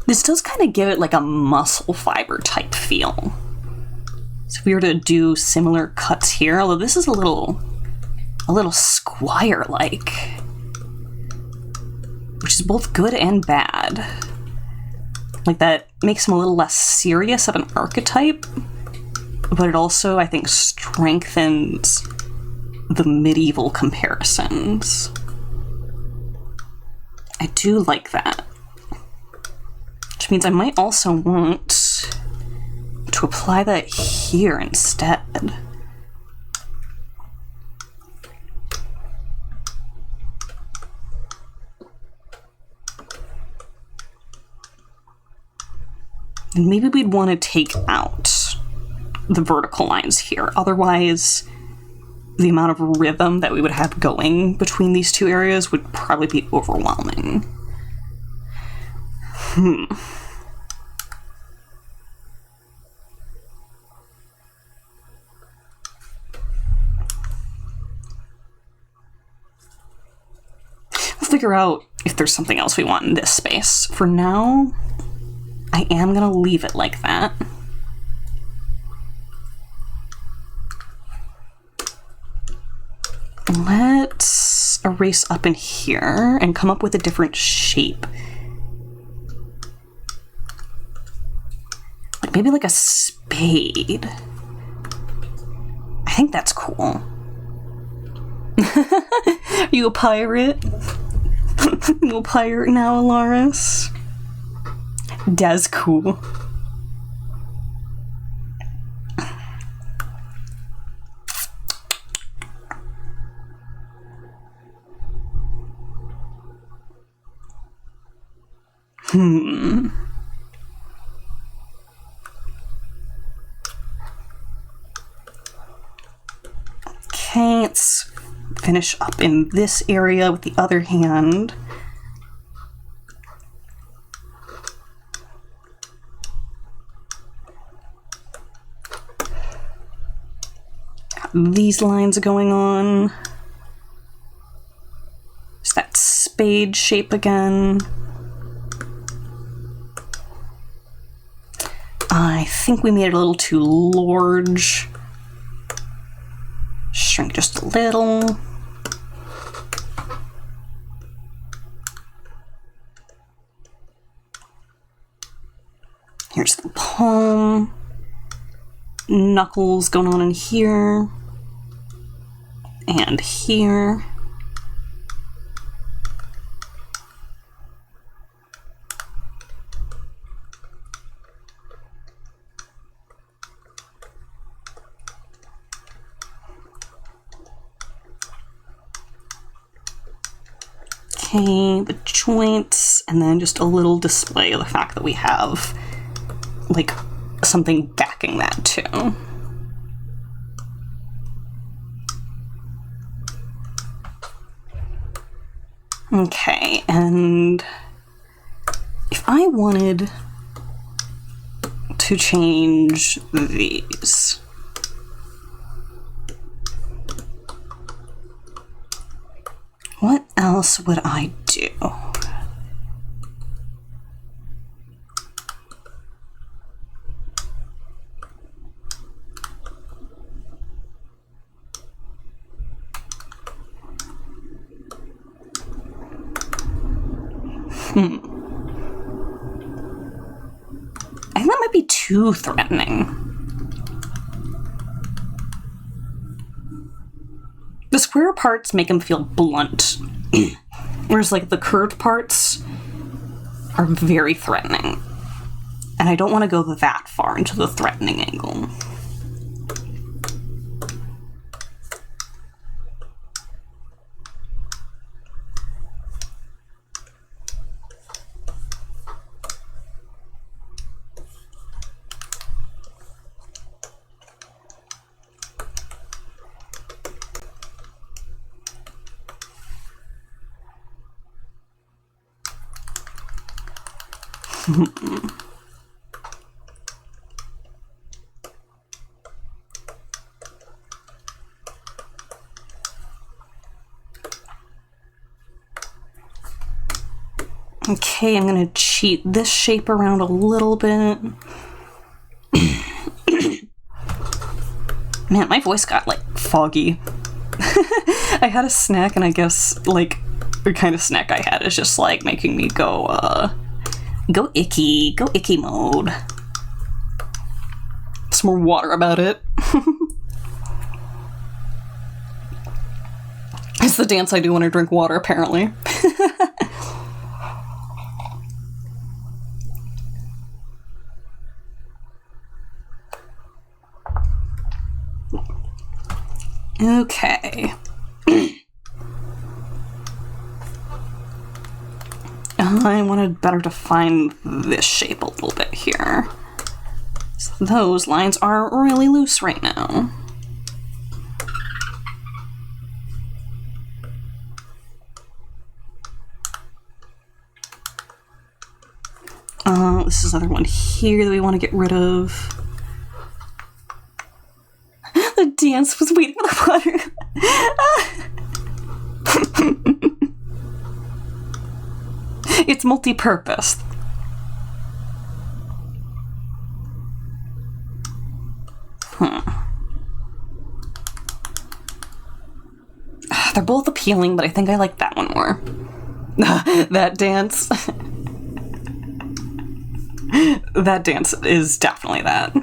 This does kind of give it like a muscle fiber type feel. So if we were to do similar cuts here, although this is a little Squire-like, which is both good and bad. Like, that makes him a little less serious of an archetype, but it also, I think, strengthens the medieval comparisons. I do like that. Which means I might also want to apply that here instead. And maybe we'd want to take out the vertical lines here. Otherwise, the amount of rhythm that we would have going between these two areas would probably be overwhelming. We'll figure out if there's something else we want in this space. For now, I am gonna leave it like that. Let's erase up in here and come up with a different shape. Like maybe like a spade. I think that's cool. Are you a pirate? You a pirate now, Alaris? That's cool. Okay, let's finish up in this area with the other hand. Got these lines going on. It's that spade shape again. I think we made it a little too large. Shrink just a little. Here's the palm. Knuckles going on in here. And here. Okay, the joints, and then just a little display of the fact that we have, like, something backing that too. Okay, and if I wanted to change these, what else would I do? I think that might be too threatening. The square parts make him feel blunt, whereas like the curved parts are very threatening. And I don't want to go that far into the threatening angle. Okay, I'm gonna cheat this shape around a little bit. Man, my voice got, like, foggy. I had a snack, and I guess, like, the kind of snack I had is just, like, making me go icky mode. Some more water about it. It's the dance I do when I drink water, apparently. Okay. I wanted better define this shape a little bit here. So those lines are really loose right now. This is another one here that we want to get rid of. The dance was waiting for the water. It's multi-purpose. They're both appealing, but I think I like that one more. That dance. That dance is definitely that.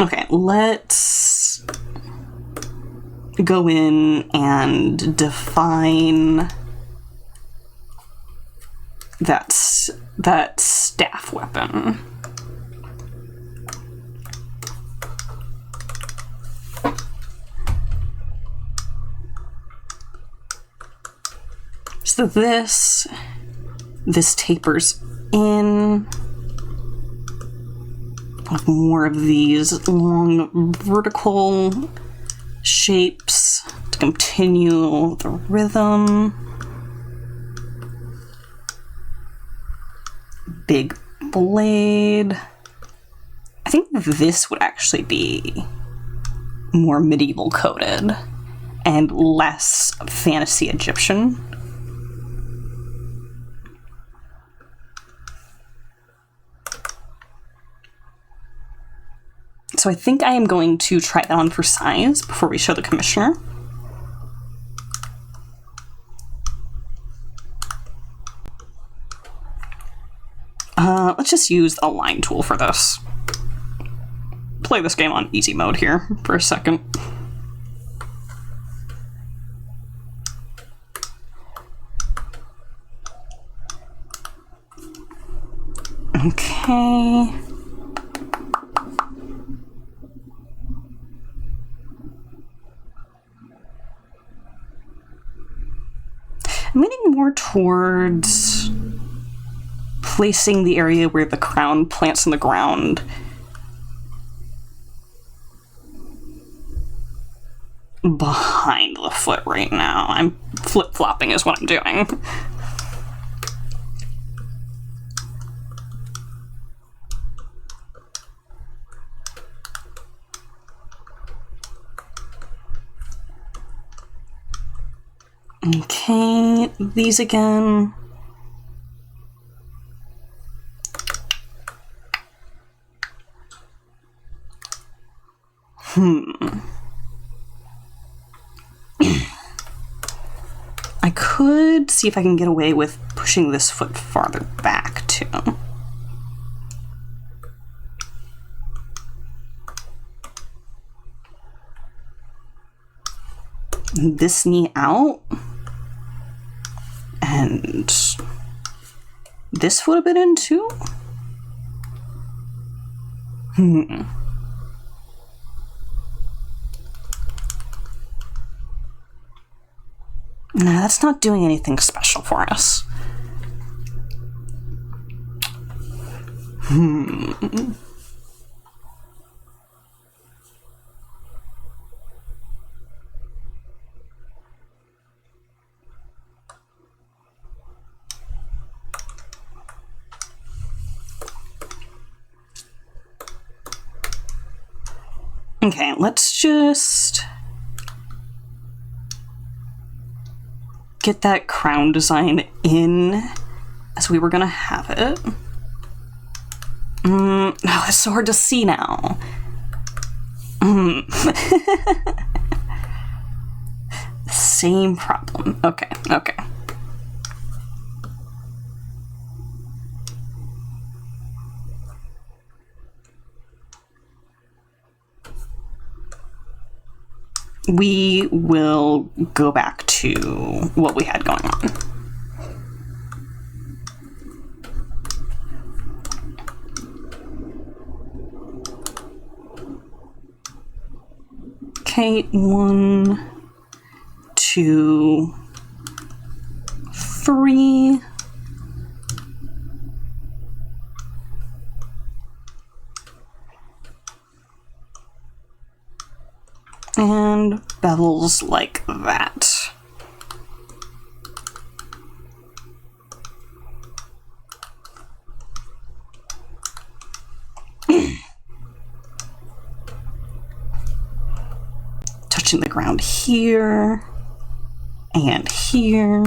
Okay, let's go in and define that staff weapon. So this tapers in with more of these long vertical shapes to continue the rhythm. Big blade. I think this would actually be more medieval coded and less fantasy Egyptian. So I think I am going to try that on for size before we show the commissioner. Let's just use a line tool for this. Play this game on easy mode here for a second. Okay. I'm leaning more towards placing the area where the crown plants in the ground behind the foot right now. I'm flip-flopping is what I'm doing. Okay, these again. I could see if I can get away with pushing this foot farther back, too. This knee out. And this foot a bit in, too? Nah, that's not doing anything special for us. Okay, let's just get that crown design in as we were gonna have it. No, it's so hard to see now. Same problem. Okay. We will go back to what we had going on. Okay, 1, 2, 3. And bevels like that. Touching the ground here and here.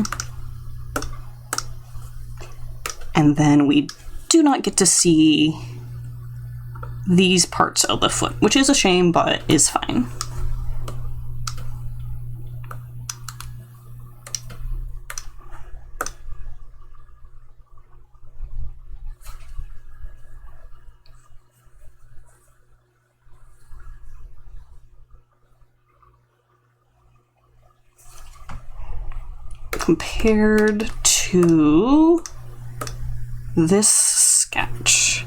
And then we do not get to see these parts of the foot, which is a shame, but is fine. Compared to this sketch.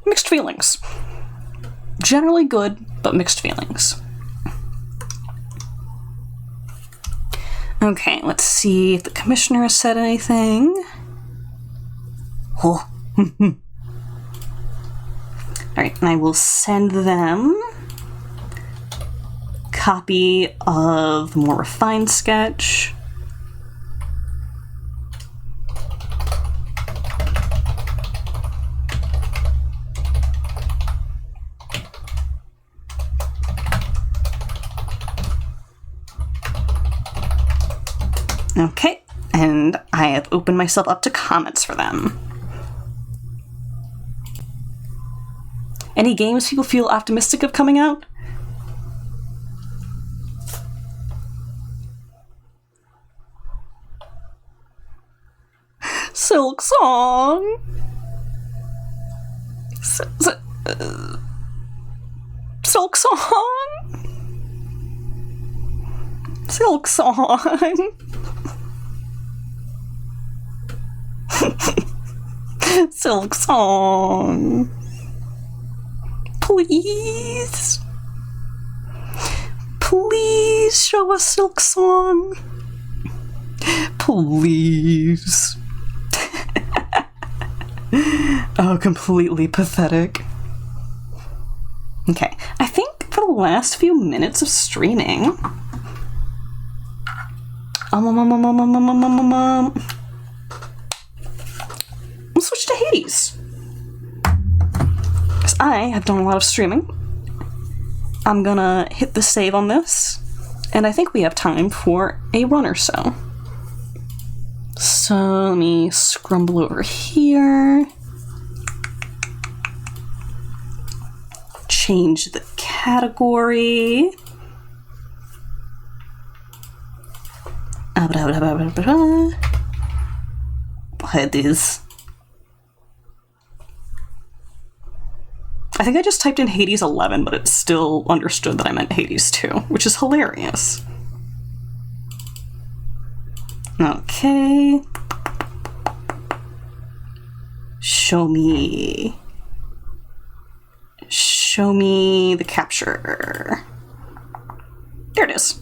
Mixed feelings. Generally good, but mixed feelings. Okay, let's see if the commissioner has said anything. Oh. Alright, and I will send them a copy of the more refined sketch. Okay, and I have opened myself up to comments for them. Any games people feel optimistic of coming out? Silk Song. Silk Song. Silk Song. Silk Song. Please. Please show us Silk Song. Please. Oh, completely pathetic. Okay, I think for the last few minutes of streaming, we'll switch to Hades. Because I have done a lot of streaming. I'm gonna hit the save on this, and I think we have time for a run or so. So let me scrumble over here. Change the category. Hades. I think I just typed in Hades 11, but it still understood that I meant Hades 2, which is hilarious. Okay. Show me the capture. There it is.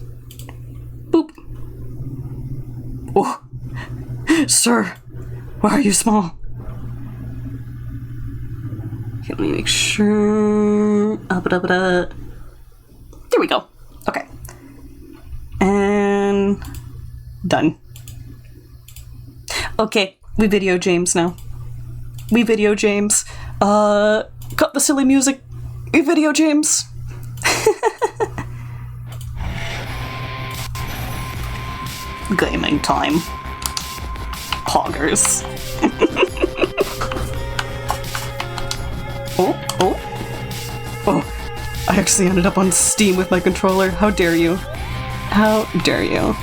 Boop. Oh, sir, why are you small? Okay, let me make sure. There we go. Okay. And done. Okay, we video James now. We video James. Cut the silly music. We video James. Gaming time. Poggers. Oh, I actually ended up on Steam with my controller. How dare you? How dare you?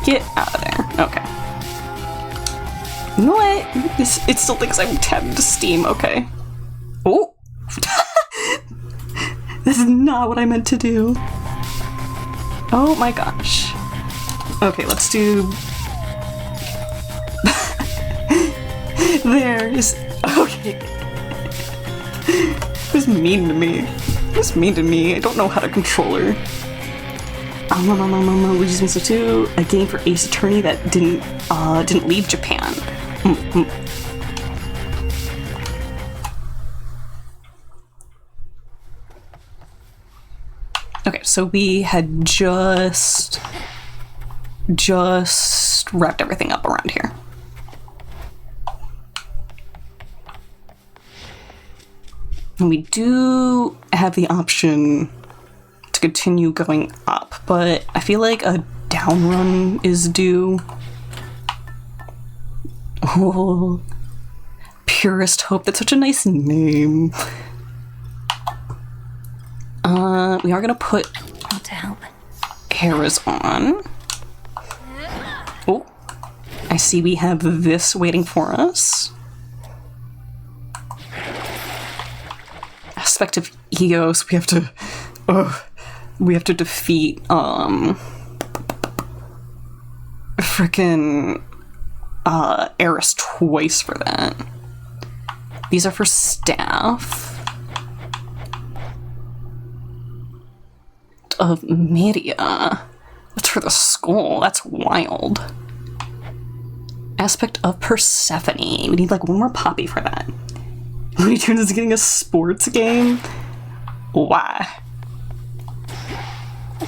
Get out of there. Okay. You know what? It still thinks I'm tabbed to Steam. Okay. Oh! This is not what I meant to do. Oh my gosh. Okay, let's do... There's... Okay. Who's mean to me? Who's mean to me? I don't know how to control her. Luigi's Mansion 2, a game for Ace Attorney that didn't leave Japan. Okay, so we had just wrapped everything up around here. And we do have the option to continue going up, but I feel like a down run is due. Oh, Purest Hope, that's such a nice name. We are gonna put Want to help? Hera's on. Oh, I see we have this waiting for us. Aspect of Eos, we have to defeat frickin' Eris twice for that. These are for staff. Of Media. That's for the skull. That's wild. Aspect of Persephone. We need like one more poppy for that. Looney Tunes is getting a sports game? Why?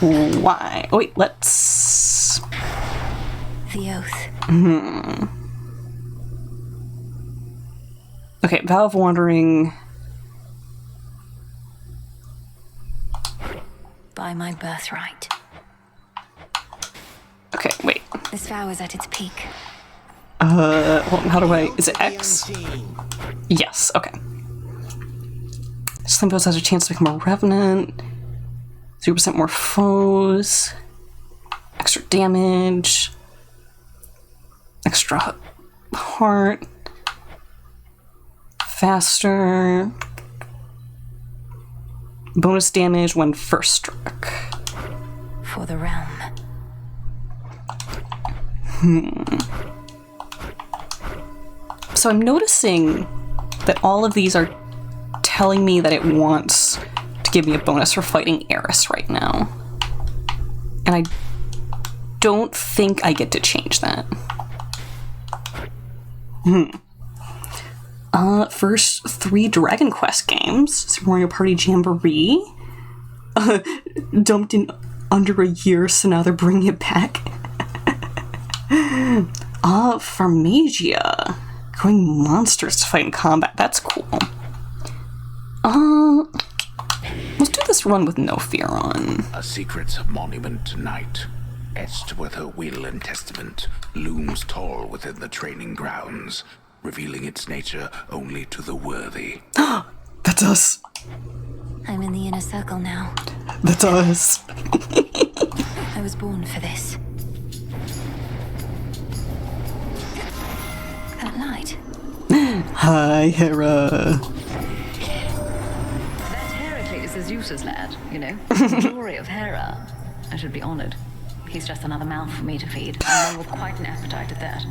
Why? Oh wait, let's... The Oath. Okay, Vow of Wandering. By my birthright. Okay, wait. This vow is at its peak. Well, how do I... Is it X? Yes, okay. This Slimpos has a chance to become a Revenant. 0% more foes. Extra damage. extra heart. Faster. Bonus damage when first struck. For the realm. So I'm noticing that all of these are telling me that it wants to give me a bonus for fighting Eris right now. And I don't think I get to change that. First 3 Dragon Quest games. Super Mario Party Jamboree. Dumped in under a year, so now they're bringing it back. Pharmagia. Growing monsters to fight in combat. That's cool. Let's do this run with no fear on. A secret monument tonight, etched with her will and testament, looms tall within the training grounds, revealing its nature only to the worthy. That's us. I'm in the inner circle now. That's us. I was born for this. That light. Hi, Hera. That Heracles is Zeus's lad, you know. The glory of Hera. I should be honored. He's just another mouth for me to feed, and one with quite an appetite at that.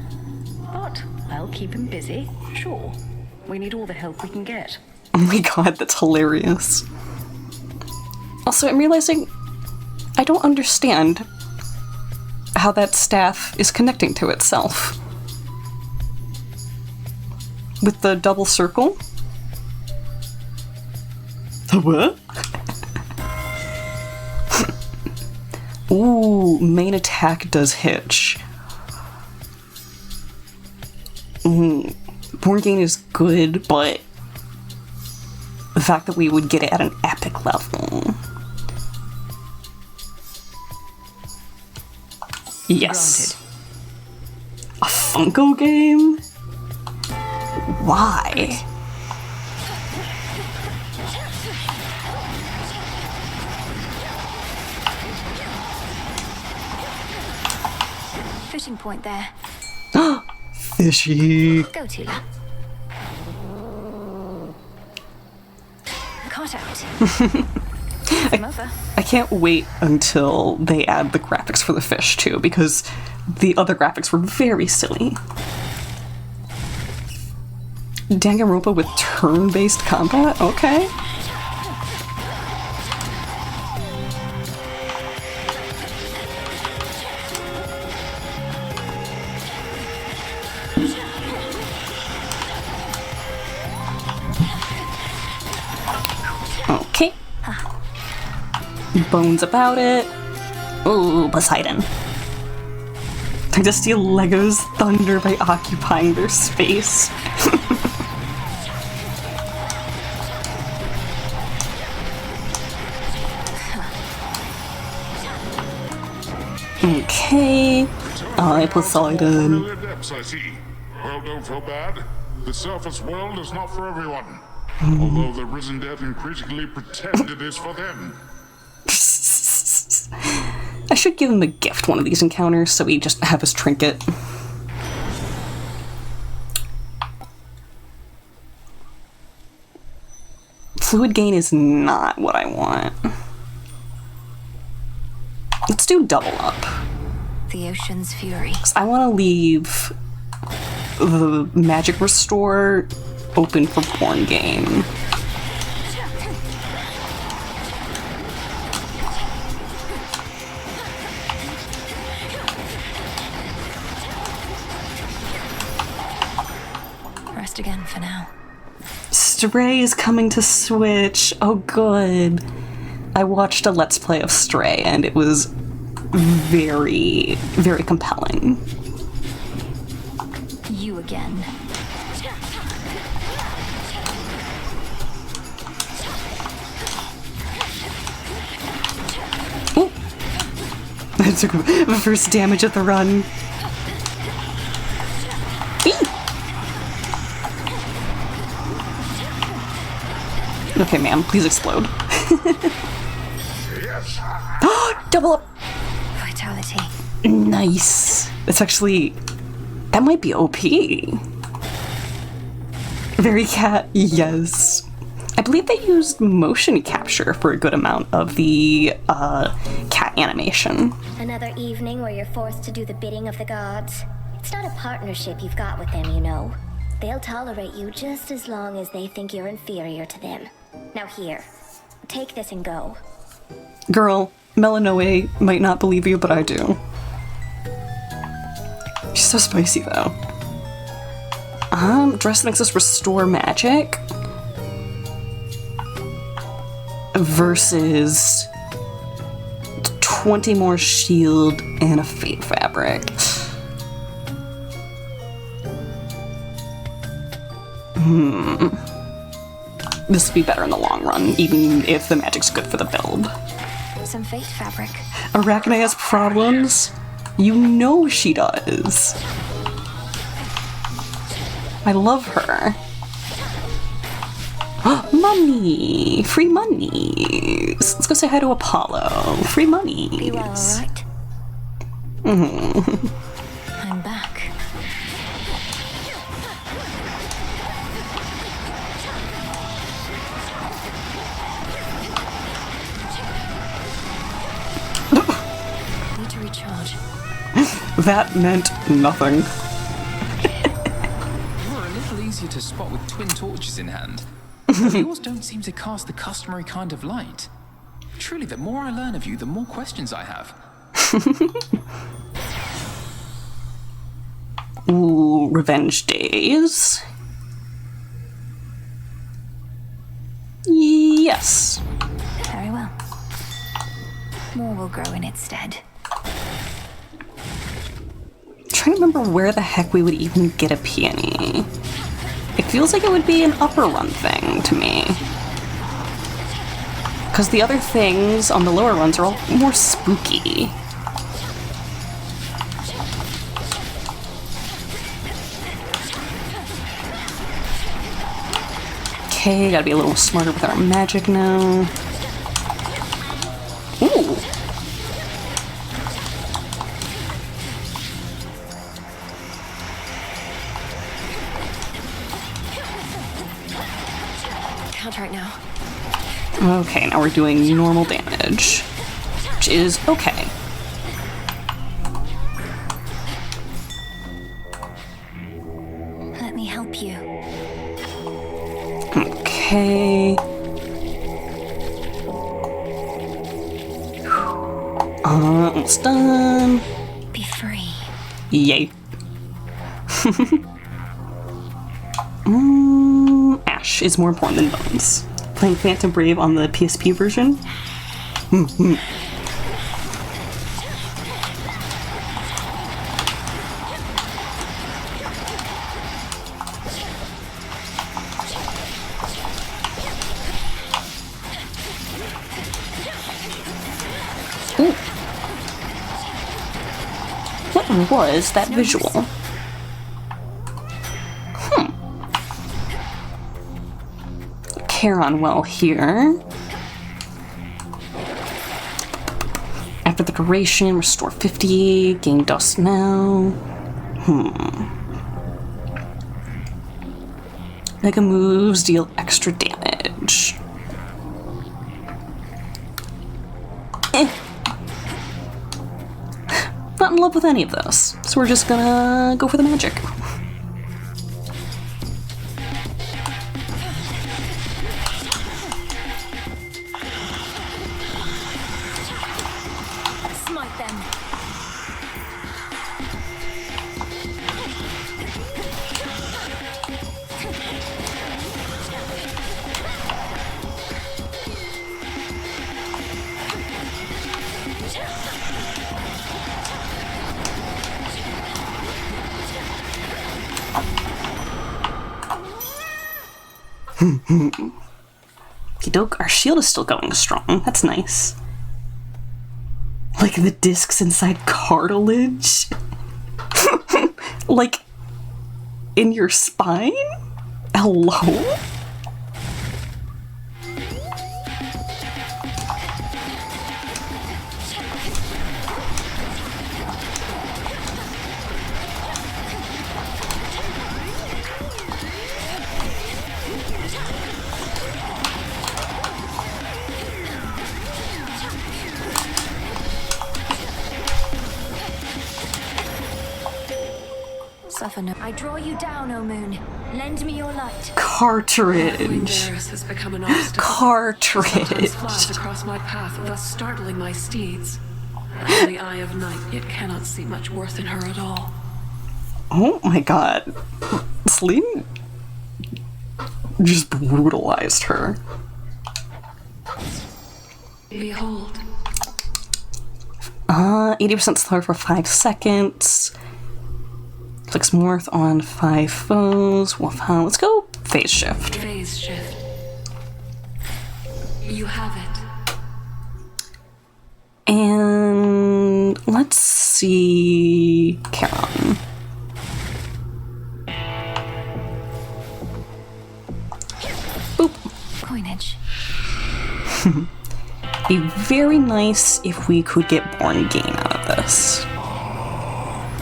But I'll keep him busy, sure. We need all the help we can get. Oh my god, that's hilarious. Also, I'm realizing I don't understand how that staff is connecting to itself. With the double circle? The what? Ooh, main attack does hitch. Born Gain is good, but the fact that we would get it at an epic level. Yes. Granted. A Funko game? Why? Fishing point there. Fishy. Go, Tula. Caught out. I can't wait until they add the graphics for the fish too, because the other graphics were very silly. Danganronpa with turn-based combat? Okay. Okay. Bones about it. Ooh, Poseidon. Time to steal Lego's thunder by occupying their space. Okay. I Poseidon. I see. Well, don't feel bad. The surface world is not for everyone. Although the risen dead increasingly pretend it is for them. I should give him a gift one of these encounters so we just have his trinket. Fluid gain is not what I want. Let's do double up. The ocean's fury. I want to leave the magic restore open for Born Game. Rest again for now. Stray is coming to Switch. Oh, good. I watched a Let's Play of Stray, and it was very, very compelling. You again. Ooh. I took the first damage at the run. Okay, ma'am, please explode. Yes. Double up! Vitality. Nice. It's actually That might be OP. Very cat, yes. I believe they used motion capture for a good amount of the cat animation. Another evening where you're forced to do the bidding of the gods. It's not a partnership you've got with them, you know. They'll tolerate you just as long as they think you're inferior to them. Now here, take this and go. Girl, Melanoe might not believe you, but I do. She's so spicy, though. Dress makes us restore magic. Versus 20 more shield and a fate fabric. This will be better in the long run, even if the magic's good for the build. Some fate fabric. Arachne has problems? You know she does. I love her. Money! Free money! Let's go say hi to Apollo. Free money. Be well, alright? I'm back. Need to recharge. That meant nothing. You're a little easier to spot with twin torches in hand. But yours don't seem to cast the customary kind of light. Truly, the more I learn of you, the more questions I have. Ooh, revenge days. Yes. Very well. More will grow in its stead. Trying to remember where the heck we would even get a peony. It feels like it would be an upper run thing to me. Because the other things on the lower runs are all more spooky. Okay, gotta be a little smarter with our magic now. Ooh. Right now. Okay, now we're doing normal damage, which is okay. Let me help you. Okay. Almost done. Be free. Yay. Ash is more important than Bones. Playing Phantom Brave on the PSP version? Ooh. What was that visual? Charon well here. After the duration, restore 50, gain dust now. Mega moves deal extra damage. Not in love with any of those, so we're just gonna go for the magic. Doke, our shield is still going strong. That's nice. Like the discs inside cartilage? Like in your spine? Hello? I draw you down, O moon. Lend me your light. Cartridge. Eris has become an obstacle. Cartridge. Sometimes flies across my path, thus startling my steeds. I am the eye of night, yet cannot see much worth in her at all. Oh my god. Celine just brutalized her. Behold. 80% slower for 5 seconds. Clicks north on 5 foes. Wolfhound. Let's go phase shift. Phase shift. You have it. And let's see Charon. Boop. Coinage. Be very nice if we could get Born Gain out of this.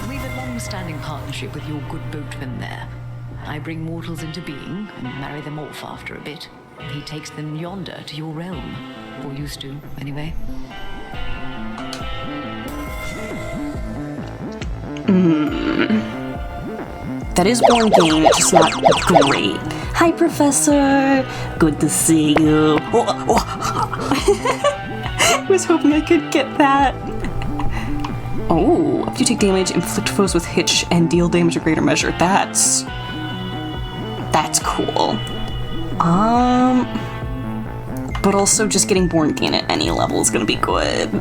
We've a long-standing partnership with your good boatman there. I bring mortals into being and marry them off after a bit. He takes them yonder to your realm. Or used to, anyway. That is Born Gain, just not great. Hi, Professor! Good to see you. I was hoping I could get that. Oh, if you take damage, inflict foes with hitch, and deal damage a greater measure. That's cool. But also just getting Born Gain at any level is gonna be good.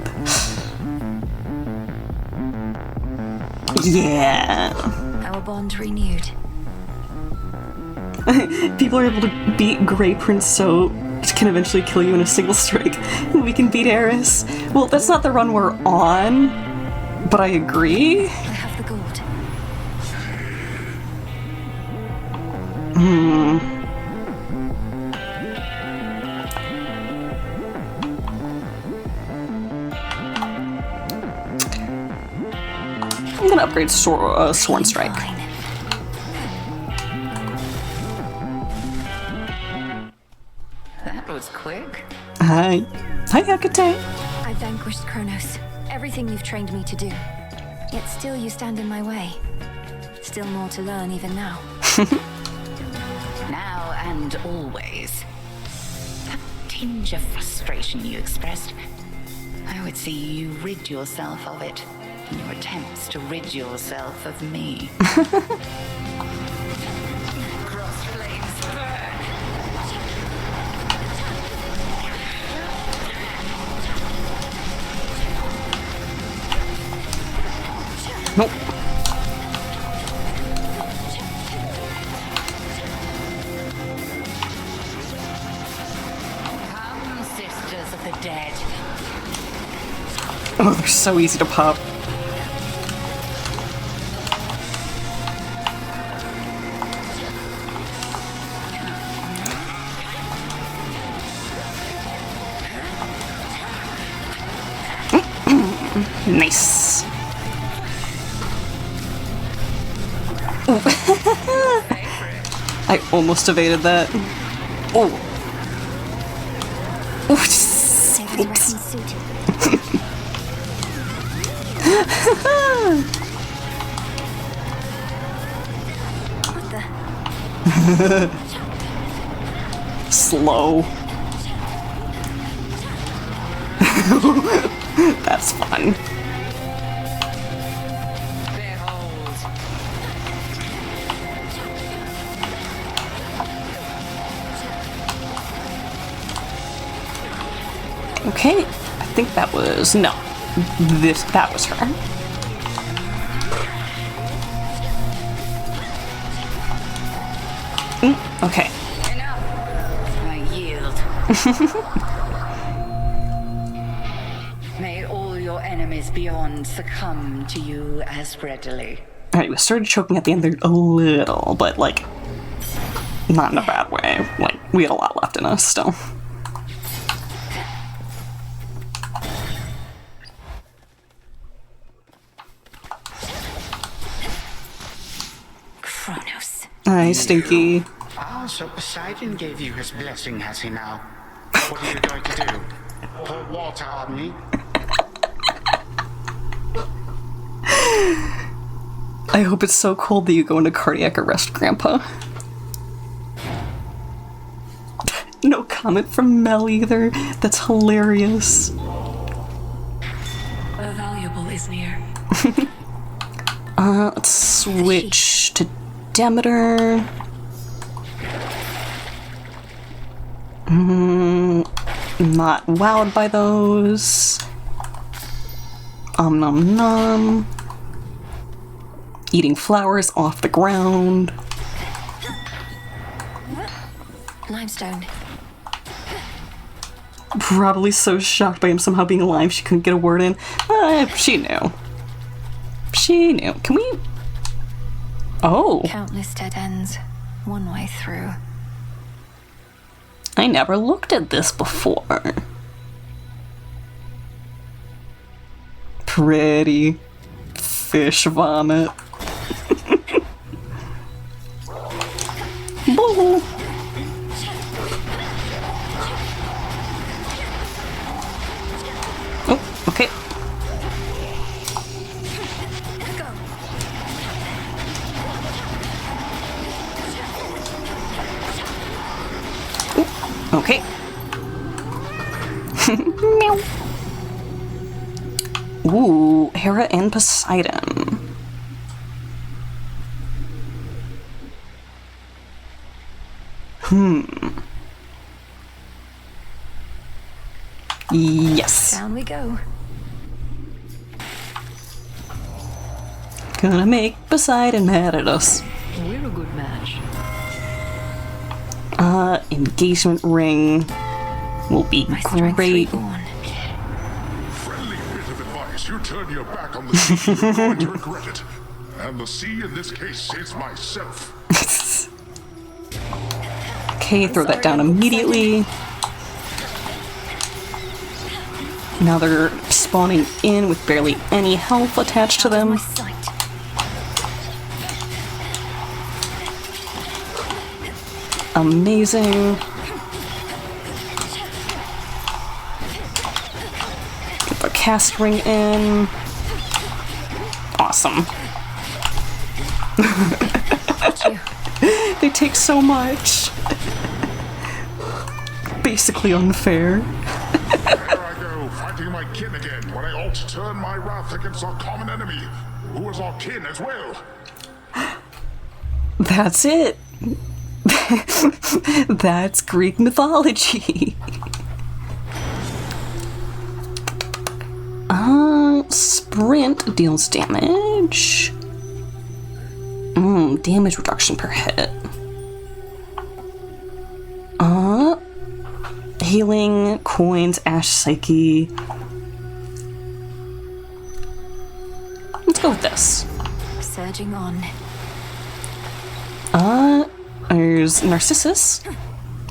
Yeah. Our bond renewed. People are able to beat Grey Prince, so it can eventually kill you in a single strike. We can beat Eris. Well, that's not the run we're on, but I agree. I have the gold. I'm gonna upgrade Sworn Strike. Fine. That was quick. Hi. Hi, Hecate. I vanquished Kronos. Everything you've trained me to do. Yet still you stand in my way. Still more to learn even now. Now and always. That tinge of frustration you expressed, I would see you rid yourself of it in your attempts to rid yourself of me. Cross flames burn. Nope. Come, sisters of the dead. Oh, they're so easy to pop. Nice. I almost evaded that. Oh. Oh, Take his resting suit. What the? slow. That's fun. Behold. Okay, I think that was no. That was her. Okay. Enough. I yield. May all your enemies beyond succumb to you as readily. Alright, we started choking at the end there a little, but like, not in a bad way. Like, we had a lot left in us still. Kronos. Hi, Stinky. Ah, so Poseidon gave you his blessing, has he now? What are you going to do? Pour water on me? I hope it's so cold that you go into cardiac arrest, Grandpa. No comment from Mel either. That's hilarious. A valuable is near. Let's switch to Demeter. Not wowed by those. Nom nom. Eating flowers off the ground. Limestone. Probably so shocked by him somehow being alive she couldn't get a word in. She knew. She knew. Can we... Oh. Countless dead ends. One way through. I never looked at this before. Pretty. Fish vomit. Boo. Oh, okay. Ooh, okay. Meow. Ooh, Hera and Poseidon. Yes. Down we go. Gonna make Poseidon mad at us. We're a good match. Engagement ring will be great. Friendly bit of advice. You turn your back on the sea, you're going to regret it. And the sea in this case is myself. Okay, throw that down immediately. Now they're spawning in with barely any health attached to them. Amazing. Get the cast ring in. Awesome. They take so much. Basically unfair. There I go, fighting my kin again, when I ought to turn my wrath against our common enemy, who is our kin as well. That's it. That's Greek mythology. Sprint deals damage. Damage reduction per hit. Healing, coins, Ash Psyche. Let's go with this. Surging on. There's Narcissus.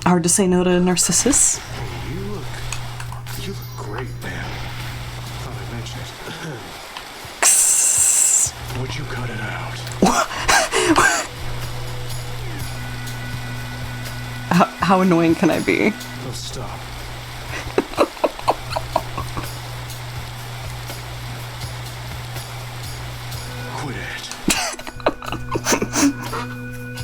Hard to say no to Narcissus. You look great, man. Thought I mentioned it. Would you cut it out? How annoying can I be? Oh, stop. Quit it.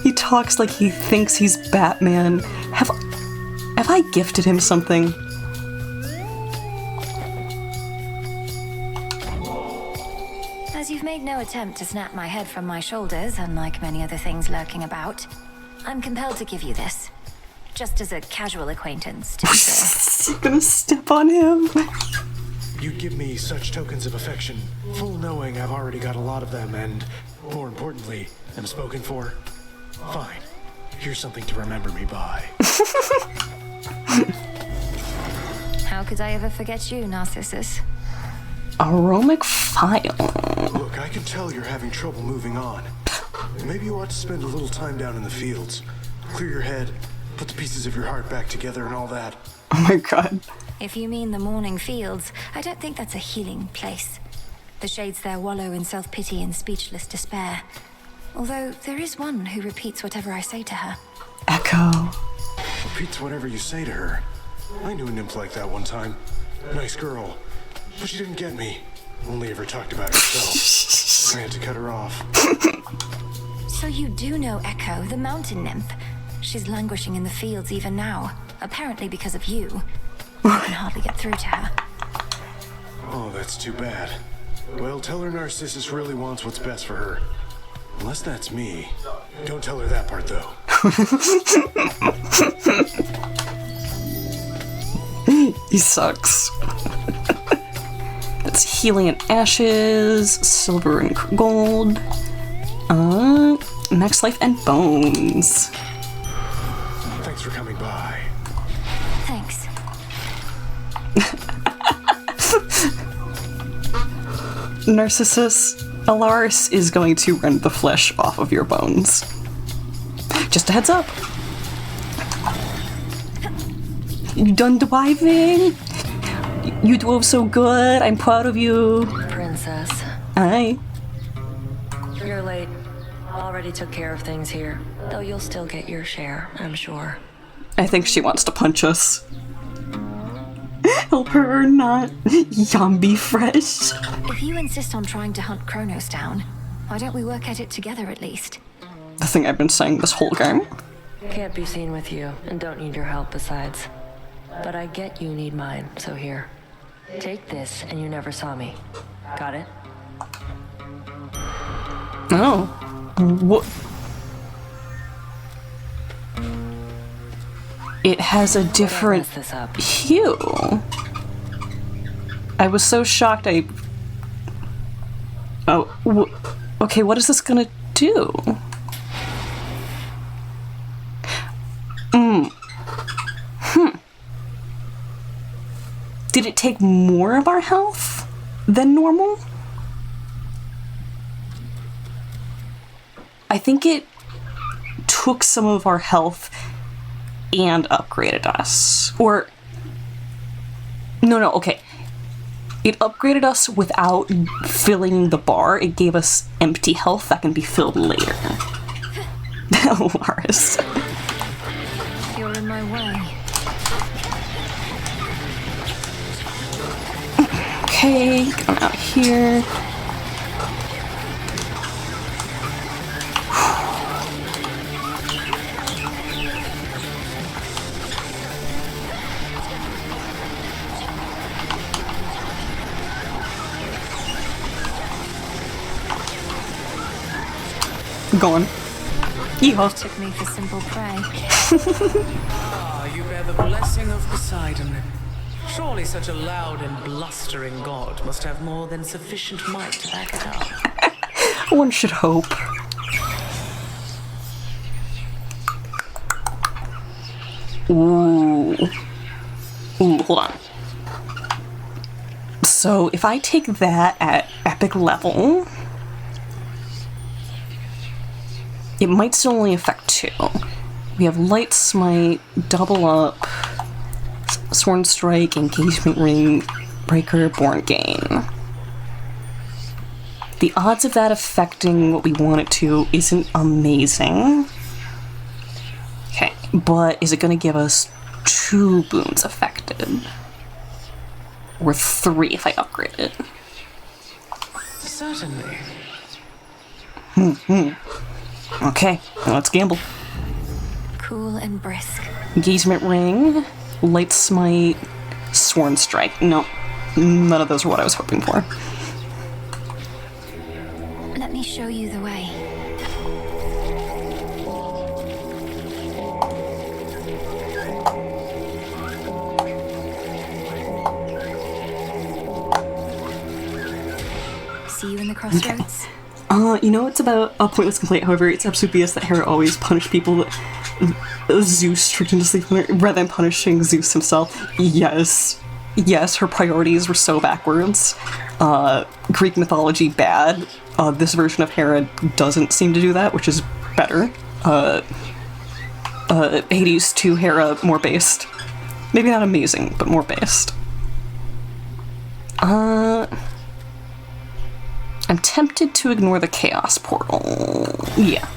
He talks like he thinks he's Batman. Have I gifted him something? As you've made no attempt to snap my head from my shoulders, unlike many other things lurking about, I'm compelled to give you this. Just as a casual acquaintance, to be fair. You're gonna step on him. You give me such tokens of affection, full knowing I've already got a lot of them, and, more importantly, am spoken for. Fine. Here's something to remember me by. How could I ever forget you, Narcissus? Aromic file. Look, I can tell you're having trouble moving on. Maybe you ought to spend a little time down in the fields. Clear your head, put the pieces of your heart back together and all that. Oh my god. If you mean the morning fields, I don't think that's a healing place. The shades there wallow in self-pity and speechless despair. Although there is one who repeats whatever I say to her. Echo. Repeats whatever you say to her. I knew a nymph like that one time. Nice girl. But she didn't get me. Only ever talked about herself. Yes. I had to cut her off. So you do know Echo, the mountain nymph. She's languishing in the fields even now, apparently because of you. I can hardly get through to her. Oh, that's too bad. Well, tell her Narcissus really wants what's best for her. Unless that's me. Don't tell her that part, though. He sucks. That's healing and ashes, silver and gold. Max life and bones. Thanks for coming by. Thanks. Narcissus, Alaris is going to rend the flesh off of your bones. Just a heads up. You done diving? You dove so good. I'm proud of you. Princess. Aye. You're late. Already took care of things here, though you'll still get your share, I'm sure. I think she wants to punch us. Help her or not. Yumby fresh. If you insist on trying to hunt Kronos down, why don't we work at it together at least? The thing I've been saying this whole game. Can't be seen with you, and don't need your help besides. But I get you need mine, so here. Take this, and you never saw me. Got it? Oh. What? It has a different hue. I was so shocked Oh, okay, what is this gonna do? Did it take more of our health than normal? I think it took some of our health and upgraded us. Or... No, okay. It upgraded us without filling the bar. It gave us empty health that can be filled later. Lars. You're in my way. Okay, come out here. Gone. Yeehaw. Took me for simple prey. Ah, you bear the blessing of Poseidon. Surely such a loud and blustering god must have more than sufficient might to back it up. One should hope. Ooh. Ooh, hold on. So, if I take that at epic level... It might still only affect 2. We have Light Smite, Double Up, Sworn Strike, Engagement Ring, Breaker, Born Gain. The odds of that affecting what we want it to isn't amazing. Okay, but is it going to give us 2 boons affected? Or 3 if I upgrade it? Certainly. Okay, let's gamble. Cool and brisk. Engagement Ring, Light Smite, Sworn Strike. No, none of those are what I was hoping for. Let me show you the way. See you in the crossroads? You know it's about a pointless complaint, however, it's absolute BS that Hera always punished people that Zeus tricked into sleep rather than punishing Zeus himself. Yes. Yes, her priorities were so backwards. Greek mythology, bad. This version of Hera doesn't seem to do that, which is better. Hades 2 Hera, more based. Maybe not amazing, but more based. I'm tempted to ignore the Chaos Portal. Yeah.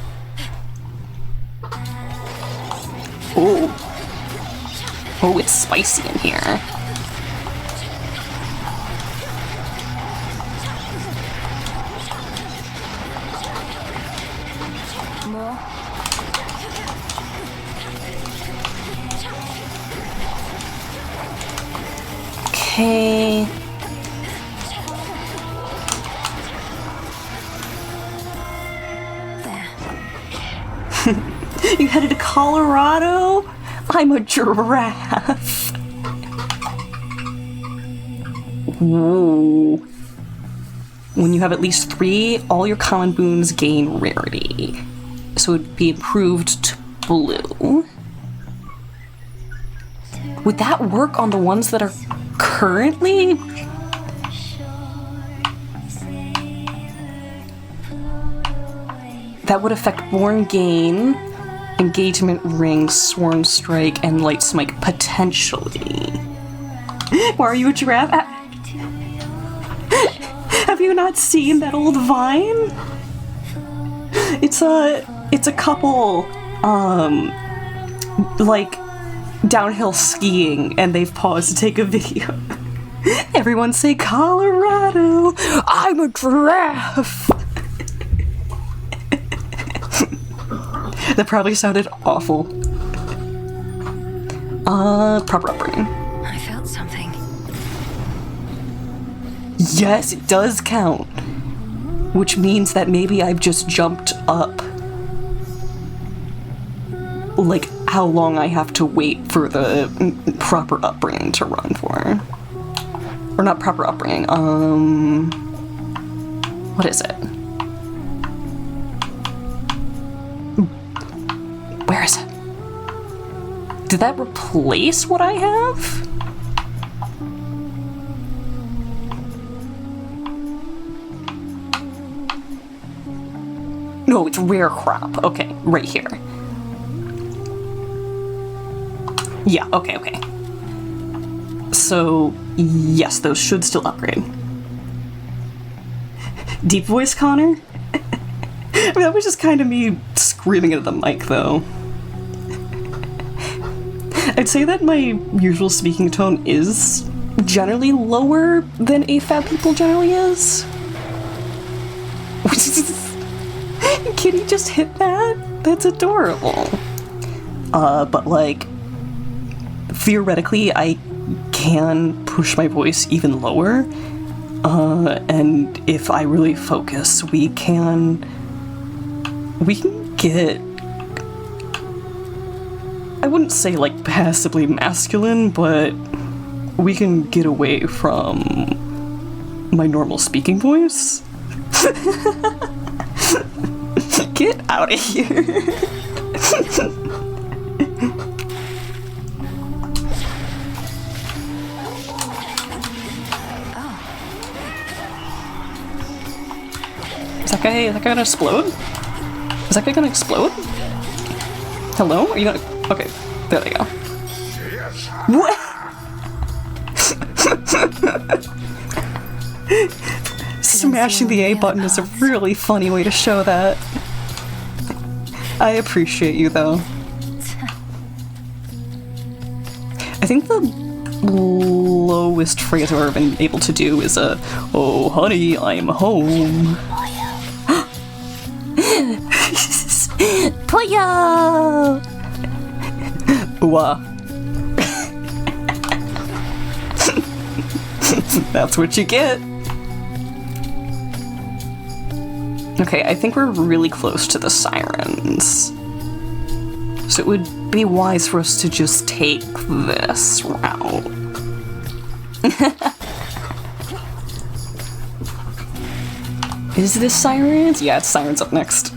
Oh. Oh, it's spicy in here. Okay. You headed to Colorado? I'm a giraffe. Whoa. When you have at least 3, all your common boons gain rarity. So it would be improved to blue. Would that work on the ones that are currently? That would affect Born Gain, Engagement Ring, Sworn Strike, and Light Smite potentially. Why are you a giraffe? Have you not seen that old Vine? It's a couple, like, downhill skiing, and they've paused to take a video. Everyone say Colorado! I'm a giraffe! That probably sounded awful. Proper upbringing. I felt something. Yes, it does count. Which means that maybe I've just jumped up. Like, how long I have to wait for the proper upbringing to run for. Or not proper upbringing, what is it? Where is it? Did that replace what I have? No, it's rare crop. Okay, right here. Yeah, okay. So, yes, those should still upgrade. Deep voice, Connor? I mean, that was just kind of me screaming into the mic, though. I'd say that my usual speaking tone is generally lower than AFAB people generally is. Kitty just hit that? That's adorable. But like, theoretically, I can push my voice even lower. And if I really focus, we can get, I wouldn't say like passively masculine, but we can get away from my normal speaking voice. Get out of here. Is that guy gonna explode? Is that guy gonna explode? Hello? Are you gonna... Okay, there they go. What? Smashing the A button is a really funny way to show that. I appreciate you, though. I think the lowest phrase I've ever been able to do is a, "Oh, honey, I'm home." Poyo! Ooh-ah. That's what you get. Okay, I think we're really close to the sirens. So it would be wise for us to just take this route. Is this sirens? Yeah, it's sirens up next.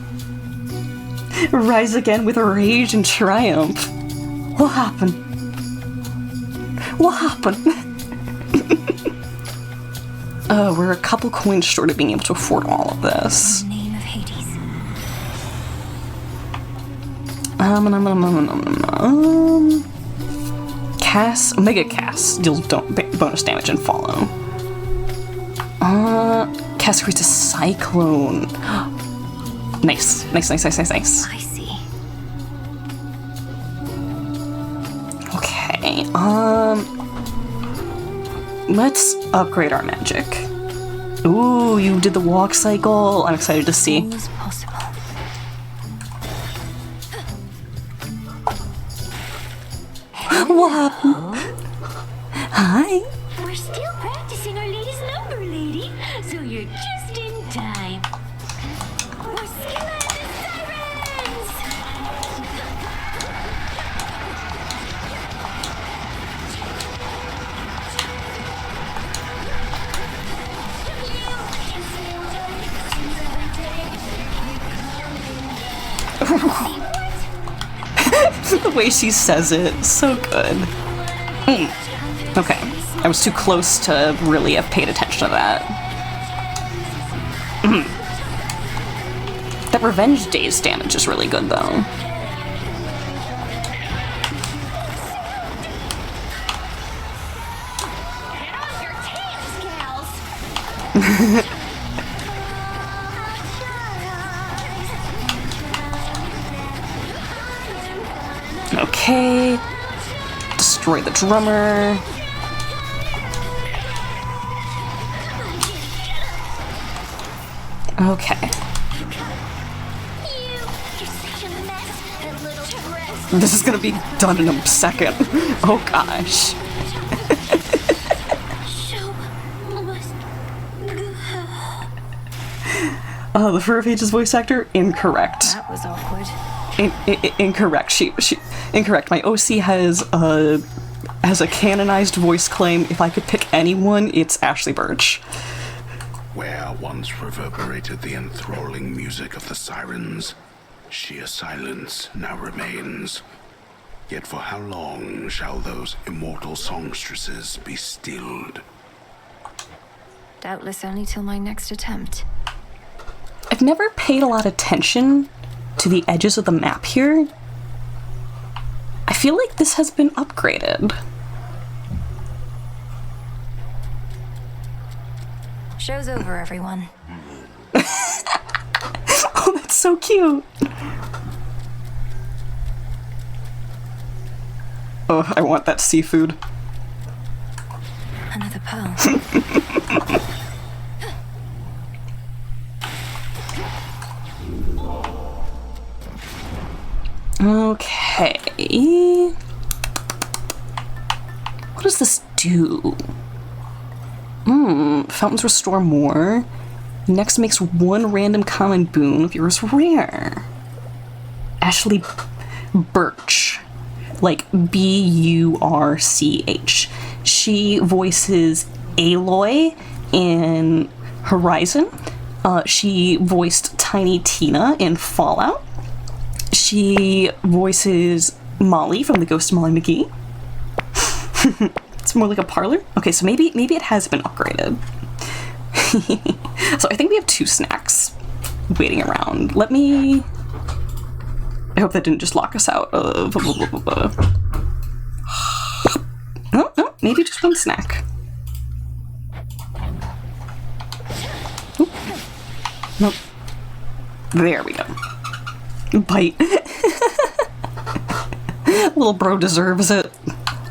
Rise again with rage and triumph. What happened? What happened? We're a couple coins short of being able to afford all of this. Cass, Omega Cass deals bonus damage and follow. Cass creates a cyclone. Nice. I see. Okay, let's upgrade our magic. Ooh, you did the walk cycle. I'm excited to see. What happened? Hi. We're still practicing our latest number, lady, so you're just in time. We're Skilla and the Sirens! The way she says it, so good. Okay, I was too close to really have paid attention to that. That Revenge Days damage is really good, though. Okay. Destroy the drummer. Okay. This is gonna be done in a second. Oh gosh. The Fur Page's voice actor? Incorrect. That was awkward. Incorrect. She incorrect. My OC has a canonized voice claim. If I could pick anyone, it's Ashley Birch. Where once reverberated the enthralling music of the sirens, sheer silence now remains. Yet for how long shall those immortal songstresses be stilled? Doubtless only till my next attempt. I've never paid a lot of attention to the edges of the map here. I feel like this has been upgraded. Show's over, everyone. Oh, that's so cute. Oh, I want that seafood. Another pearl. Okay. What does this do? Fountains restore more. Next makes one random common boon of yours rare. Ashley Birch. Like Burch. She voices Aloy in Horizon. She voiced Tiny Tina in Fallout. She voices Molly from The Ghost of Molly McGee. It's more like a parlor. Okay, so maybe it has been upgraded. So I think we have 2 snacks waiting around. Let me... I hope that didn't just lock us out of... No, maybe just 1 snack. Oop. Nope. There we go. Bite. Little bro deserves it.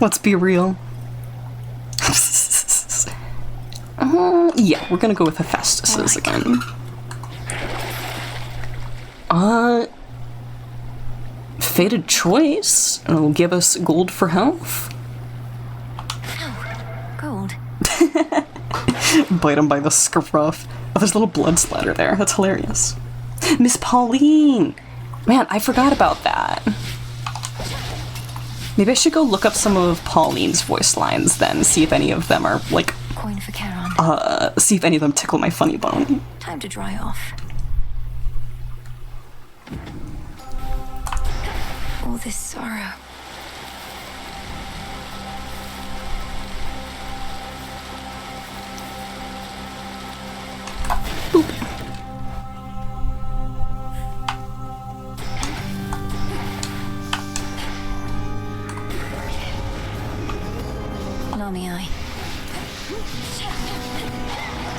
Let's be real. Yeah, we're gonna go with Hephaestus's again. Fated choice. It'll give us gold for health. Oh, gold. Bite him by the scruff. Oh, there's a little blood splatter there. That's hilarious. Miss Pauline! Man, I forgot about that. Maybe I should go look up some of Pauline's voice lines then, see if any of them are, like... Coin for Charon. See if any of them tickle my funny bone. Time to dry off. All this sorrow. Boop. Lamii.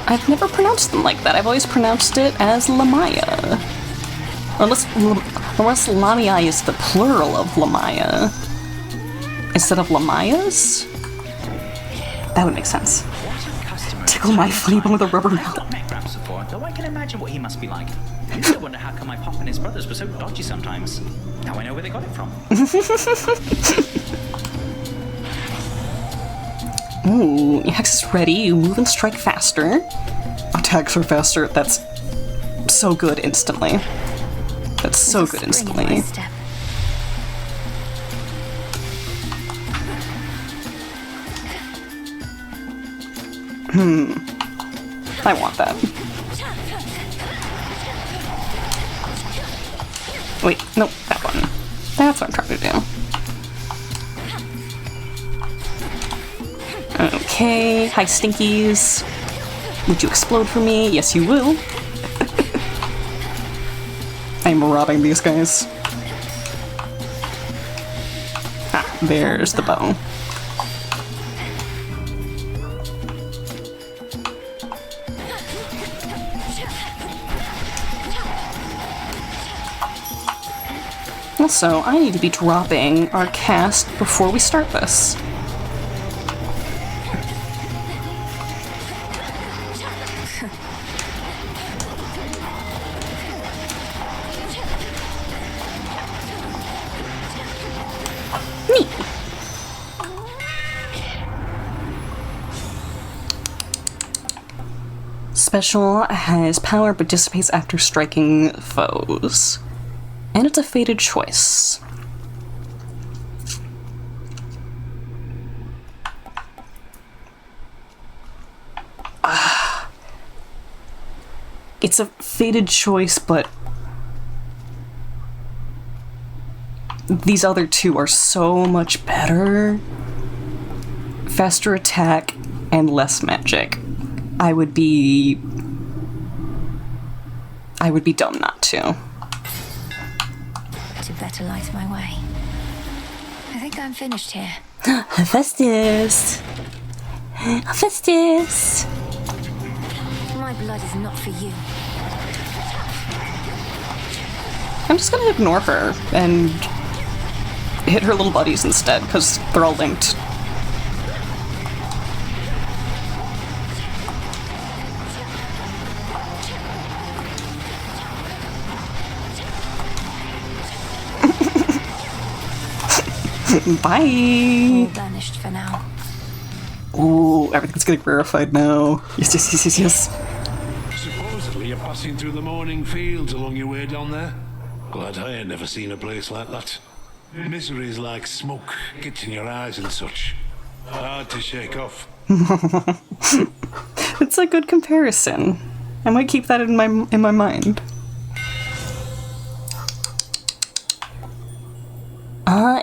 I've never pronounced them like that. I've always pronounced it as Lamia. Unless Lamii is the plural of Lamia. Instead of Lamias? That would make sense. Tickle my funny bone with a rubber mallet. Though I can imagine what he must be like. I used to wonder how come my pop and his brothers were so dodgy sometimes. Now I know where they got it from. Ooh, Hex is ready. You move and strike faster. Attacks are faster. That's so good instantly. That's so good instantly. I want that. Wait, nope, that one. That's what I'm trying to do. Okay, hi Stinkies. Would you explode for me? Yes, you will. I'm robbing these guys. Ah, there's the bow. Also, I need to be dropping our cast before we start this. Neat. Special has power but dissipates after striking foes. And it's a fated choice. It's a fated choice, but these other two are so much better. Faster attack and less magic. I would be dumb not to. To better light my way. I think I'm finished here. Hephaestus! Hephaestus! My blood is not for you. I'm just gonna ignore her and hit her little buddies instead, because they're all linked. Bye! All vanished for now. Ooh, everything's getting rarefied now. Yes, yes, yes, yes, yes. Supposedly you're passing through the morning fields along your way down there. Glad I ain't never seen a place like that. Misery's like smoke, gets in your eyes and such. Hard to shake off. It's a good comparison. I might keep that in my mind.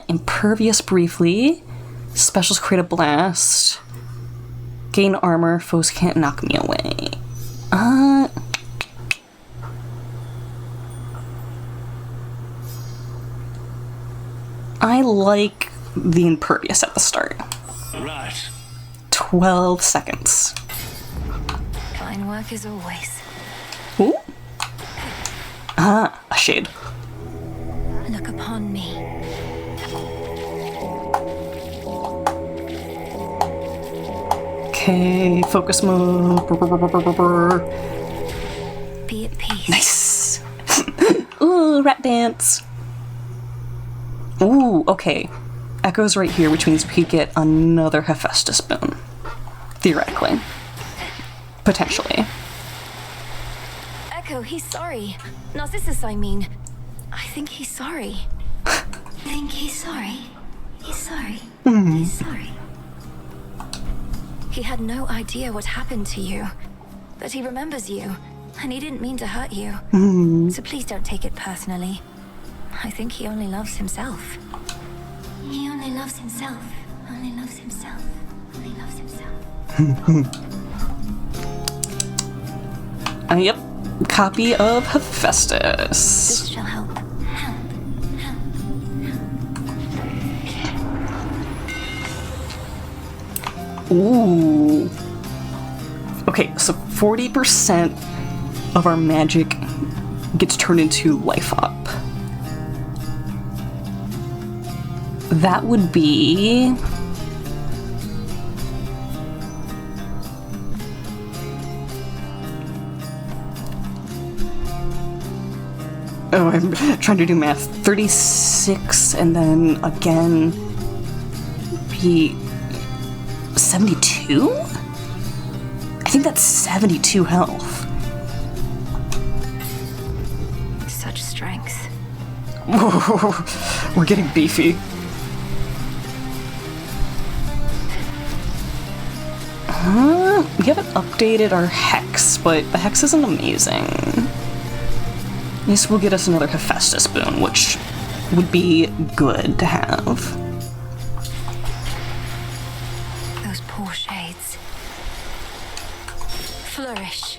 Impervious briefly. Specials create a blast. Gain armor. Foes can't knock me away. I like the impervious at the start. Right. 12 seconds. Fine work as always. Ooh. A shade. Look upon me. Okay, focus mode. Be at peace. Nice. Ooh, rat dance. Ooh, okay. Echo's right here, which means we could get another Hephaestus boon. Theoretically. Potentially. Echo, he's sorry. Narcissus, I mean. I think he's sorry. Think he's sorry? He's sorry. He's sorry. He had no idea what happened to you. But he remembers you. And he didn't mean to hurt you. So please don't take it personally. I think he only loves himself. He only loves himself. Only loves himself. Only loves himself. Yep. Copy of Hephaestus. This shall help. Ooh. Okay, so 40% of our magic gets turned into life up. That would be... Oh, I'm trying to do math. 36, and then again be 72? I think that's 72 health. Such strength. We're getting beefy. We haven't updated our hex, but the hex isn't amazing. This will get us another Hephaestus boon, which would be good to have. Those poor shades. Flourish.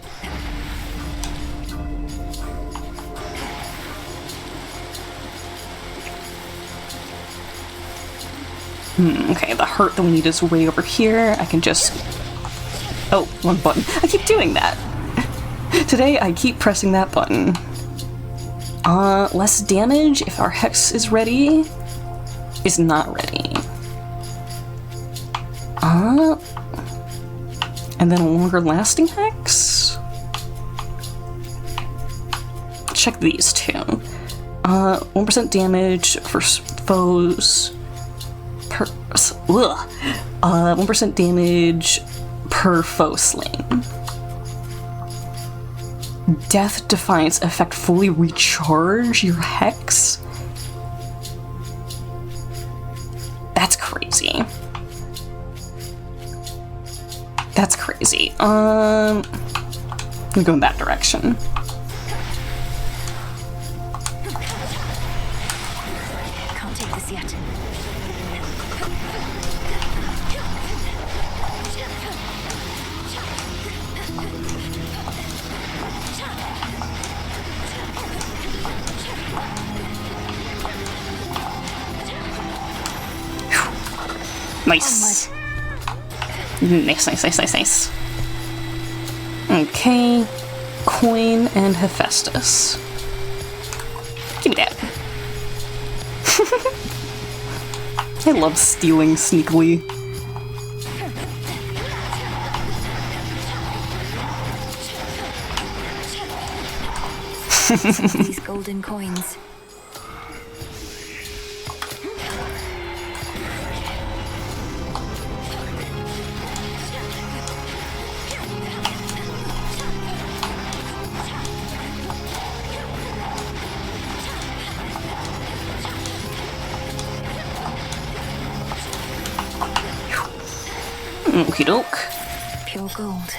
Okay, the hurt that we need is way over here. I can just... Oh, one button. I keep doing that. Today, I keep pressing that button. Less damage if our hex is ready. Is not ready. And then a longer lasting hex? Check these two. 1% damage for foes per... 1% damage per foe slain. Death Defiance effect fully recharge your hex? That's crazy. That's crazy. I'm gonna go in that direction. Can't take this yet. Nice. Nice. Okay. Coin and Hephaestus. Give me that. I love stealing sneakily. These golden coins. Okie doke. Pure gold.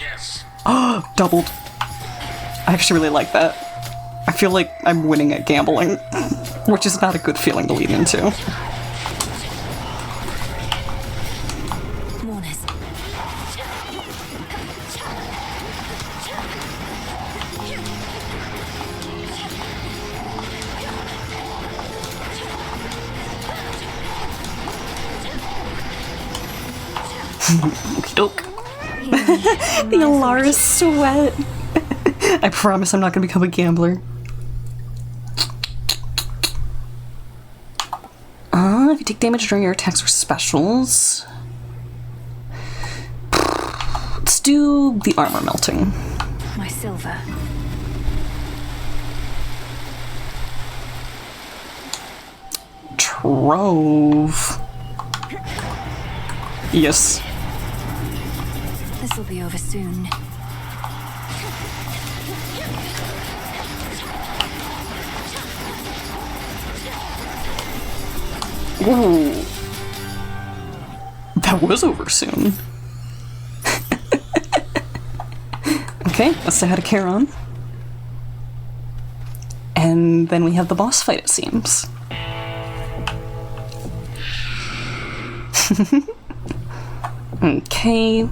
Yes. Oh, doubled. I actually really like that. I feel like I'm winning at gambling, which is not a good feeling to lead into. Mourners. Okie doke. The Alaris sweat. I promise I'm not gonna become a gambler. If you take damage during your attacks or specials. Let's do the armor melting. My silver. Trove. Yes. This'll be over soon. Ooh. That was over soon. Okay, let's say hi to Charon. And then we have the boss fight, it seems. Okay.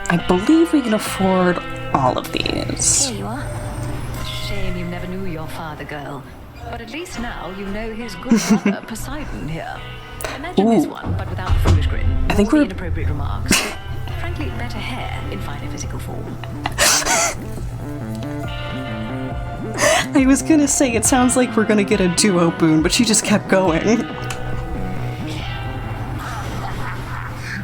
I believe we can afford all of these. Here you are. Shame you never knew your father, girl. But at least now you know his good brother, Poseidon, here. Imagine this one, but without the foolish grin. I think or we're... the inappropriate remarks. But frankly, better hair in finer physical form. I was gonna say, it sounds like we're gonna get a duo boon, but she just kept going.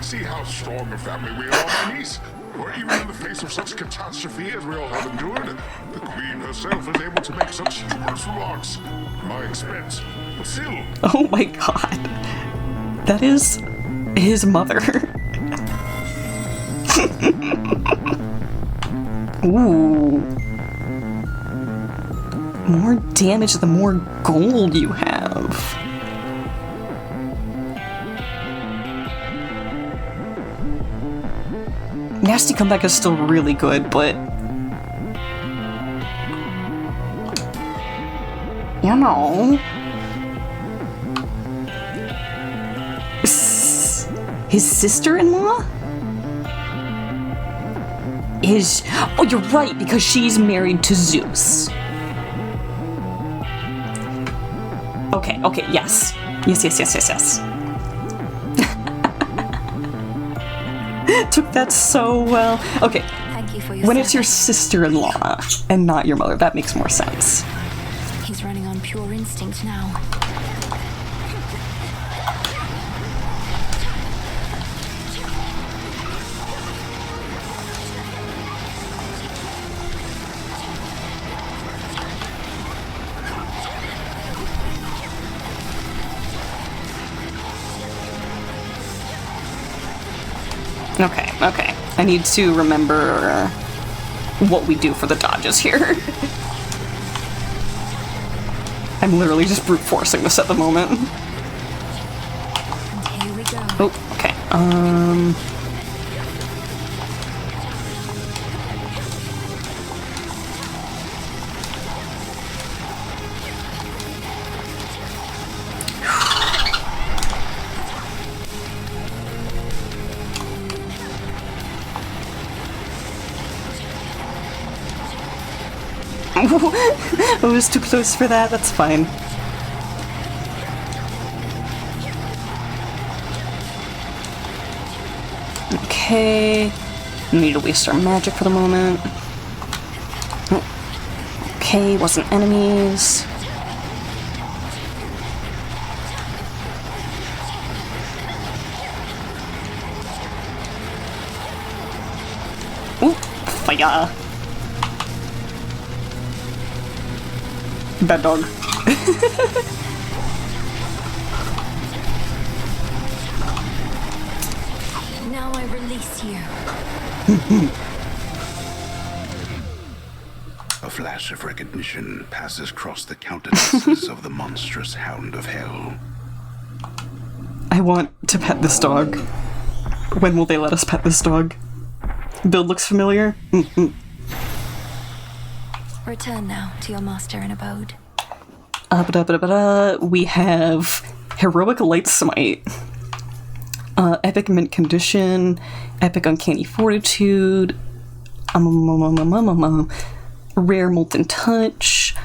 See how strong a family we are, my niece? Or even in the face face of such catastrophe as we all have endured, the Queen herself is able to make such humorous remarks at my expense. But still... Oh my god. That is his mother. Ooh. More damage the more gold you have. Nasty comeback is still really good, but... you know... his sister-in-law? Is... oh, you're right, because she's married to Zeus. Okay, okay, yes. Yes. Took that so well. Okay, Thank you for your when it's your service. sister-in-law and not your mother, that makes more sense. He's running on pure instinct now. Okay. I need to remember what we do for the dodges here. I'm literally just brute forcing this at the moment. Here we go. Oh, okay. I was too close for that, that's fine. Okay. Need to waste our magic for the moment. Okay, wasn't enemies. Ooh, fire. Bad dog. Now I release you. A flash of recognition passes across the countenances of the monstrous hound of hell. I want to pet this dog. When will they let us pet this dog? Build looks familiar. Return now to your master and abode. We have Heroic Light Smite, Epic Mint Condition, Epic Uncanny Fortitude, Rare Molten Touch,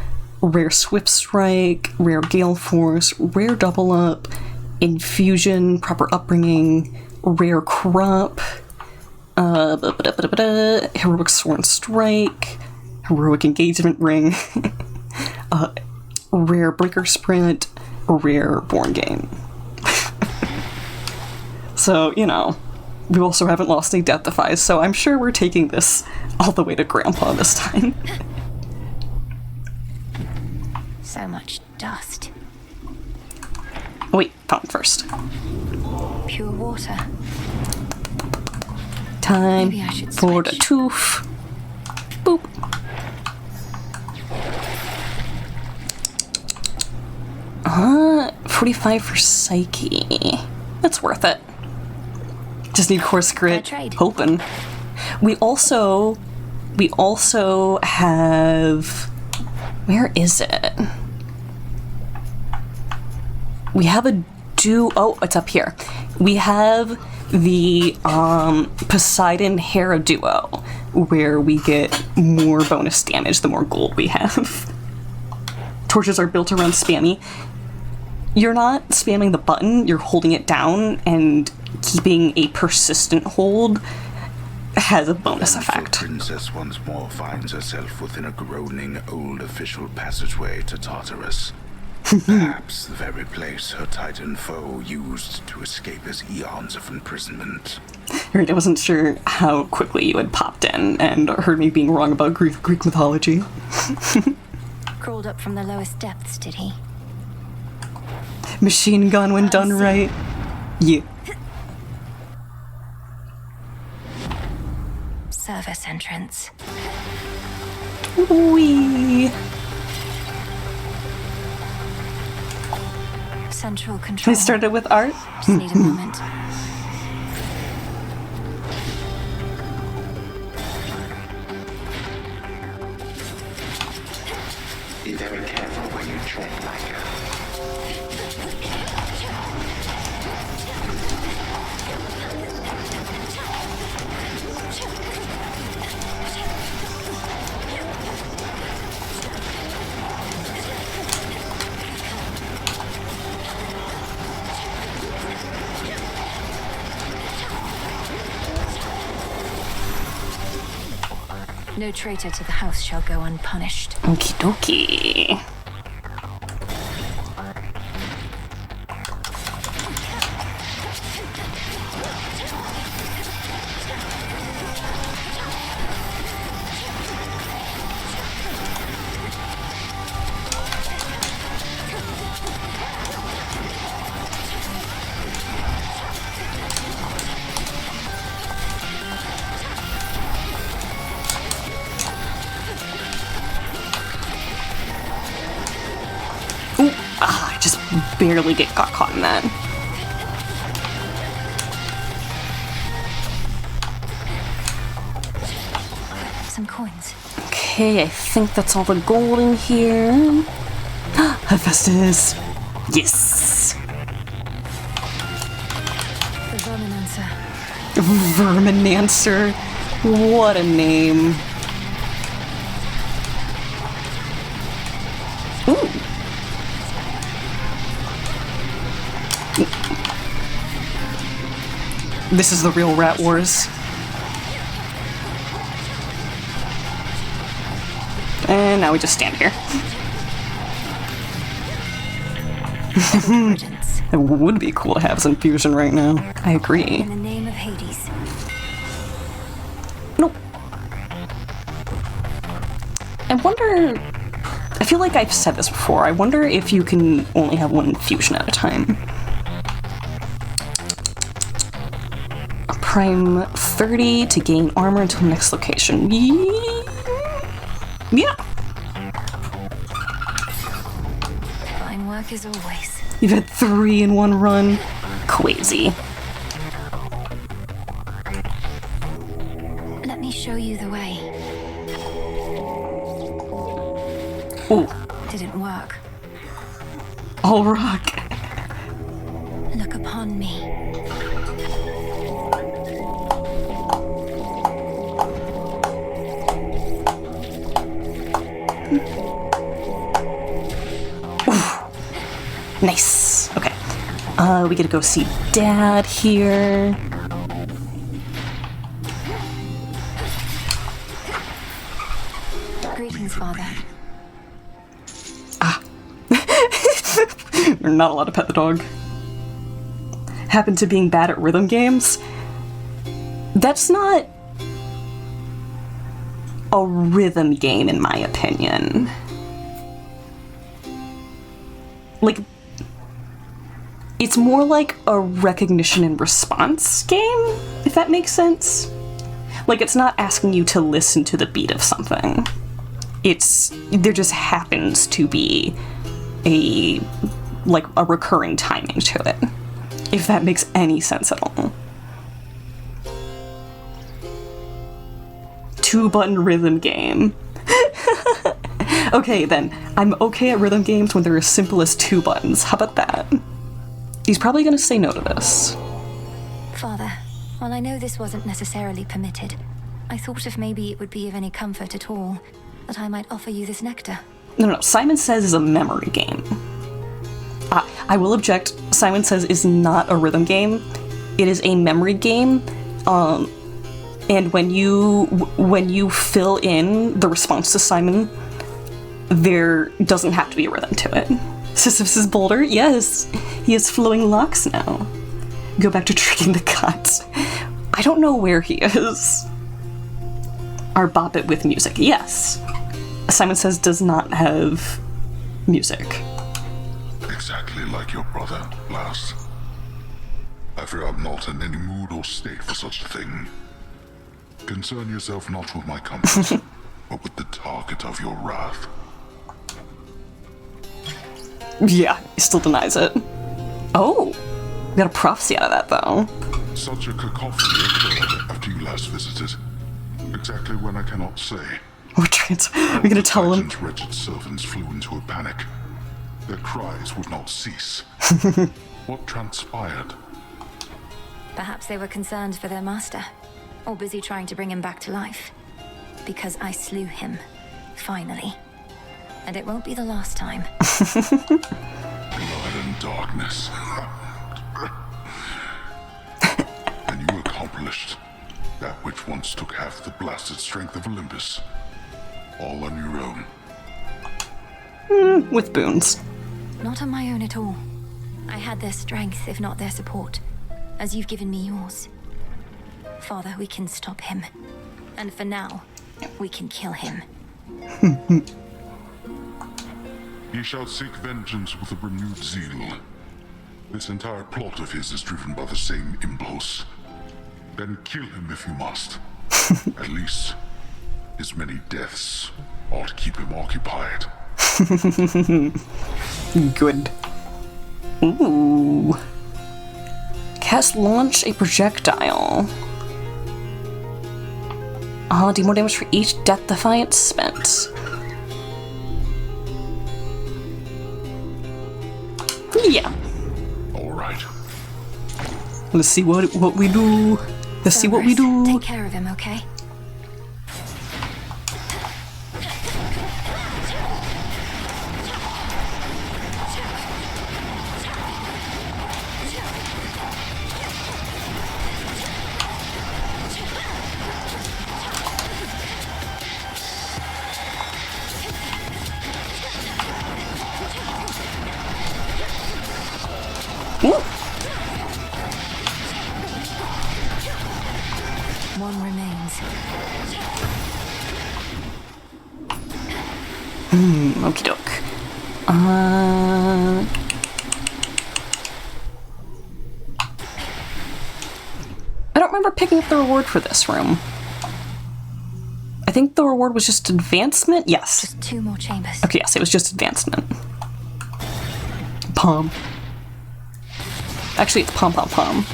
Rare Swift Strike, Rare Gale Force, Rare Double Up, Infusion, Proper Upbringing, Rare Crop, Heroic Sworn Strike, Heroic Engagement Ring, Rare Breaker Sprint, Rare Born Game. So, you know, we also haven't lost any Death Defies, so I'm sure we're taking this all the way to Grandpa this time. So much dust. Wait, fountain first. Pure water. Time Maybe I should for the switch. tooth. Boop. 45 for Psyche. That's worth it. Just need Course Grit. Hoping. We also have... Where is it? We have a oh, it's up here. We have the Poseidon Hera duo, where we get more bonus damage the more gold we have. Torches are built around spammy. You're not spamming the button, you're holding it down, and keeping a persistent hold has a bonus effect. The princess once more finds herself within a groaning old official passageway to Tartarus. Perhaps the very place her titan foe used to escape his eons of imprisonment. Right, I wasn't sure how quickly you had popped in and heard me being wrong about Greek mythology. Crawled up from the lowest depths, did he? Machine gun when done right. Yeah. Service entrance. Wee. Central control. I started with art. Just need a moment. Be very careful when you tread like her. No traitor to the house shall go unpunished. Okie dokie. I just barely got caught in that. Some coins. Okay, I think that's all the gold in here. Hephaestus. Yes. The Verminancer. Verminancer. What a name. Ooh. This is the real Rat Wars. And now we just stand here. It would be cool to have some fusion right now. I agree. In the name of Hades. Nope. I wonder... I feel like I've said this before. I wonder if you can only have one fusion at a time. Prime 30 to gain armor until next location. Yeah. Fine work as always. You've had 3 in one run. Crazy. Let me show you the way. Ooh. Didn't work. All rock. Look upon me. Nice. Okay. We gotta go see Dad here. Greetings, Father. We're not allowed to pet the dog. Happen to being bad at rhythm games? That's not a rhythm game, in my opinion. Like, it's more like a recognition and response game, if that makes sense. Like, it's not asking you to listen to the beat of something. There just happens to be a recurring timing to it, if that makes any sense at all. 2-button rhythm game. Okay, then. I'm okay at rhythm games when they're as simple as 2 buttons. How about that? He's probably gonna say no to this. Father, while I know this wasn't necessarily permitted, I thought if maybe it would be of any comfort at all, that I might offer you this nectar. No, Simon Says is a memory game. I will object. Simon Says is not a rhythm game. It is a memory game. And when you fill in the response to Simon, there doesn't have to be a rhythm to it. Sisyphus' boulder? Yes. He has flowing locks now. Go back to tricking the gods. I don't know where he is. Our bop it with music. Yes. Simon Says does not have music. Exactly like your brother, last. I fear I'm not in any mood or state for such a thing. Concern yourself not with my comfort, but with the target of your wrath. Yeah, he still denies it. Oh, we got a prophecy out of that, though. Such a cacophony occurred after you last visited. Exactly when I cannot say. We're gonna tell him. Titan's wretched servants flew into a panic. Their cries would not cease. What transpired? Perhaps they were concerned for their master, or busy trying to bring him back to life. Because I slew him, finally. And it won't be the last time. Blood and darkness. And you accomplished that which once took half the blasted strength of Olympus. All on your own. With boons. Not on my own at all. I had their strength, if not their support, as you've given me yours. Father, we can stop him. And for now, we can kill him. He shall seek vengeance with a renewed zeal. This entire plot of his is driven by the same impulse. Then kill him if you must. At least, his many deaths ought to keep him occupied. Good. Ooh. Cast launch a projectile. Do more damage for each Death Defiance spent. Yeah. All right. Let's see what we do. Let's see what we do. Take care of him, okay? One remains. Okie doke. I don't remember picking up the reward for this room. I think the reward was just advancement? Yes. Just 2 more chambers. Okay, yes, it was just advancement. Pom. Actually, it's pom pom pom.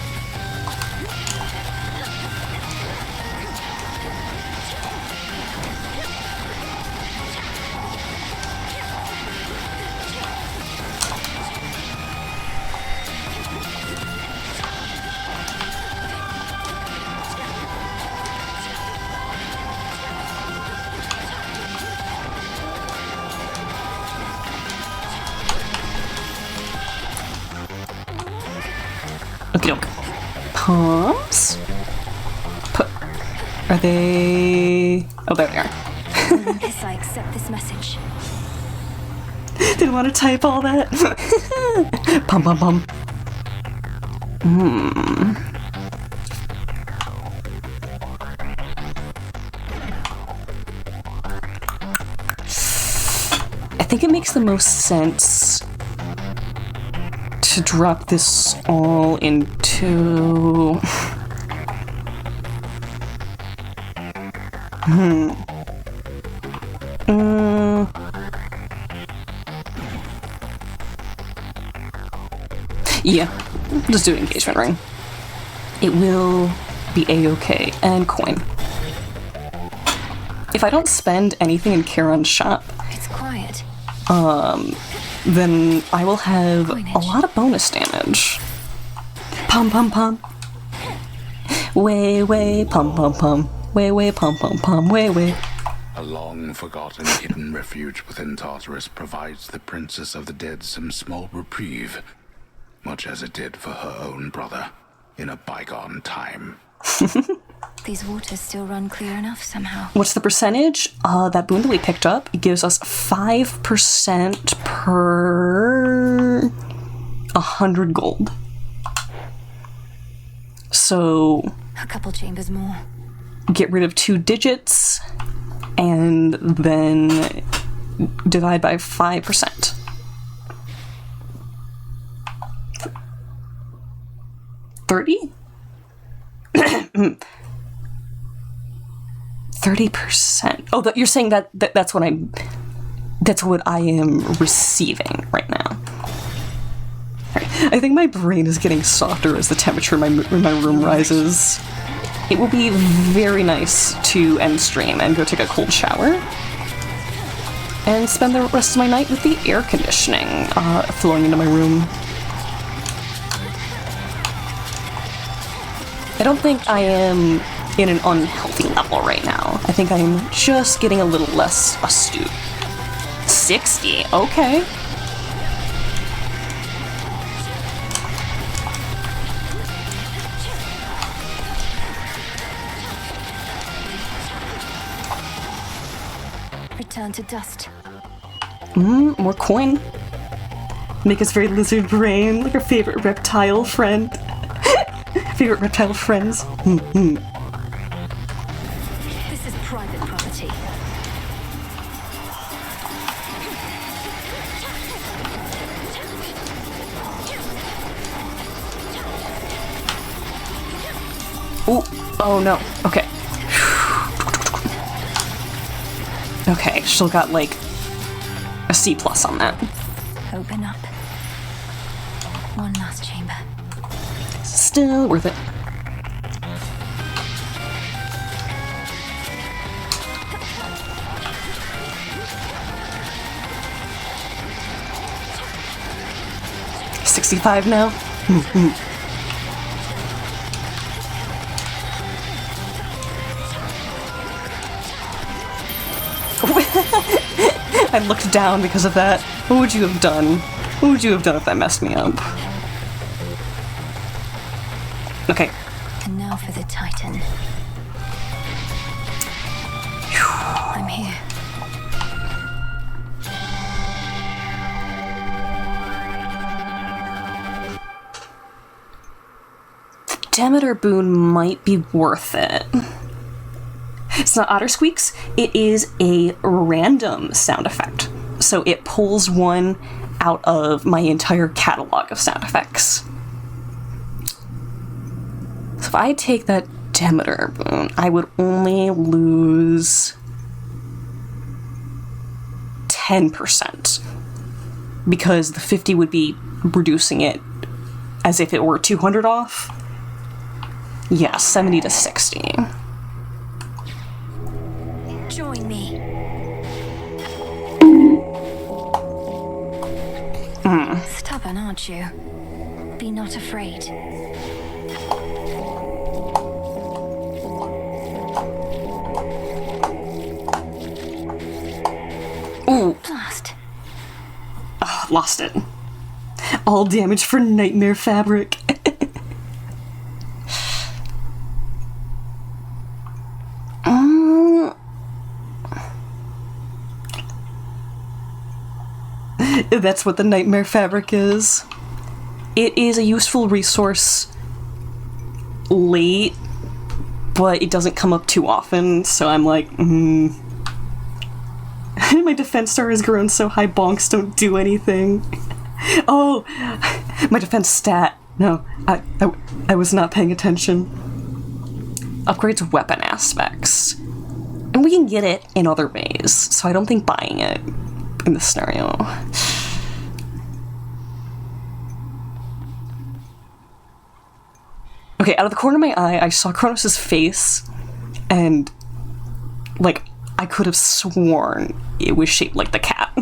Okay, okay. Poms? Are they... Oh, there they are. Olympus, I accept this message. Didn't want to type all that. Pom pom pom. I think it makes the most sense to drop this all into... Yeah, just do engagement ring. It will be a-okay. And coin. If I don't spend anything in Charon's shop, It's quiet. then I will have a lot of bonus damage. Pom pom pom. Way way pom pom pom. Way way pom pom pom. Way way. A long-forgotten hidden refuge within Tartarus provides the Princess of the Dead some small reprieve, much as it did for her own brother in a bygone time. These waters still run clear enough somehow. What's the percentage? That boon that we picked up, it gives us 5% per 100 gold. So A couple chambers more. Get rid of 2 digits, and then divide by 5%. $30? 30%. Oh, you're saying that's what I am receiving right now. I think my brain is getting softer as the temperature in my room rises. It will be very nice to end stream and go take a cold shower and spend the rest of my night with the air conditioning flowing into my room. I don't think I am in an unhealthy level right now. I think I am just getting a little less astute. 60, okay. Return to dust. More coin. Make us very lizard brain, like our favorite reptile friend. Favorite reptile friends. This is private property. Ooh, oh no, okay. Okay, still got like a C+ on that. Open up. One last chamber. Still worth it. $65 now. I looked down because of that. What would you have done? What would you have done if that messed me up? Okay. And now for the Titan. I'm here. Demeter boon might be worth it. It's not otter squeaks, it is a random sound effect. So it pulls one out of my entire catalog of sound effects. So if I take that Demeter boon, I would only lose 10%. Because the 50 would be reducing it as if it were 200 off. Yeah, 70 to 60. Join me. Stubborn, aren't you? Be not afraid. Ooh. Blast. Oh, lost it. All damage for nightmare fabric. That's what the nightmare fabric is. It is a useful resource late, but it doesn't come up too often, so I'm like, My defense star has grown so high, bonks don't do anything. Oh, my defense stat. No, I was not paying attention. Upgrades weapon aspects. And we can get it in other ways, so I don't think buying it in this scenario. Okay, out of the corner of my eye, I saw Kronos' face, and, like, I could have sworn it was shaped like the cat.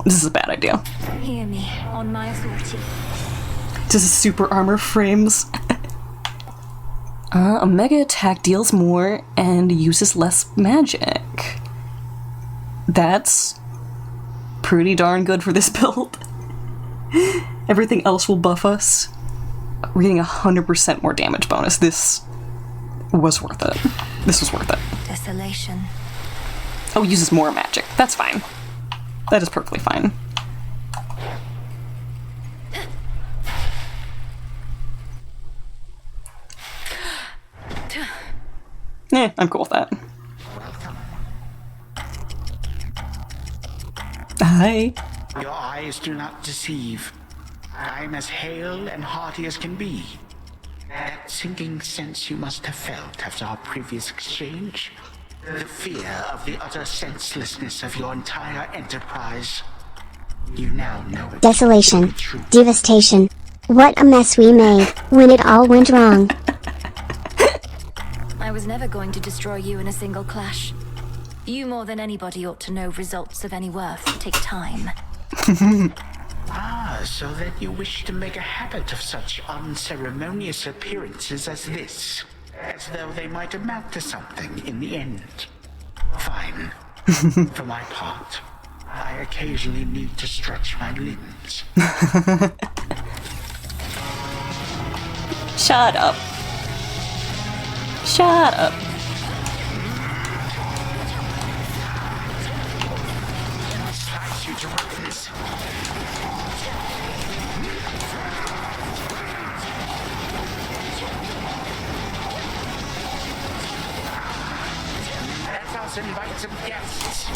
This is a bad idea. Hear me, on my authority. This is super armor frames. A mega attack deals more and uses less magic. That's pretty darn good for this build. Everything else will buff us. We're getting 100% more damage bonus. This was worth it. This was worth it. Desolation. Oh, uses more magic. That's fine. That is perfectly fine. I'm cool with that. Hi. Your eyes do not deceive. I'm as hale and hearty as can be. That sinking sense you must have felt after our previous exchange. The fear of the utter senselessness of your entire enterprise. You now know it. Desolation. Devastation. What a mess we made when it all went wrong. I was never going to destroy you in a single clash. You more than anybody ought to know results of any worth take time. Ah, so that you wish to make a habit of such unceremonious appearances as this. As though they might amount to something in the end. Fine. For my part, I occasionally need to stretch my limbs. Shut up. Shut up. Slice you to ribbons. Let us invite some guests.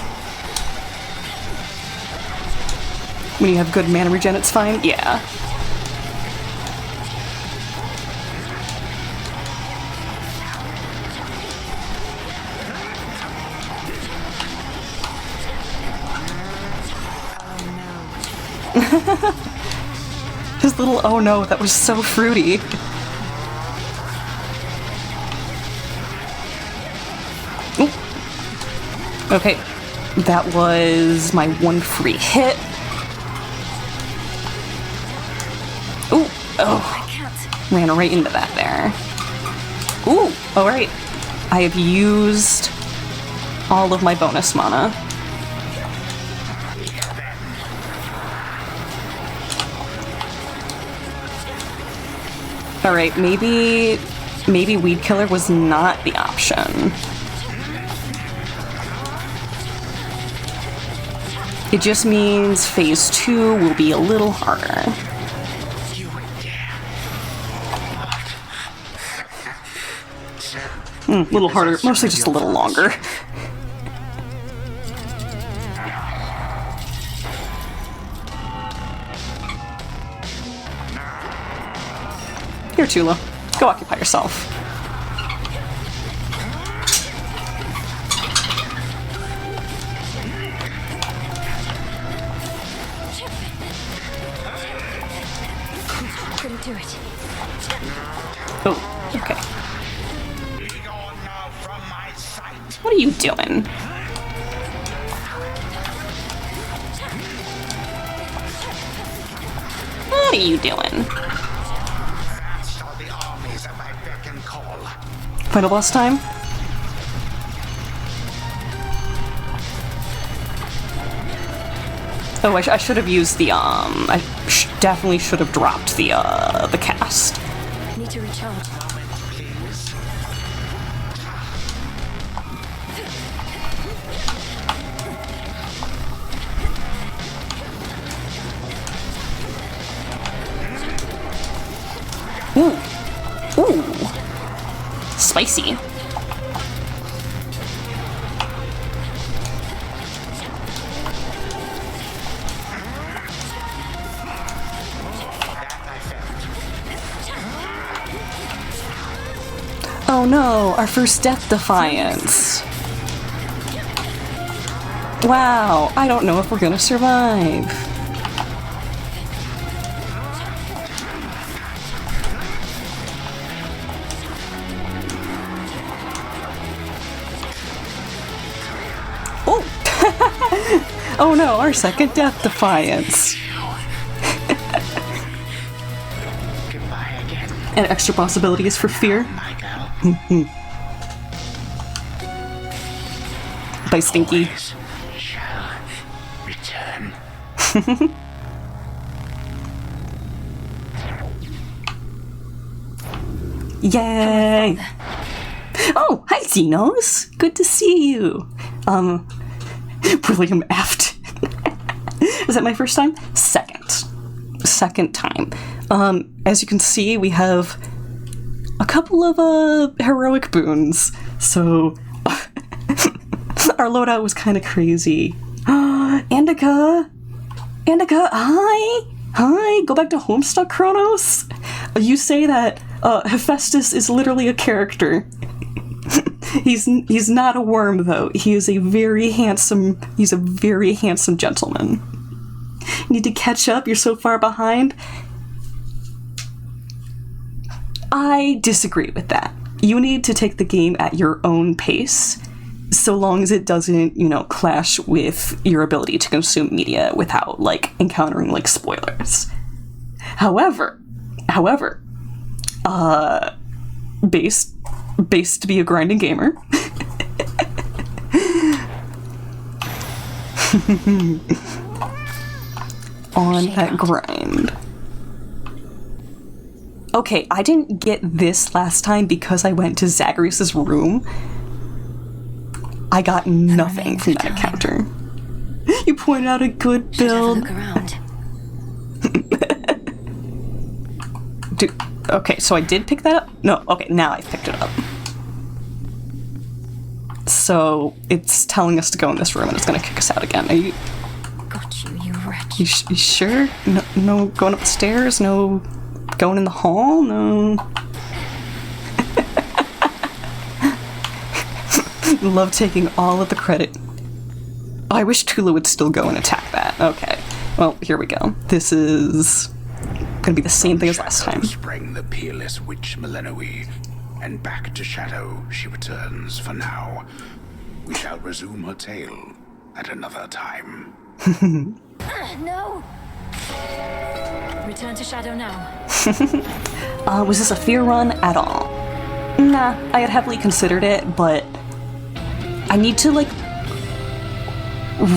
When you have good mana regen, it's fine? Yeah. His little oh no, that was so fruity. Ooh. Okay, that was my one free hit. Ooh, oh, ran right into that there. Ooh, alright. I have used all of my bonus mana. Alright, maybe Weed Killer was not the option. It just means phase 2 will be a little harder. A little harder, mostly just a little longer. Here, Tula. Go occupy yourself. Couldn't do it. Oh, okay. What are you doing? What are you doing? Final boss time? Oh, I should have used the, I definitely should have dropped the cast. Need to recharge. Ooh. Ooh. Spicy. Oh no, our first Death Defiance. Wow, I don't know if we're gonna survive. Oh no, our second Death Defiance. Goodbye again. And extra possibilities for fear. By Stinky. Shall return. Yay! Oh, hi Xenos! Good to see you. William effed. Is that my first time? Second time. As you can see, we have a couple of heroic boons. So our loadout was kind of crazy. Andika, hi, go back to Homestuck, Kronos. You say that Hephaestus is literally a character. He's not a worm though. He's a very handsome gentleman. You need to catch up. You're so far behind. I disagree with that. You need to take the game at your own pace, so long as it doesn't, clash with your ability to consume media without, encountering, spoilers. However, based to be a grinding gamer, on that grind. Okay, I didn't get this last time because I went to Zagreus's room. I got nothing from that encounter. You pointed out a good build. Look around. Okay, so I did pick that up? No, okay, now I've picked it up. So it's telling us to go in this room and it's gonna kick us out again. Are you... Got you wretch. You sure? No going up the stairs? No going in the hall? No. Love taking all of the credit. Oh, I wish Tula would still go and attack that. Okay. Well, here we go. This is gonna be the same thing as last time. Sprang the peerless witch Melenoe, and back to shadow she returns for now. We shall resume her tale at another time. No! Return to shadow now. Was this a fear run at all? Nah, I had heavily considered it, but I need to,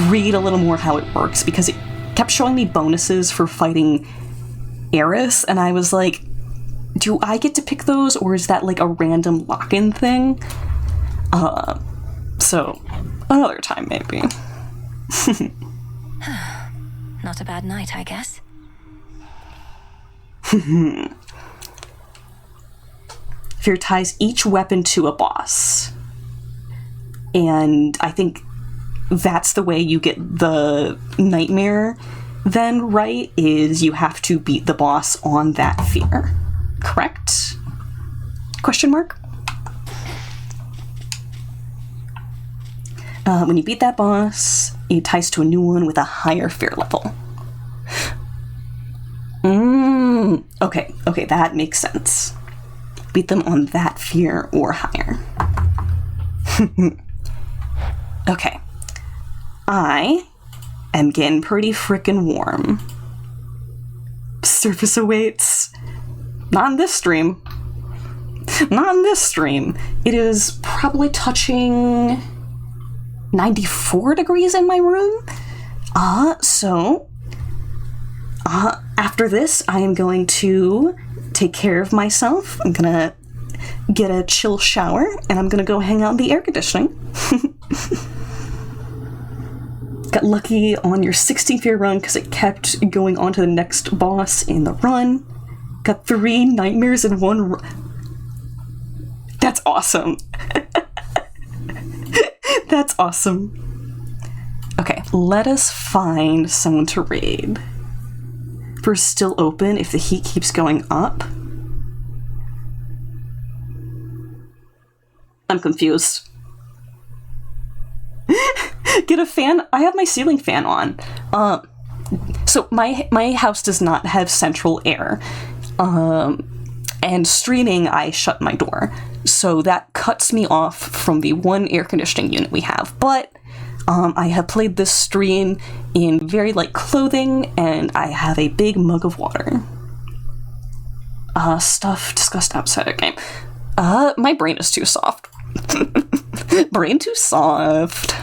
read a little more how it works, because it kept showing me bonuses for fighting Eris, and I was like, do I get to pick those, or is that, a random lock-in thing? So, another time, maybe. Not a bad night, I guess. Fear ties each weapon to a boss. And I think that's the way you get the nightmare then, right? Is you have to beat the boss on that fear. Correct? Question mark? When you beat that boss, it ties to a new one with a higher fear level. Okay, that makes sense. Beat them on that fear or higher. Okay. I am getting pretty frickin' warm. Surface awaits. Not in this stream. Not in this stream. It is probably touching 94 degrees in my room. So after this, I am going to take care of myself. I'm gonna get a chill shower, and I'm gonna go hang out in the air conditioning. Got lucky on your 16th year run because it kept going on to the next boss in the run. Got 3 nightmares in one run. That's awesome. That's awesome. Okay, let us find someone to raid. First, still open if the heat keeps going up. I'm confused. Get a fan? I have my ceiling fan on. So my house does not have central air. And streaming, I shut my door. So that cuts me off from the one air conditioning unit we have. But I have played this stream in very light clothing, and I have a big mug of water. Stuff discussed outside of game. My brain is too soft. Brain too soft.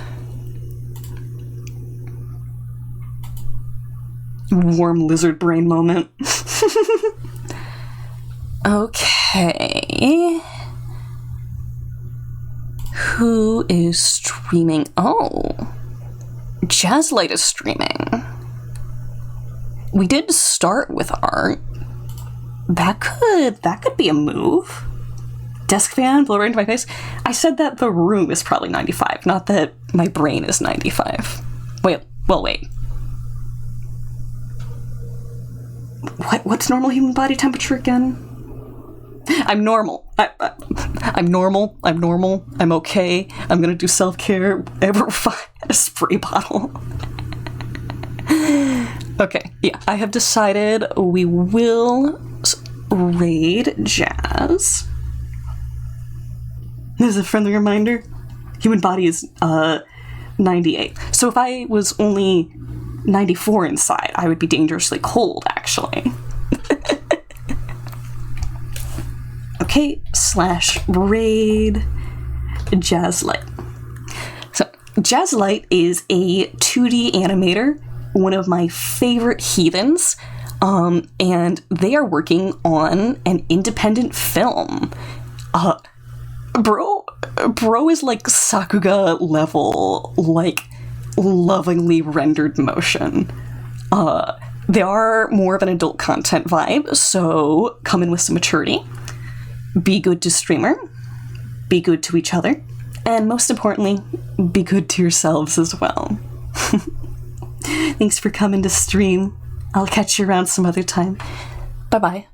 Warm lizard brain moment. Okay. Who is streaming? Oh. Jazzlight is streaming. We did start with art. That could be a move. Desk fan, blow right into my face. I said that the room is probably 95, not that my brain is 95. Wait. What's normal human body temperature again? I'm normal. I'm normal. I'm okay. I'm gonna do self-care. Ever find a spray bottle? Okay, yeah, I have decided we will raid Jazz. As a friendly reminder, human body is 98. So if I was only 94 inside, I would be dangerously cold, actually. Okay, /raid Jazzlight. So, Jazzlight is a 2D animator, one of my favorite heathens, and they are working on an independent film. Bro is like Sakuga level, like lovingly rendered motion. They are more of an adult content vibe, so come in with some maturity. Be good to streamer, be good to each other, and most importantly, be good to yourselves as well. Thanks for coming to stream. I'll catch you around some other time. Bye-bye.